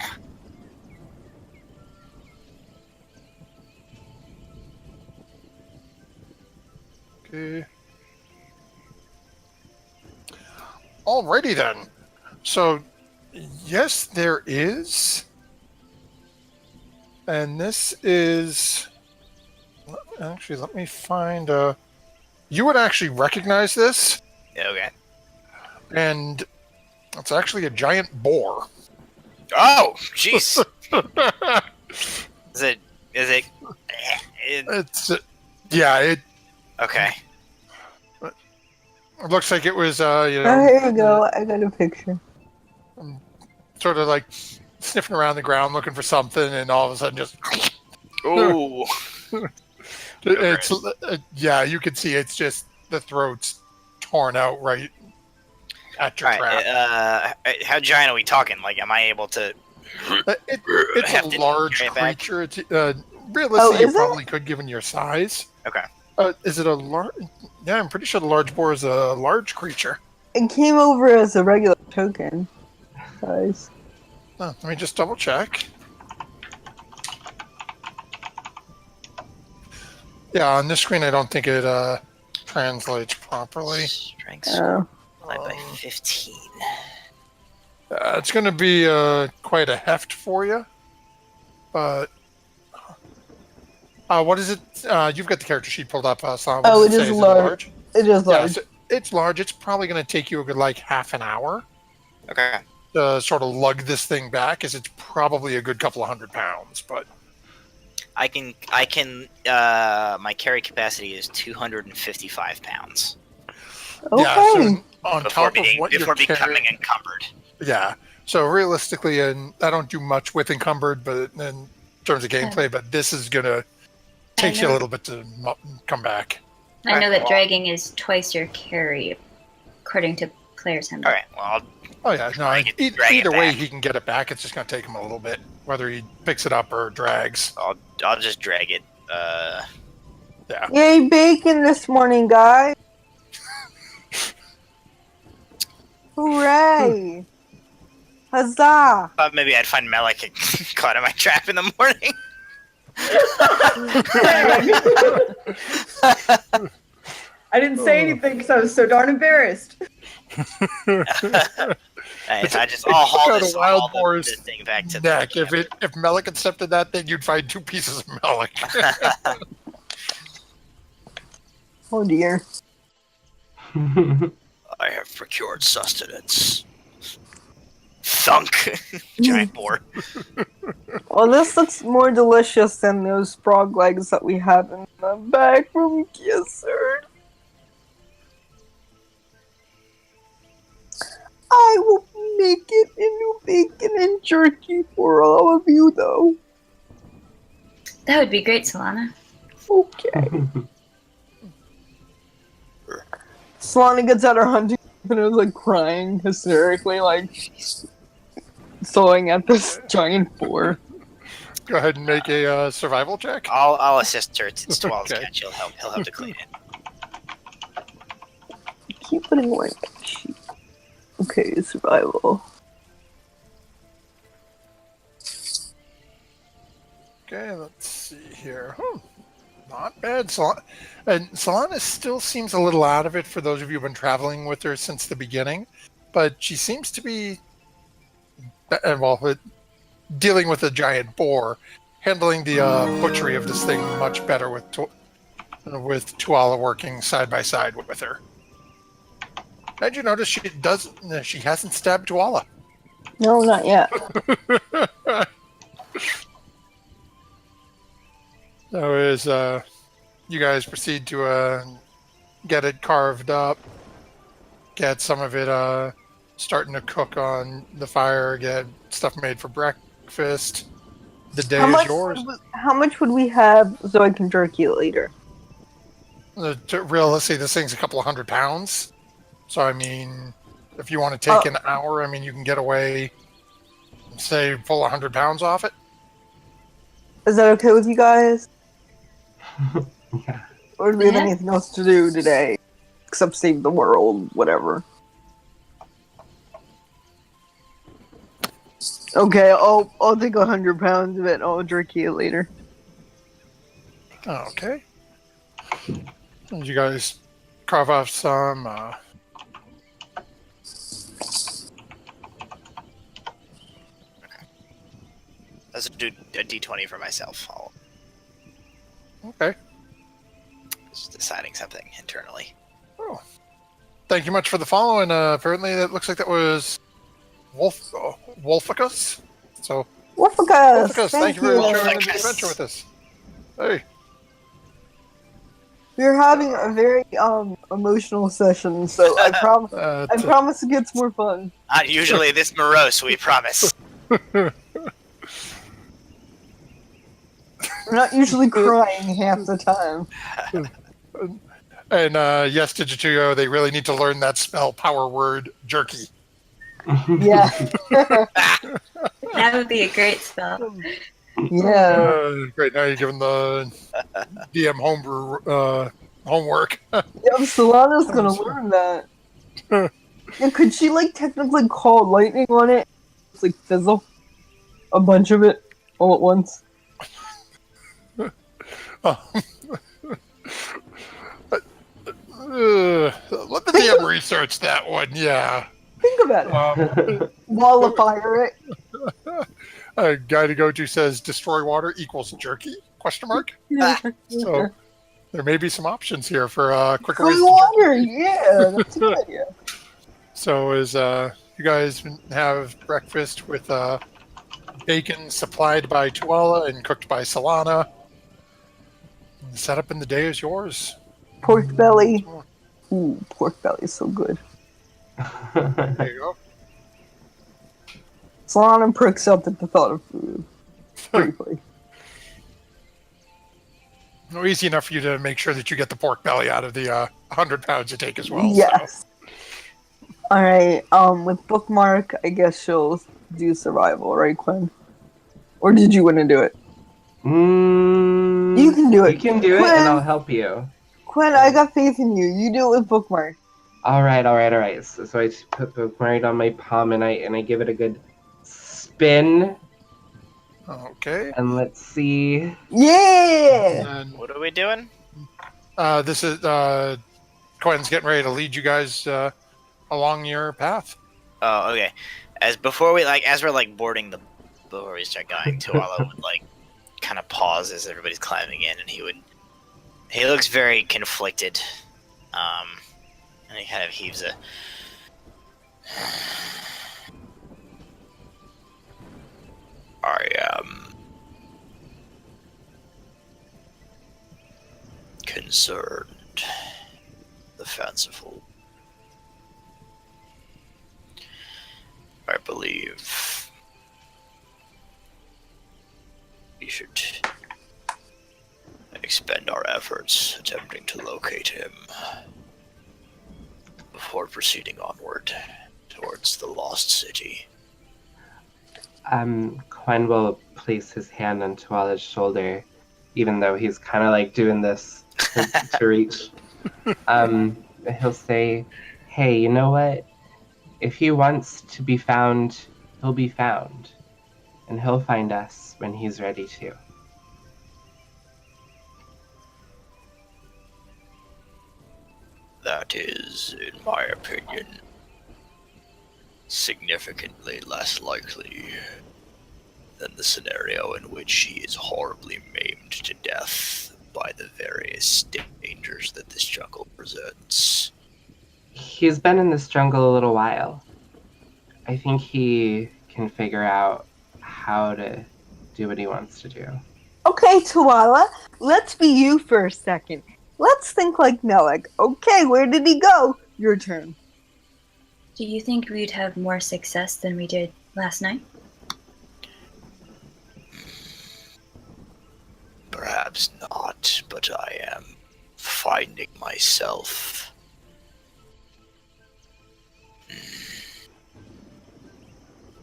Okay. Alrighty then. So, yes, there is. And this is... Actually, let me find... You would actually recognize this. Okay. And it's actually a giant boar. Oh, jeez. Is it? It's... yeah, it Okay. looks like it was, Oh, here you go. I got a picture. sort of like sniffing around the ground looking for something, and all of a sudden just Ooh. it's yeah, you can see it's just the throat's torn out right at your All right. trap. How giant are we talking? Like, am I able to? It's have a to large carry it back? creature. Realistically, you is it? probably could given your size. Okay. Is it a large? Yeah, I'm pretty sure the large boar is a large creature. It came over as a regular token size. Let me just double check. Yeah, on this screen, I don't think it translates properly. Strength Oh. multiplied by 15. It's going to be quite a heft for you. But what is it? You've got the character sheet pulled up. Sam. What does It say? is large. It is Yeah, large. so it's large. It's probably going to take you a good half an hour Okay. to sort of lug this thing back, as it's probably a good couple of 100 pounds. But I can. My carry capacity is 255 pounds Okay. yeah, so on before top of what you're becoming carrying, encumbered. yeah. So realistically, and I don't do much with encumbered, but in terms of gameplay, but this is gonna take you a little bit to come back. I know that Well- dragging is twice your carry, according to player's handbook. All right. Well, Oh yeah, no. Drag it Either way, back. he can get it back. It's just gonna take him a little bit, whether he picks it up or drags. I'll just drag it. Yeah. Yay, bacon this morning, guys! Hooray! Huzzah! Thought maybe I'd find Melik caught in my trap in the morning. I didn't say anything because I was so darn embarrassed. I'll haul Got a this, wild haul boar's this thing back to Neck. the If Melik accepted that thing, you'd find 2 pieces of Melik. Oh dear. I have procured sustenance. Thunk! Giant boar. Well, this looks more delicious than those frog legs that we have in the back from Gizzard. I will make it into bacon and jerky for all of you, though. That would be great, Solana. Okay. Solana gets out her hunting and is like crying hysterically, like sawing at this giant boar. Go ahead and make a survival check. I'll assist her. It's Twal's Okay. catch. He'll help to clean it. Keep putting away. Okay, survival. Okay, let's see here. Not bad. And Solana still seems a little out of it for those of you who've been traveling with her since the beginning. But she seems to be, dealing with a giant boar, handling the butchery of this thing much better with Tuala working side by side with her. And you notice she hasn't stabbed Tuala. No, not yet. So as you guys proceed to get it carved up, get some of it starting to cook on the fire, get stuff made for breakfast. The day is yours. How much would we have so I can jerky later? Realistically, this thing's a couple of 100 pounds. So, I mean, if you want to take an hour, I mean, you can get away, say, pull 100 pounds off it. Is that okay with you guys? Yeah. Or do we have Yeah. anything else to do today? Except save the world, whatever. Okay, I'll take 100 pounds of it and I'll jerky it later. Okay. And you guys carve off some. Let's do a D20 for myself. Okay. Just deciding something internally. Oh. Thank you much for the follow, and apparently that looks like that was Wolficus. So, Wolficus! Wolficus, thank you for sharing the adventure with us. Hey. We're having a very emotional session, so I promise it gets more fun. Not usually this morose, we promise. We're not usually crying half the time. And yes, Digituyo, they really need to learn that spell power word jerky. Yeah. That would be a great spell. Yeah. Great. Now you're giving the DM homebrew homework. Yep, Solana's gonna learn that. Yeah, could she like technically call lightning on it? Just like fizzle a bunch of it all at once. Let the DM research that one. Yeah. Think about it. Qualify it. Guy to go to says destroy water equals jerky? Question mark. So there may be some options here for quicker ways Free to water, jerky. yeah, that's a good idea. So as you guys have breakfast with bacon supplied by Tuala and cooked by Solana. The setup in the day is yours. Pork belly. Ooh, pork belly is so good. There you go. Solana perks up at the thought of food. Briefly. No, easy enough for you to make sure that you get the pork belly out of the 100 pounds you take as well. Yes. So. Alright, with Bookmark, I guess she'll do survival, right, Quinn? Or did you want to do it? You can do it. You can do Quinn, it, and I'll help you. Quinn, I got faith in you. You do it with Bookmark. All right. So I put Bookmark on my palm, and I give it a good spin. Okay. And let's see. Yeah! And What are we doing? this is Quinn's getting ready to lead you guys along your path. Oh, okay. As we're boarding before we start going, Tuala would kind of pause as everybody's climbing in, and he looks very conflicted. And he kind of heaves a. I am concerned. The fanciful. I believe we should expend our efforts attempting to locate him before proceeding onward towards the lost city. Quinn will place his hand on Tuala's shoulder, even though he's kind of doing this to reach. He'll say, "Hey, you know what? If he wants to be found, he'll be found, and he'll find us when he's ready to." That is, in my opinion, significantly less likely than the scenario in which he is horribly maimed to death by the various dangers that this jungle presents. He's been in this jungle a little while. I think he can figure out how to do what he wants to do. Okay, Tuala, let's be you for a second. Let's think like Nelek. Okay, where did he go? Your turn. Do you think we'd have more success than we did last night? Perhaps not, but I am finding myself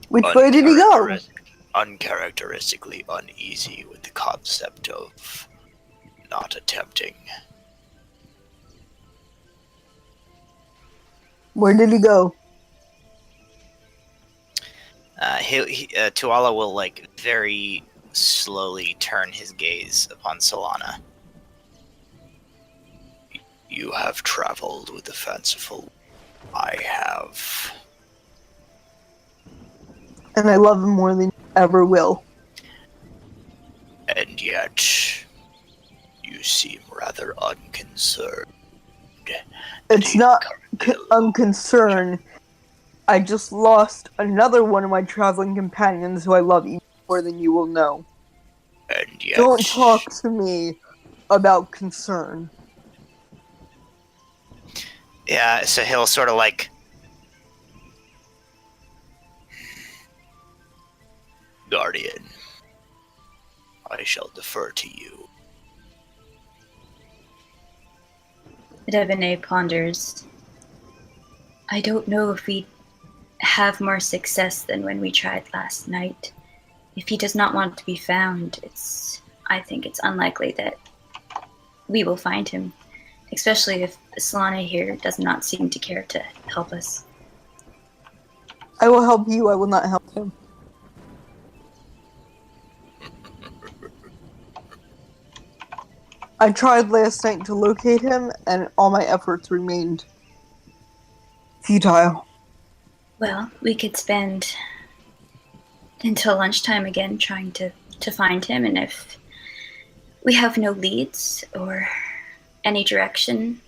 Which way did he go? Uncharacteristically uneasy with the concept of not attempting. Where did he go? Tuala will very slowly turn his gaze upon Solana. You have traveled with the fanciful. I have. And I love him more than you ever will. And yet, you seem rather unconcerned. It's not I'm concerned. I just lost another one of my traveling companions who I love even more than you will know. And yet, Don't talk to me about concern. Yeah, so he'll sort of Guardian, I shall defer to you. Devaney ponders. I don't know if we have more success than when we tried last night. If he does not want to be found, I think it's unlikely that we will find him, especially if Solana here does not seem to care to help us. I will help you. I will not help him. I tried last night to locate him, and all my efforts remained futile. Well, we could spend until lunchtime again trying to find him, and if we have no leads or any direction,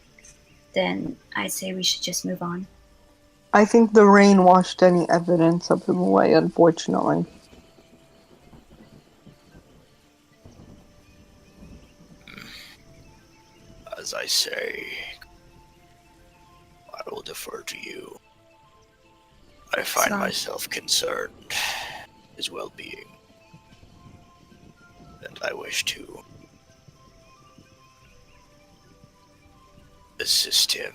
then I say we should just move on. I think the rain washed any evidence of him away, unfortunately. As I say, I will defer to you. I find myself concerned his well-being, and I wish to assist him,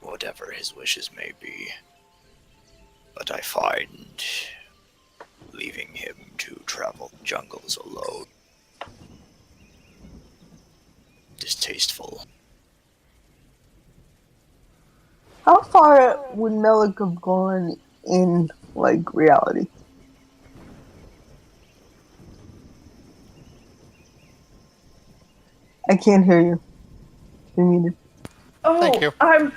whatever his wishes may be. But I find leaving him to travel jungles alone distasteful. How far would Melik have gone in, like, reality? I can't hear you. You're muted. Oh, Thank you. I'm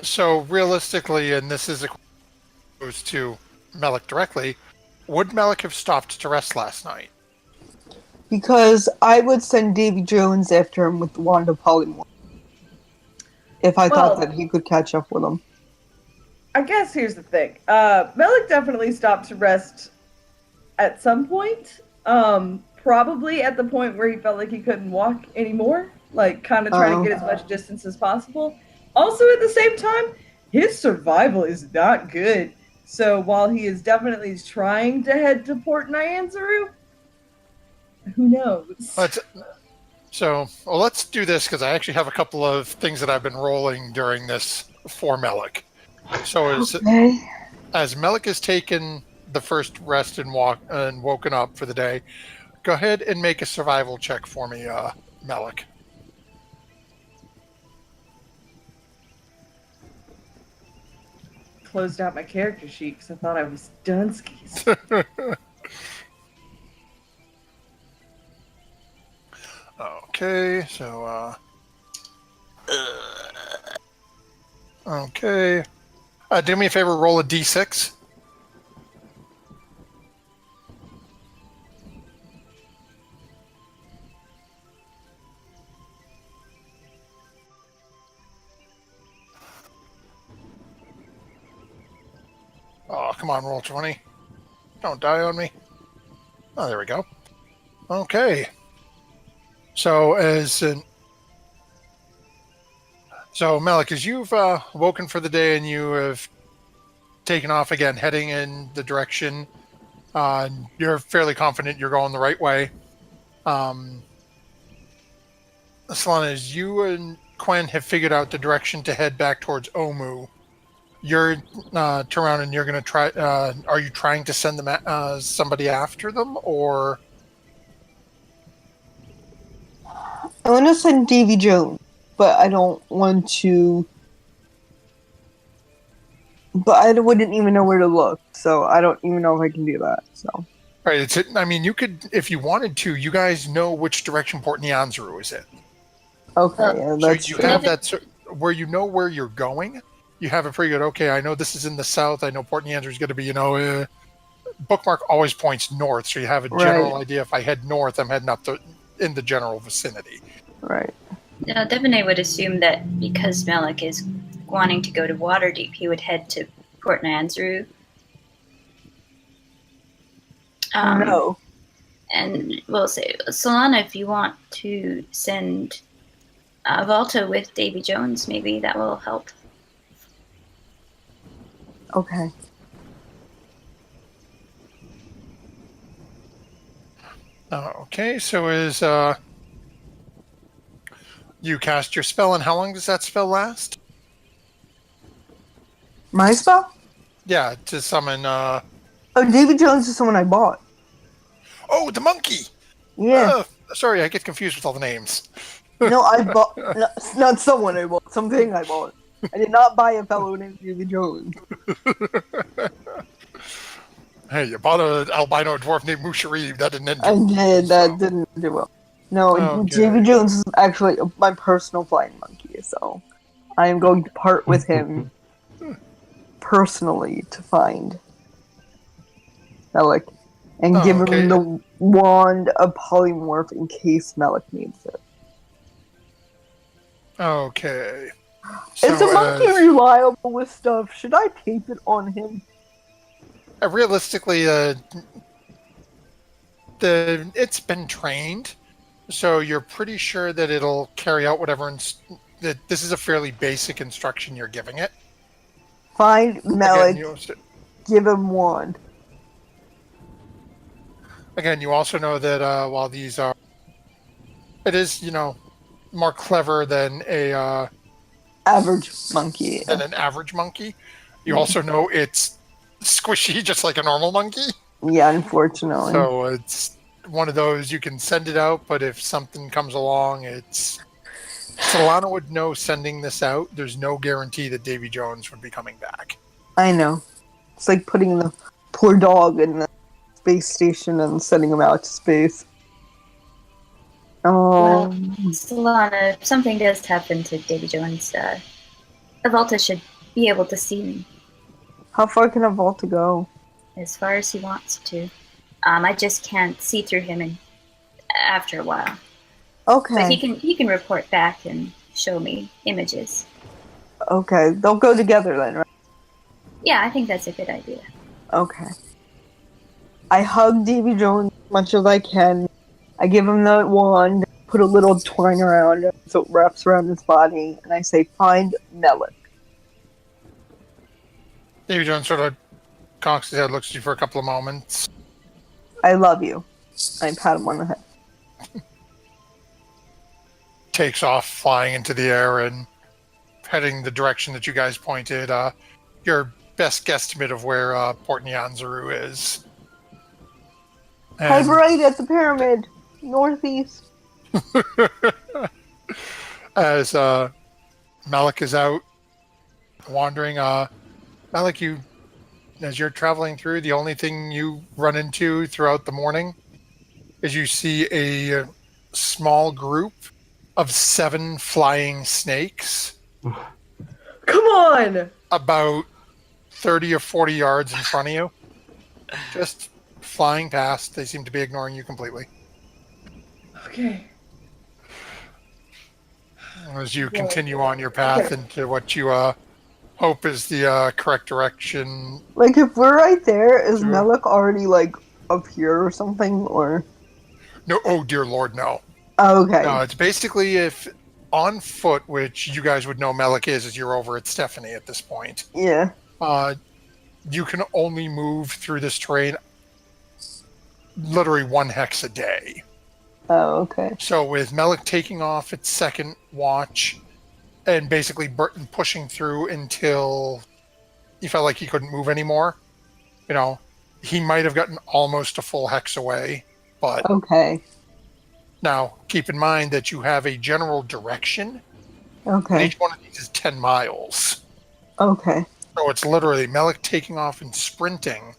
So realistically, and this is goes to Melik directly, would Melik have stopped to rest last night? Because I would send Davy Jones after him with the Wand of Polymorph. If I thought that he could catch up with him. I guess here's the thing. Melik definitely stopped to rest at some point. Probably at the point where he felt like he couldn't walk anymore. Like, kind of trying to get as much distance as possible. Also, at the same time, his survival is not good. So while he is definitely trying to head to Port Nyanzaru, who knows? Let's do this, because I actually have a couple of things that I've been rolling during this for Melik. So as Melik has taken the first rest and woken up for the day, go ahead and make a survival check for me, Melik. Closed out my character sheet because I thought I was Dunskies. Okay, so, okay. Do me a favor, roll a d6. Oh, come on, roll 20. Don't die on me. Oh, there we go. Okay. So, Melik, as you've woken for the day and you have taken off again, heading in the direction, you're fairly confident you're going the right way. Solana, as you and Quen have figured out the direction to head back towards Omu, you're turn around and you're going to try. Are you trying to send them somebody after them, or? I want to send Davy Jones, but I don't want to. But I wouldn't even know where to look, so I don't even know if I can do that. So. Right. I mean, you could, if you wanted to. You guys know which direction Port Nyanzaru is in. Okay, yeah, that's so you true. have that where you know where you're going. You have a pretty good. Okay, I know this is in the south. I know Port Nyanzaru is going to be. Bookmark always points north, so you have a general idea. If I head north, I'm heading up in the general vicinity. Right. Now, Devaney would assume that because Melik is wanting to go to Waterdeep, he would head to Port Nyanzaru. No. And we'll say, Solana, if you want to send Volta with Davy Jones, maybe that will help. Okay. Okay, so is you cast your spell, and how long does that spell last? My spell? Yeah, to summon. Oh, David Jones is someone I bought. Oh, the monkey. Yeah. Sorry, I get confused with all the names. No, I bought. No, not someone I bought. Something I bought. I did not buy a fellow named David Jones. Hey, you bought an albino dwarf named Musharib. That didn't end I too did. so. That didn't do well. No, Okay. David Jones is actually my personal flying monkey, so I am going to part with him personally to find Melik and give Okay. him the wand of polymorph in case Melik needs it. Okay. Is the monkey reliable with stuff? Should I tape it on him? Realistically, it's been trained, so you're pretty sure that it'll carry out whatever. That this is a fairly basic instruction you're giving it. Find Melik, Again, give him wand. Again, you also know that while these are, it is more clever than a average monkey. Than an average monkey. You also know it's squishy, just like a normal monkey. Yeah, unfortunately. So it's one of those you can send it out, but if something comes along, Solana would know sending this out. There's no guarantee that Davy Jones would be coming back. I know. It's like putting the poor dog in the space station and sending him out to space. Well, Solana, if something does happen to Davy Jones, Avalta should be able to see me. How far can Avalta go? As far as he wants to. I just can't see through him after a while. Okay. But he can report back and show me images. Okay, they'll go together then, right? Yeah, I think that's a good idea. Okay. I hug Davy Jones as much as I can. I give him the wand, put a little twine around him so it wraps around his body, and I say, find Melik. Davy Jones sort of cocks his head, looks at you for a couple of moments. I love you. I pat him on the head. Takes off, flying into the air and heading the direction that you guys pointed. Your best guesstimate of where Port Nyanzaru is. Head right at the pyramid, northeast. As Melik is out wandering, Melik, as you're traveling through, the only thing you run into throughout the morning is you see a small group of 7 flying snakes. Come on! About 30 or 40 yards in front of you. Just flying past. They seem to be ignoring you completely. Okay. As you continue on your path into what you hope is the correct direction. Like, if we're right there, is Melik already, like, up here or something, or? No, oh dear Lord, no. Oh, okay. No, it's basically if on foot, which you guys would know Melik is, as you're over at Stephanie at this point. Yeah. You can only move through this terrain literally 1 hex a day. Oh, okay. So with Melik taking off its second watch and basically Burton pushing through until he felt like he couldn't move anymore, he might have gotten almost a full hex away. But okay. Now, keep in mind that you have a general direction. Okay. And each one of these is 10 miles. Okay. So it's literally Melik taking off and sprinting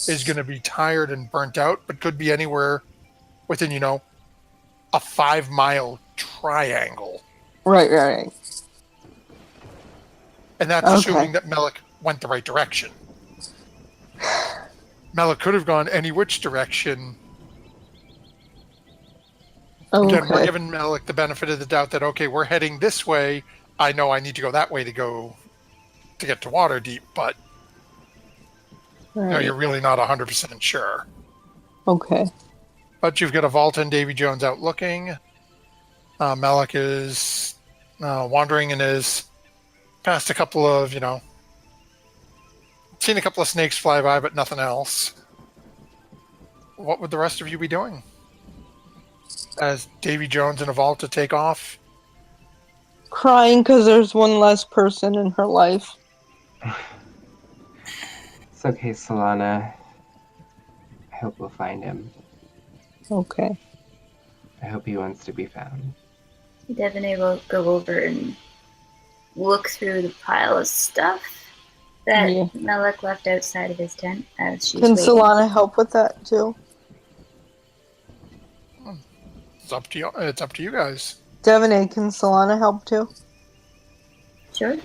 is going to be tired and burnt out, but could be anywhere within, a 5-mile triangle. Right. And that's assuming that Melik went the right direction. Melik could have gone any which direction. Okay. Again, we're giving Melik the benefit of the doubt that, okay, we're heading this way. I know I need to go that way to get to Waterdeep, but you're really not 100% sure. Okay. But you've got Avalta and Davy Jones out looking. Melik is wandering and is past a couple of, seen a couple of snakes fly by, but nothing else. What would the rest of you be doing? as Davy Jones and Avalta take off. Crying because there's one less person in her life. It's okay, Solana. I hope we'll find him. Okay. I hope he wants to be found. Devaney will go over and look through the pile of stuff that Yeah. Melek left outside of his tent as she's Can waiting. Solana help with that too? It's up to you. It's up to you guys. Devaney, can Solana help too? Sure.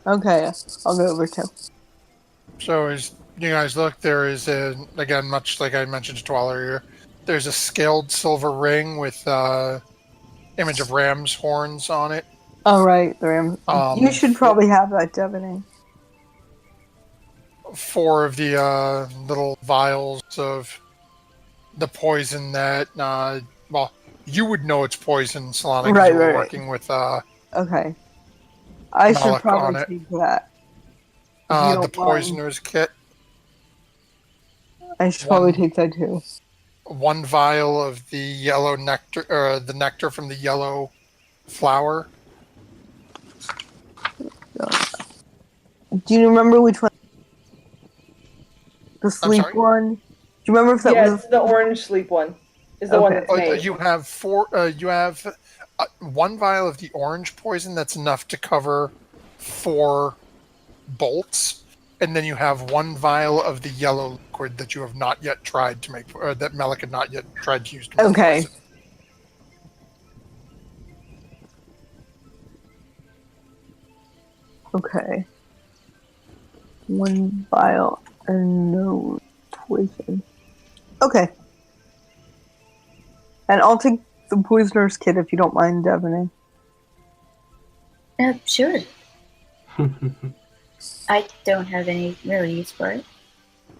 Okay, I'll go over too. So as you guys look, there is again, much like I mentioned to Twala earlier, there's a scaled silver ring with image of ram's horns on it. All right, you should probably have that, Devaney. 4 of the little vials of the poison that, well, you would know it's poison, Solana, because Right, you were right. working with Okay. I should Malik on probably it. take that. If you the don't mind. poisoner's kit. I should probably take that too. 1 vial of the yellow nectar, the nectar from the yellow flower. Do you remember which one? The sleep sorry? one? Do you remember if that Yeah, was? it's the orange sleep one. Is the one Okay. that's made. You have 4. You have 1 vial of the orange poison that's enough to cover 4 bolts, and then you have 1 vial of the yellow liquid that you have not yet tried to make, or that Melek had not yet tried to use to make Okay. poison. Okay. 1 vial and no poison. Okay. And I'll take the poisoner's kit if you don't mind, Devaney. Sure. I don't have any really use for it.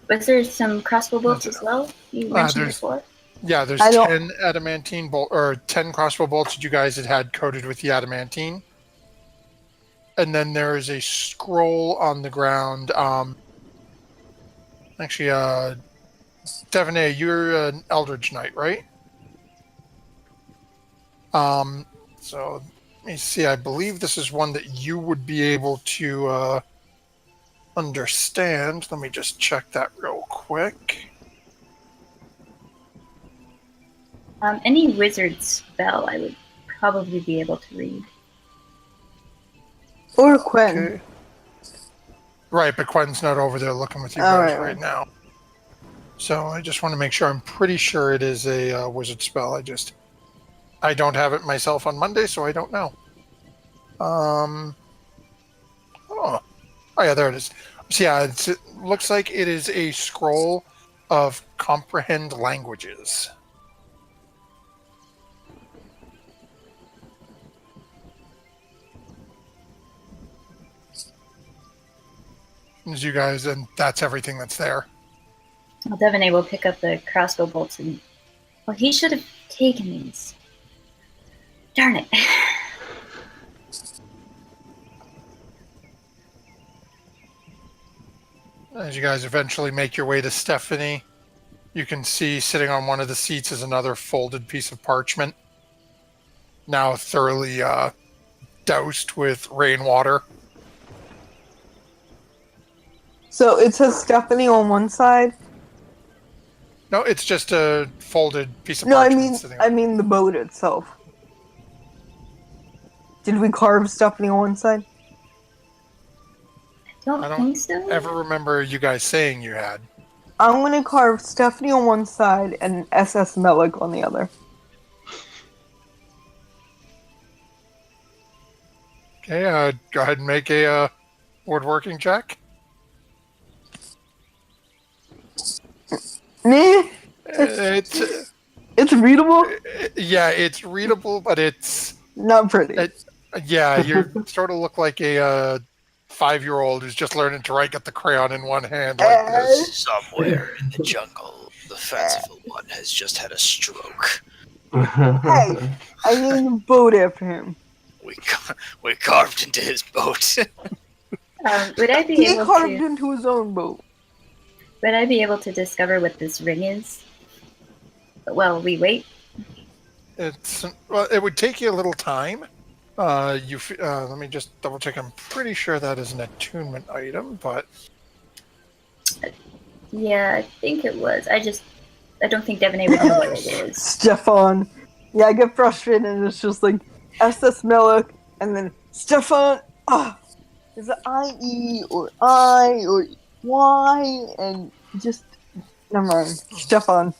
Was there some crossbow bolts as well? You mentioned before. Yeah, there's 10 adamantine bolt, or 10 crossbow bolts that you guys had coated with the adamantine. And then there is a scroll on the ground. Actually, Devaney, you're an Eldritch Knight, right? So let me see. I believe this is one that you would be able to understand. Let me just check that real quick. Any wizard spell I would probably be able to read. Or Quinn. Okay. Right, but Quinn's not over there looking with you guys right now. So I just want to make sure. I'm pretty sure it is a wizard spell. I don't have it myself on Monday, so I don't know. Oh yeah, there it is. So yeah, it looks like it is a scroll of comprehend languages. As you guys, and that's everything that's there. Well, Devaney will pick up the crossbow bolts and... Well, he should have taken these. Darn it. As you guys eventually make your way to Stephanie, you can see sitting on one of the seats is another folded piece of parchment, now thoroughly doused with rainwater. So it says Stephanie on one side? No, it's just a folded piece of No, parchment. I mean the boat itself. Did we carve Stephanie on one side? I don't think so. Ever remember you guys saying you had. I'm gonna carve Stephanie on one side and SS Melik on the other. Okay, go ahead and make a woodworking check. Meh. It's readable? Yeah, it's readable, but it's... Not pretty. Yeah, you sort of look like a 5-year-old who's just learning to write, got the crayon in one hand like this. Somewhere in the jungle, the fanciful one has just had a stroke. Hey, I named the boat after him. We carved into his boat. Would I be He able carved to... into his own boat. Would I be able to discover what this ring is? Well, we wait. it would take you a little time. Let me just double check. I'm pretty sure that is an attunement item, but Yeah, I think it was. I don't think Devaney would know what it is. Stefan. Yeah, I get frustrated and it's just like SS Melik and then Stefan. Is it IE or I or Y? And just never mind. Stefan.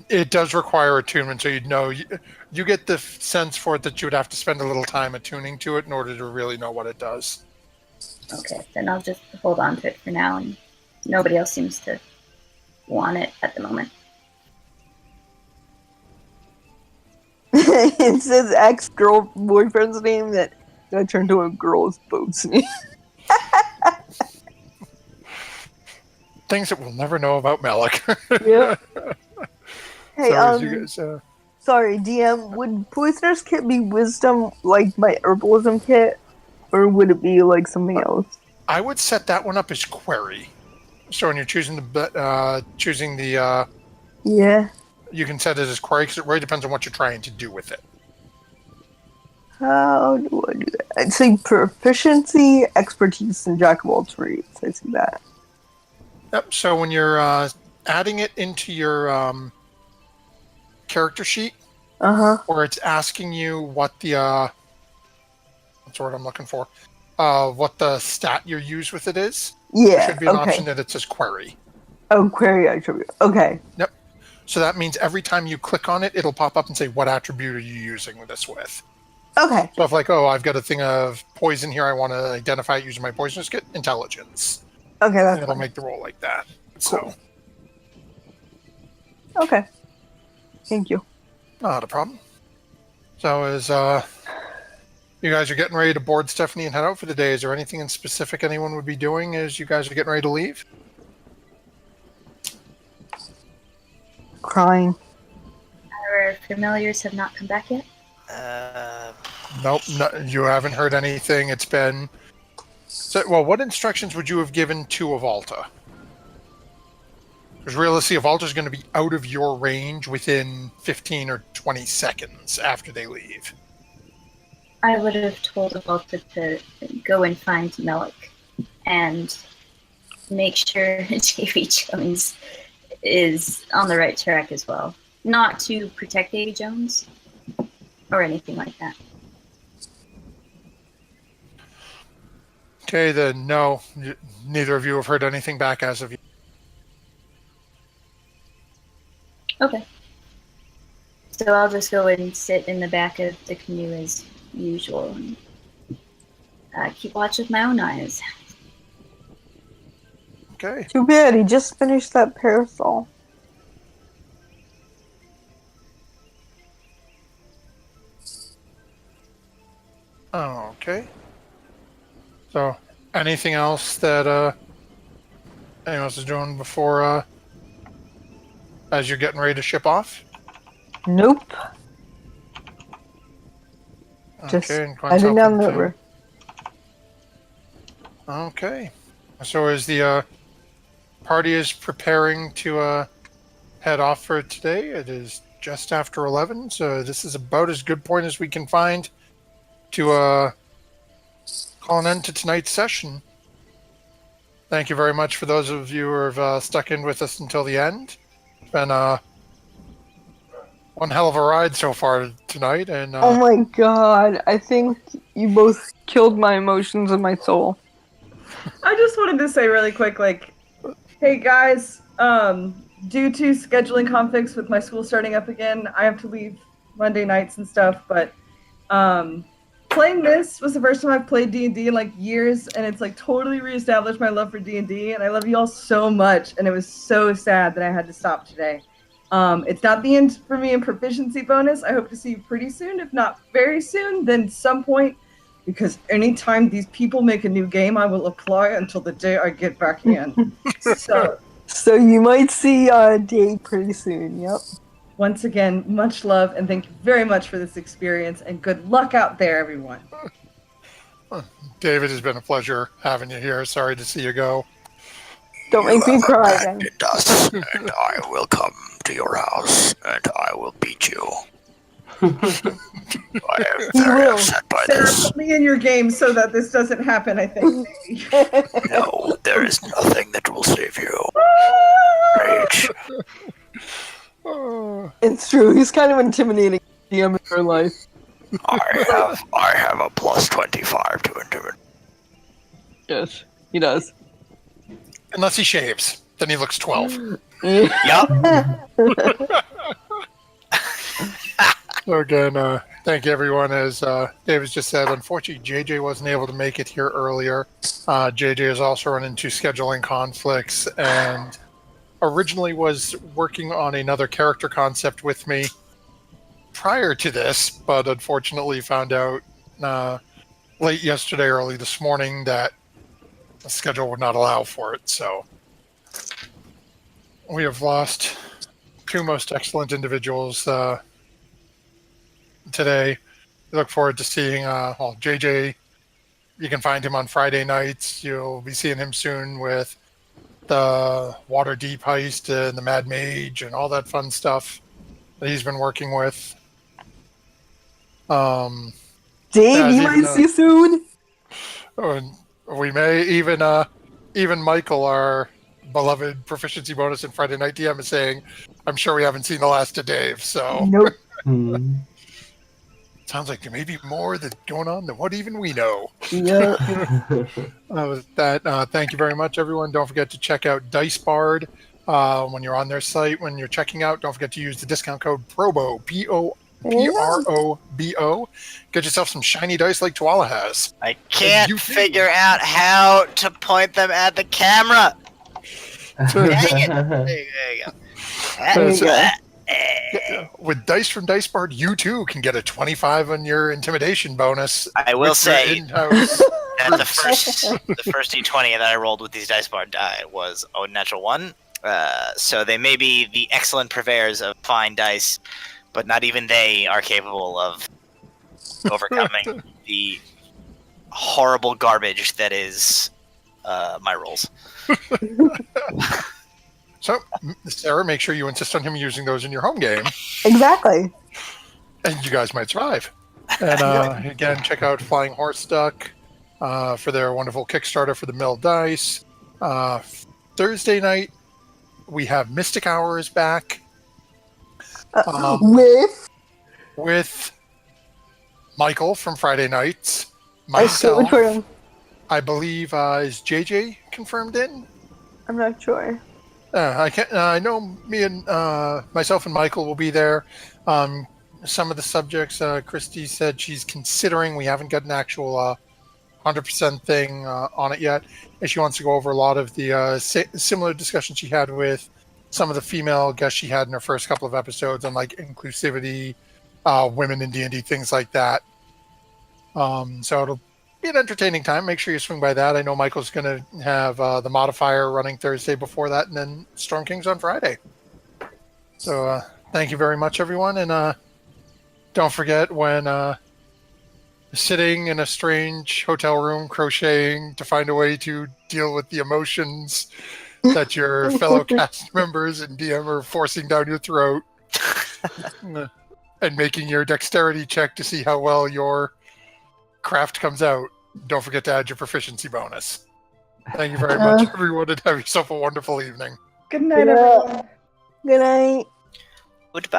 it does require attunement, so you'd know. You get the sense for it that you would have to spend a little time attuning to it in order to really know what it does. Okay, then I'll just hold on to it for now, and nobody else seems to want it at the moment. It says ex-girl boyfriend's name that turned to a girl's boat's name. Things that we'll never know about Malik. Yeah. Hey, so you guys, sorry, DM, would Poisoner's Kit be wisdom like my herbalism kit? Or would it be like something else? I would set that one up as query. So when you're choosing the Yeah. you can set it as query because it really depends on what you're trying to do with it. How do I do that? I'd say proficiency, expertise, and jack of all trades. I see that. Yep. So when you're adding it into your character sheet, where it's asking you what the what's the word I'm looking for, what the stat you use with it is. Yeah. There should be an option that it says query. Oh, query attribute. Okay. Yep. So that means every time you click on it, it'll pop up and say, what attribute are you using this with? Okay. So if like, I've got a thing of poison here, I want to identify it using my poisonous kit, intelligence. Okay, that's and it'll fine. make the roll like that. Cool. So. Okay. Thank you. Not a problem. So as you guys are getting ready to board Stephanie and head out for the day, is there anything in specific anyone would be doing as you guys are getting ready to leave? Crying. Our familiars have not come back yet? Nope, you haven't heard anything. It's been... So, well, what instructions would you have given to Avalta? Because realistically, Avalta's going to be out of your range within 15 or 20 seconds after they leave. I would have told Avalta to go and find Melik and make sure JV Jones is on the right track as well. Not to protect Davy Jones or anything like that. Okay, then no. Neither of you have heard anything back as of yet. Okay. So I'll just go and sit in the back of the canoe as usual and keep watch with my own eyes. Okay. Too bad, he just finished that parasol. Okay. So, anything else that anyone else is doing before as you're getting ready to ship off? Nope. Just and heading down the river. Okay. So as the party is preparing to head off for today, it is just after 11, so this is about as good point as we can find to call an end to tonight's session. Thank you very much for those of you who have stuck in with us until the end. It's been one hell of a ride so far tonight, and oh my god, I think you both killed my emotions and my soul. I just wanted to say really quick, like, hey guys, due to scheduling conflicts with my school starting up again, I have to leave Monday nights and stuff, but playing this was the first time I've played D&D in like years, and it's like totally reestablished my love for D&D, and I love you all so much, and it was so sad that I had to stop today. It's not the end for me in proficiency bonus. I hope to see you pretty soon, if not very soon, then some point, because anytime these people make a new game, I will apply until the day I get back in. So you might see Dave pretty soon, yep. Once again, much love, and thank you very much for this experience, and good luck out there, everyone. David, it's been a pleasure having you here. Sorry to see you go. Don't make me cry then. abandoned us, and I will come to your house, and I will beat you. I am He very will. upset by Sarah, this. put me in your game so that this doesn't happen, I think. No, there is nothing that will save you. Rage. It's true. He's kind of intimidating DM in real life. I have a plus 25 to intimidate. Yes, he does. Unless he shaves, then he looks 12. Yup. So again, thank you everyone. As David just said, unfortunately JJ wasn't able to make it here earlier. JJ has also run into scheduling conflicts and originally was working on another character concept with me prior to this, but unfortunately found out late yesterday, early this morning that the schedule would not allow for it. So we have lost two most excellent individuals today. We look forward to seeing JJ. You can find him on Friday nights. You'll be seeing him soon with the Water Deep heist and the Mad Mage and all that fun stuff that he's been working with. Dave, As you even, might see soon. We may even Michael, our beloved proficiency bonus in Friday Night DM, is saying, "I'm sure we haven't seen the last of Dave." So Nope. sounds like there may be more that's going on than what even we know. Yeah. Thank you very much, everyone. Don't forget to check out Dice Bard when you're on their site. When you're checking out, don't forget to use the discount code PROBO, PROBO. Get yourself some shiny dice like Tuala has. I can't You do. figure out how to point them at the camera. Dang it. There you go. There you go. With Dice from Dice Bard, you too can get a 25 on your intimidation bonus. I will with your say in-house. that the first D20 that I rolled with these dice bar die was a natural 1. So they may be the excellent purveyors of fine dice, but not even they are capable of overcoming the horrible garbage that is my rolls. So, Sarah, make sure you insist on him using those in your home game, Exactly. and you guys might survive. And again, check out Flying Horse Duck for their wonderful Kickstarter for the Mill Dice. Thursday night, we have Mystic Hours back with Michael from Friday nights. Myself, I believe, is JJ confirmed in? I'm not sure. I know me and myself and Michael will be there. Some of the subjects, Christy said she's considering. We haven't got an actual 100% thing on it yet. And she wants to go over a lot of the similar discussions she had with some of the female guests she had in her first couple of episodes on like inclusivity, women in D&D, things like that. So it'll be an entertaining time. Make sure you swing by that. I know Michael's going to have the modifier running Thursday before that, and then Storm Kings on Friday. So thank you very much, everyone. And don't forget, when sitting in a strange hotel room crocheting to find a way to deal with the emotions that your fellow cast members and DM are forcing down your throat, and making your dexterity check to see how well your craft comes out, don't forget to add your proficiency bonus. Thank you very much, everyone, and have yourself a wonderful evening. Good night, everyone. Good night. Goodbye.